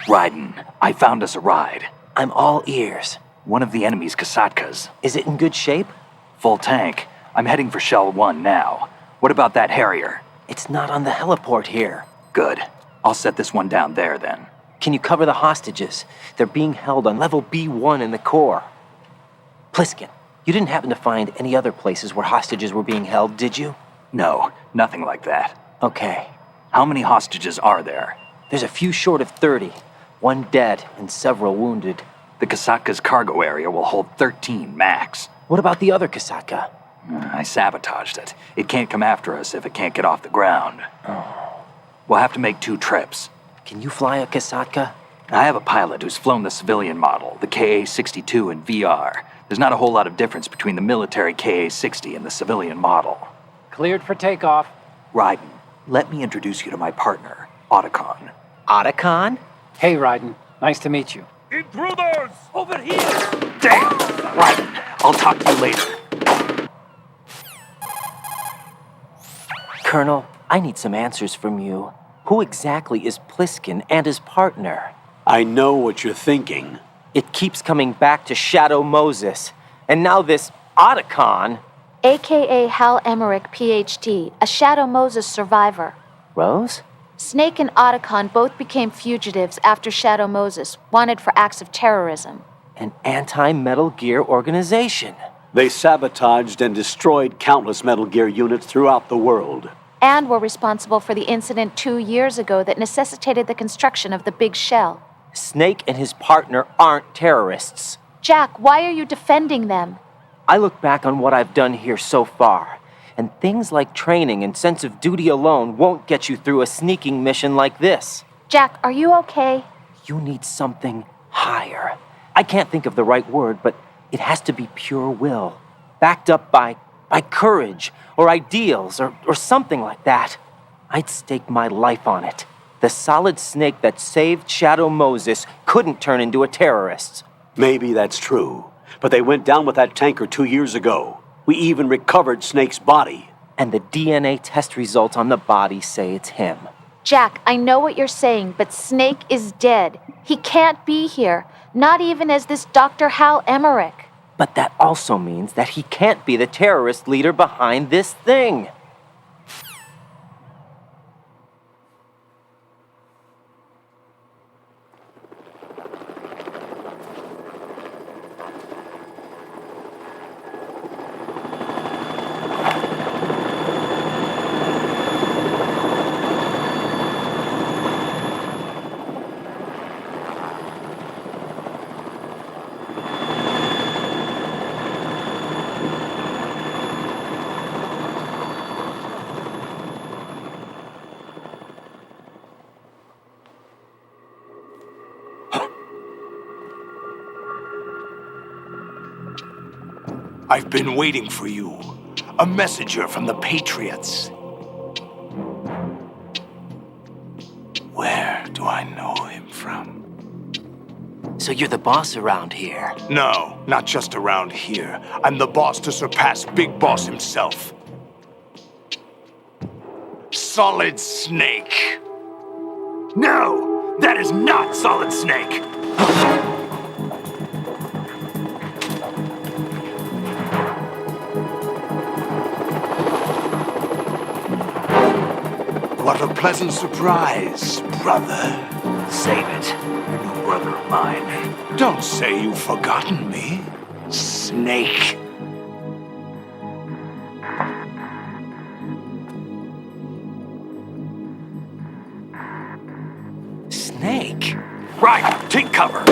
Raiden, I found us a ride.
I'm all ears.
One of the enemy's Kasatkas.
Is it in good shape?
Full tank. I'm heading for Shell 1 now. What about that Harrier?
It's not on the heliport here.
Good. I'll set this one down there then.
Can you cover the hostages? They're being held on level B1 in the core. Pliskin, you didn't happen to find any other places where hostages were being held, did you?
No, nothing like that.
Okay.
How many hostages are there?
There's a few short of 30. One dead and several wounded.
The Kasatka's cargo area will hold 13 max.
What about the other Kasatka?
I sabotaged it. It can't come after us if it can't get off the ground. We'll have to make 2 trips.
Can you fly a Kasatka?
I have a pilot who's flown the civilian model, the KA-62 in VR. There's not a whole lot of difference between the military KA-60 and the civilian model.
Cleared for takeoff.
Raiden, let me introduce you to my partner, Otacon.
Otacon?
Hey, Raiden. Nice to meet you.
Intruders!
Over here!
Damn! Raiden, I'll talk to you later.
Colonel, I need some answers from you. Who exactly is Pliskin and his partner?
I know what you're thinking.
It keeps coming back to Shadow Moses. And now this Otacon.
AKA Hal Emmerich, PhD, a Shadow Moses survivor.
Rose?
Snake and Otacon both became fugitives after Shadow Moses, wanted for acts of terrorism.
An anti-Metal Gear organization.
They sabotaged and destroyed countless Metal Gear units throughout the world.
And were responsible for the incident 2 years ago that necessitated the construction of the Big Shell.
Snake and his partner aren't terrorists.
Jack, why are you defending them?
I look back on what I've done here so far, and things like training and sense of duty alone won't get you through a sneaking mission like this.
Jack, are you okay?
You need something higher. I can't think of the right word, but it has to be pure will, backed up by courage or ideals or something like that. I'd stake my life on it. The solid snake that saved Shadow Moses couldn't turn into a terrorist.
Maybe that's true, but they went down with that tanker 2 years ago. We even recovered Snake's body.
And the DNA test results on the body say it's him.
Jack, I know what you're saying, but Snake is dead. He can't be here, not even as this Dr. Hal Emmerich.
But that also means that he can't be the terrorist leader behind this thing.
I've been waiting for you. A messenger from the Patriots. Where do I know him from?
So you're the boss around here?
No, not just around here. I'm the boss to surpass Big Boss himself. Solid Snake. No, that is not Solid Snake. What a pleasant surprise, brother.
Save it. You're no brother of mine.
Don't say you've forgotten me, Snake.
Snake?
Right, take cover.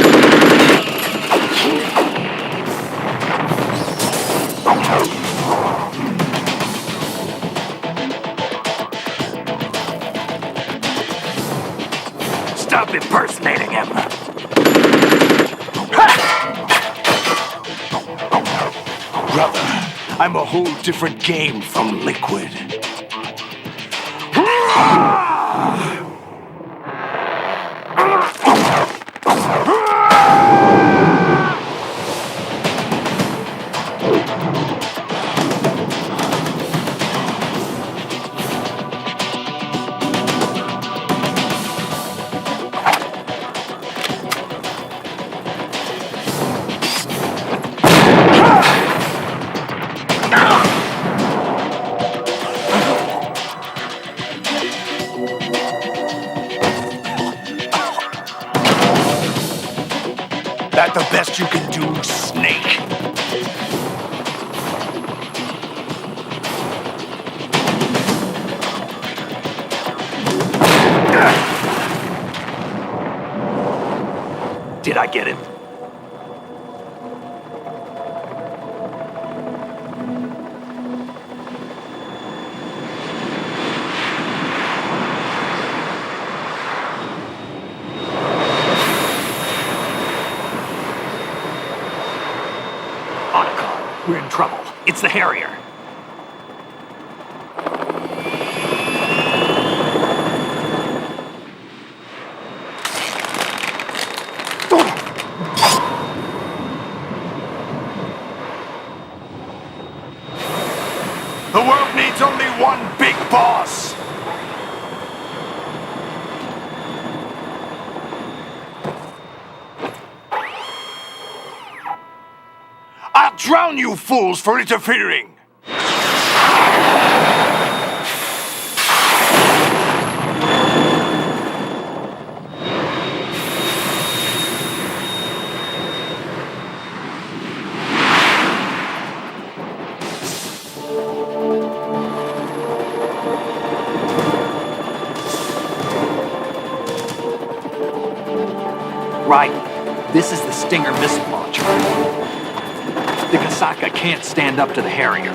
Stop impersonating him. Brother, I'm a whole different game from Liquid. That the best you can do, Snake? Did I get him? We're in trouble. It's the Harrier. The world needs only one big boss. I'll drown you fools for interfering!
Right. This is the Stinger missile launcher. The Kasaka can't stand up to the Harrier.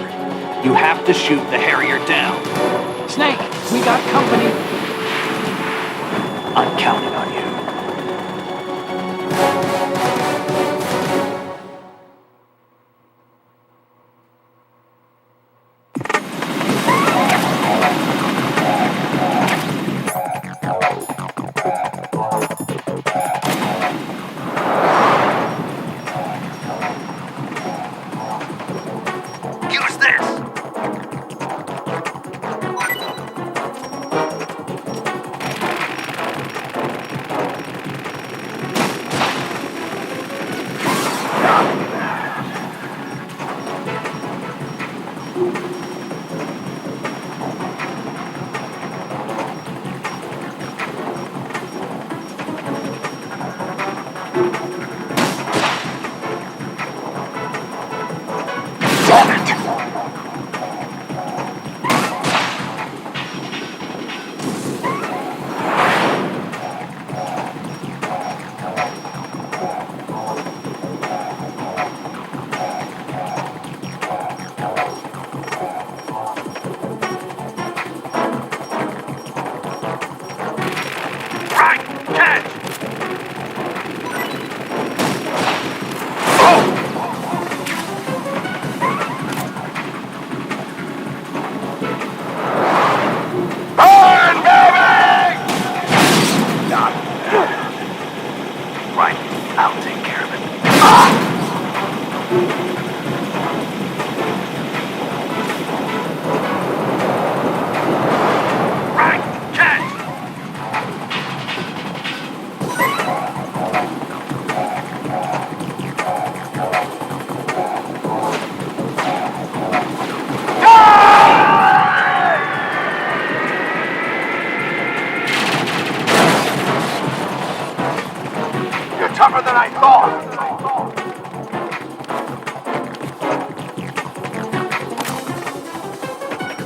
You have to shoot the Harrier down.
Snake, we got company.
I'm counting on you.
Use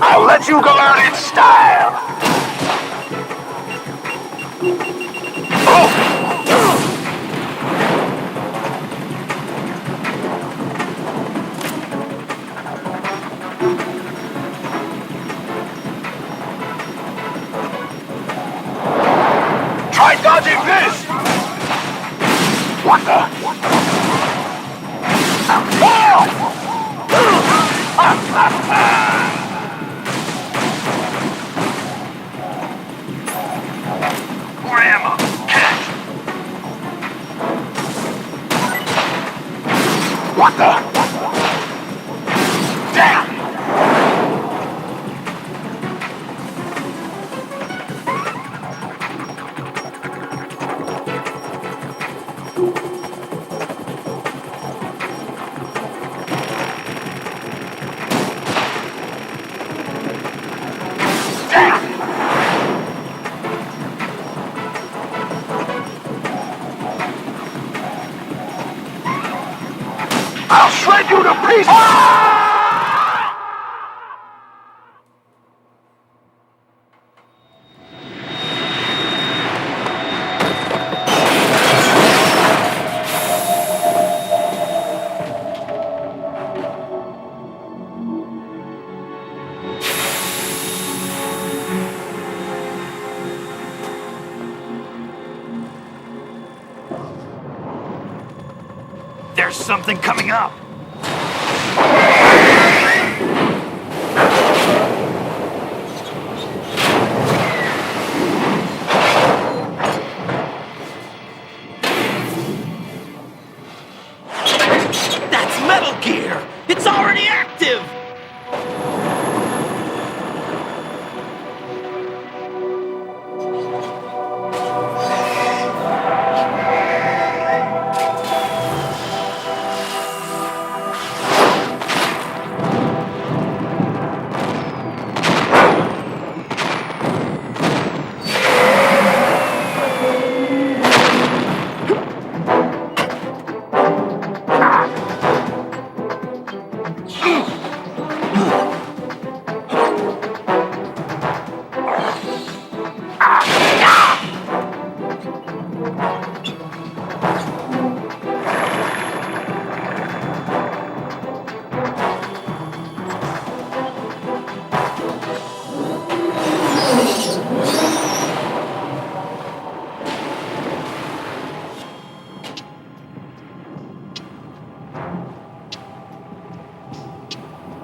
I'll let you go out in style! Try dodging this! What the? More ammo! Cash! What the? Damn! I'll shred you to pieces! There's something coming up!
That's Metal Gear! It's already active!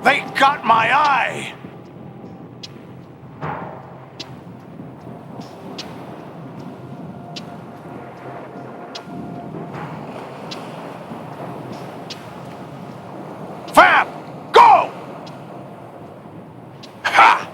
They got my eye! Fab! Go! Ha!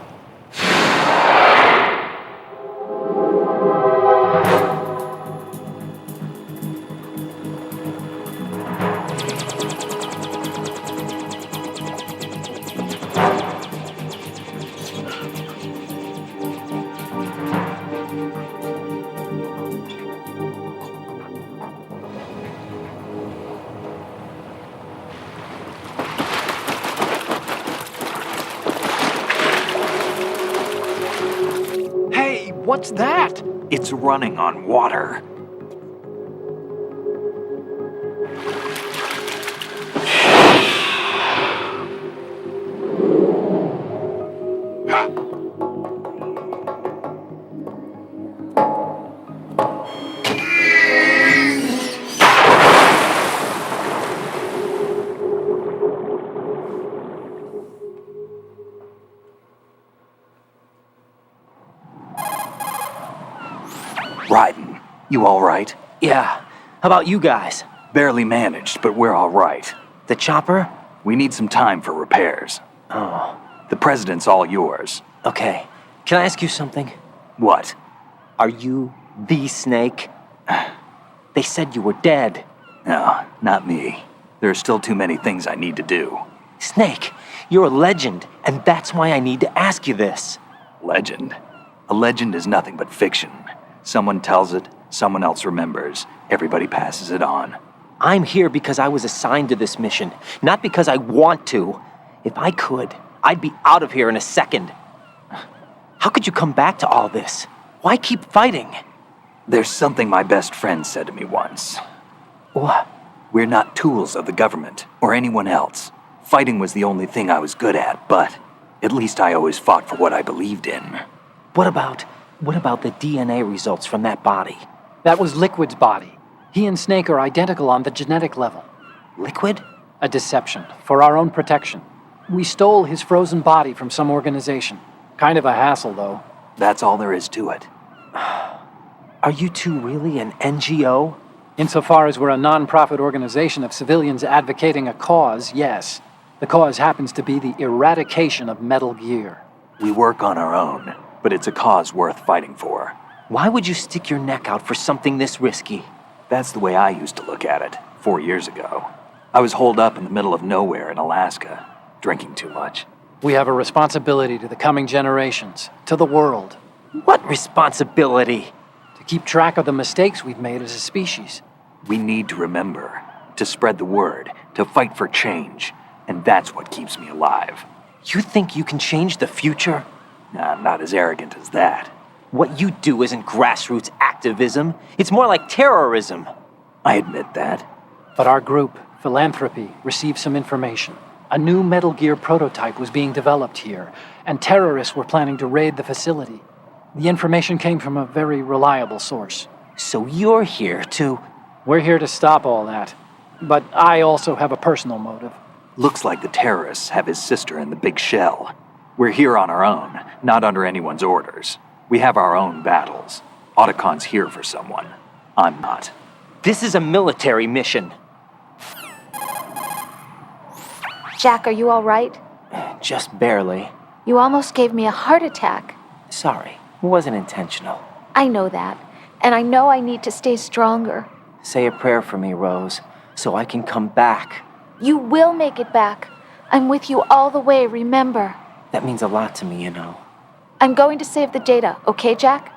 Hey, what's that?
It's running on water. Ryden, you all right?
Yeah. How about you guys?
Barely managed, but we're all right.
The chopper?
We need some time for repairs.
Oh.
The president's all yours.
Okay. Can I ask you something?
What?
Are you the Snake? They said you were dead.
No, not me. There are still too many things I need to do.
Snake, you're a legend, and that's why I need to ask you this.
Legend? A legend is nothing but fiction. Someone tells it, someone else remembers. Everybody passes it on.
I'm here because I was assigned to this mission, not because I want to. If I could, I'd be out of here in a second. How could you come back to all this? Why keep fighting?
There's something my best friend said to me once.
What?
We're not tools of the government or anyone else. Fighting was the only thing I was good at, but at least I always fought for what I believed in.
What about the DNA results from that body?
That was Liquid's body. He and Snake are identical on the genetic level.
Liquid?
A deception, for our own protection. We stole his frozen body from some organization. Kind of a hassle, though.
That's all there is to it.
Are you two really an NGO?
Insofar as we're a non-profit organization of civilians advocating a cause, yes. The cause happens to be the eradication of Metal Gear.
We work on our own, but it's a cause worth fighting for.
Why would you stick your neck out for something this risky?
That's the way I used to look at it 4 years ago. I was holed up in the middle of nowhere in Alaska, drinking too much.
We have a responsibility to the coming generations, to the world.
What responsibility?
To keep track of the mistakes we've made as a species.
We need to remember, to spread the word, to fight for change, and that's what keeps me alive.
You think you can change the future?
Nah, I'm not as arrogant as that.
What you do isn't grassroots activism. It's more like terrorism.
I admit that.
But our group, Philanthropy, received some information. A new Metal Gear prototype was being developed here, and terrorists were planning to raid the facility. The information came from a very reliable source.
So you're here to...
We're here to stop all that. But I also have a personal motive.
Looks like the terrorists have his sister in the big shell. We're here on our own, not under anyone's orders. We have our own battles. Otacon's here for someone. I'm not.
This is a military mission.
Jack, are you all right?
Just barely.
You almost gave me a heart attack.
Sorry, it wasn't intentional.
I know that, and I know I need to stay stronger.
Say a prayer for me, Rose, so I can come back.
You will make it back. I'm with you all the way, remember.
That means a lot to me, you know.
I'm going to save the data, okay, Jack?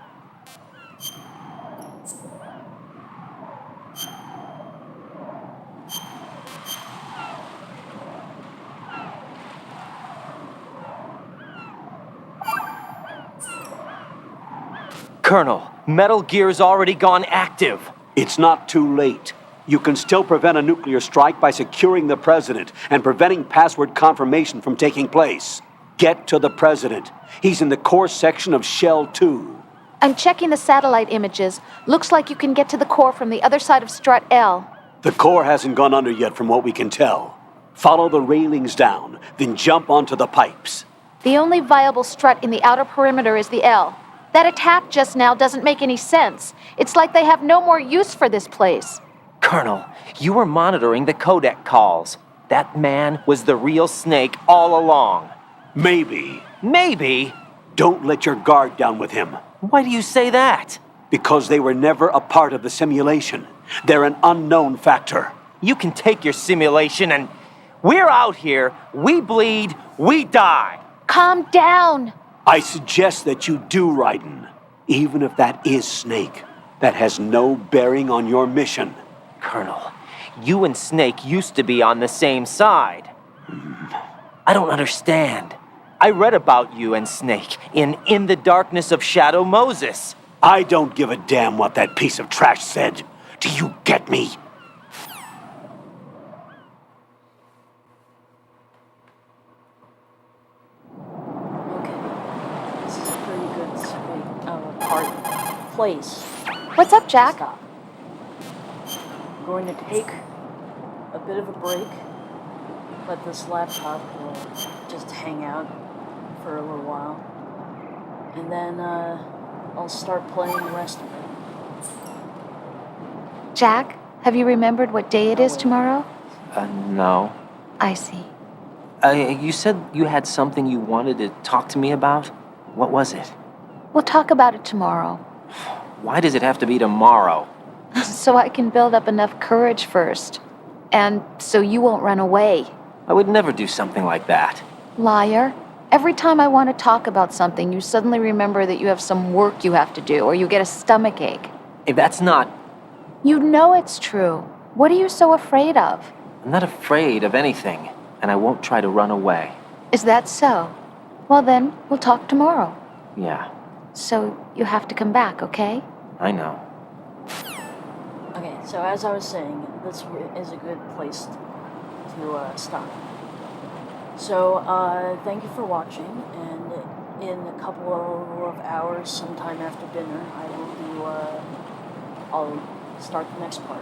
Colonel, Metal Gear's already gone active.
It's not too late. You can still prevent a nuclear strike by securing the president and preventing password confirmation from taking place. Get to the president. He's in the core section of Shell 2.
I'm checking the satellite images. Looks like you can get to the core from the other side of Strut L.
The core hasn't gone under yet from what we can tell. Follow the railings down, then jump onto the pipes.
The only viable strut in the outer perimeter is the L. That attack just now doesn't make any sense. It's like they have no more use for this place.
Colonel, you were monitoring the codec calls. That man was the real Snake all along.
Maybe.
Maybe?
Don't let your guard down with him.
Why do you say that?
Because they were never a part of the simulation. They're an unknown factor.
You can take your simulation and... We're out here, we bleed, we die.
Calm down.
I suggest that you do, Raiden. Even if that is Snake. That has no bearing on your mission.
Colonel, you and Snake used to be on the same side. I don't understand. I read about you and Snake in the Darkness of Shadow Moses.
I don't give a damn what that piece of trash said. Do you get me?
Place.
What's up, Jack?
Stop. I'm going to take a bit of a break. Let this laptop just hang out for a little while. And then I'll start playing the rest of it.
Jack, have you remembered what day it is tomorrow?
No.
I see.
You said you had something you wanted to talk to me about? What was it?
We'll talk about it tomorrow.
Why does it have to be tomorrow?
So I can build up enough courage first. And so you won't run away.
I would never do something like that.
Liar. Every time I want to talk about something, you suddenly remember that you have some work you have to do, or you get a stomachache.
If that's not...
You know it's true. What are you so afraid of?
I'm not afraid of anything, and I won't try to run away.
Is that so? Well then, we'll talk tomorrow.
Yeah,
So you have to come back, okay?
I know.
Okay, so as I was saying, this is a good place to stop. So, thank you for watching, and in a couple of hours, sometime after dinner, I'll start the next part.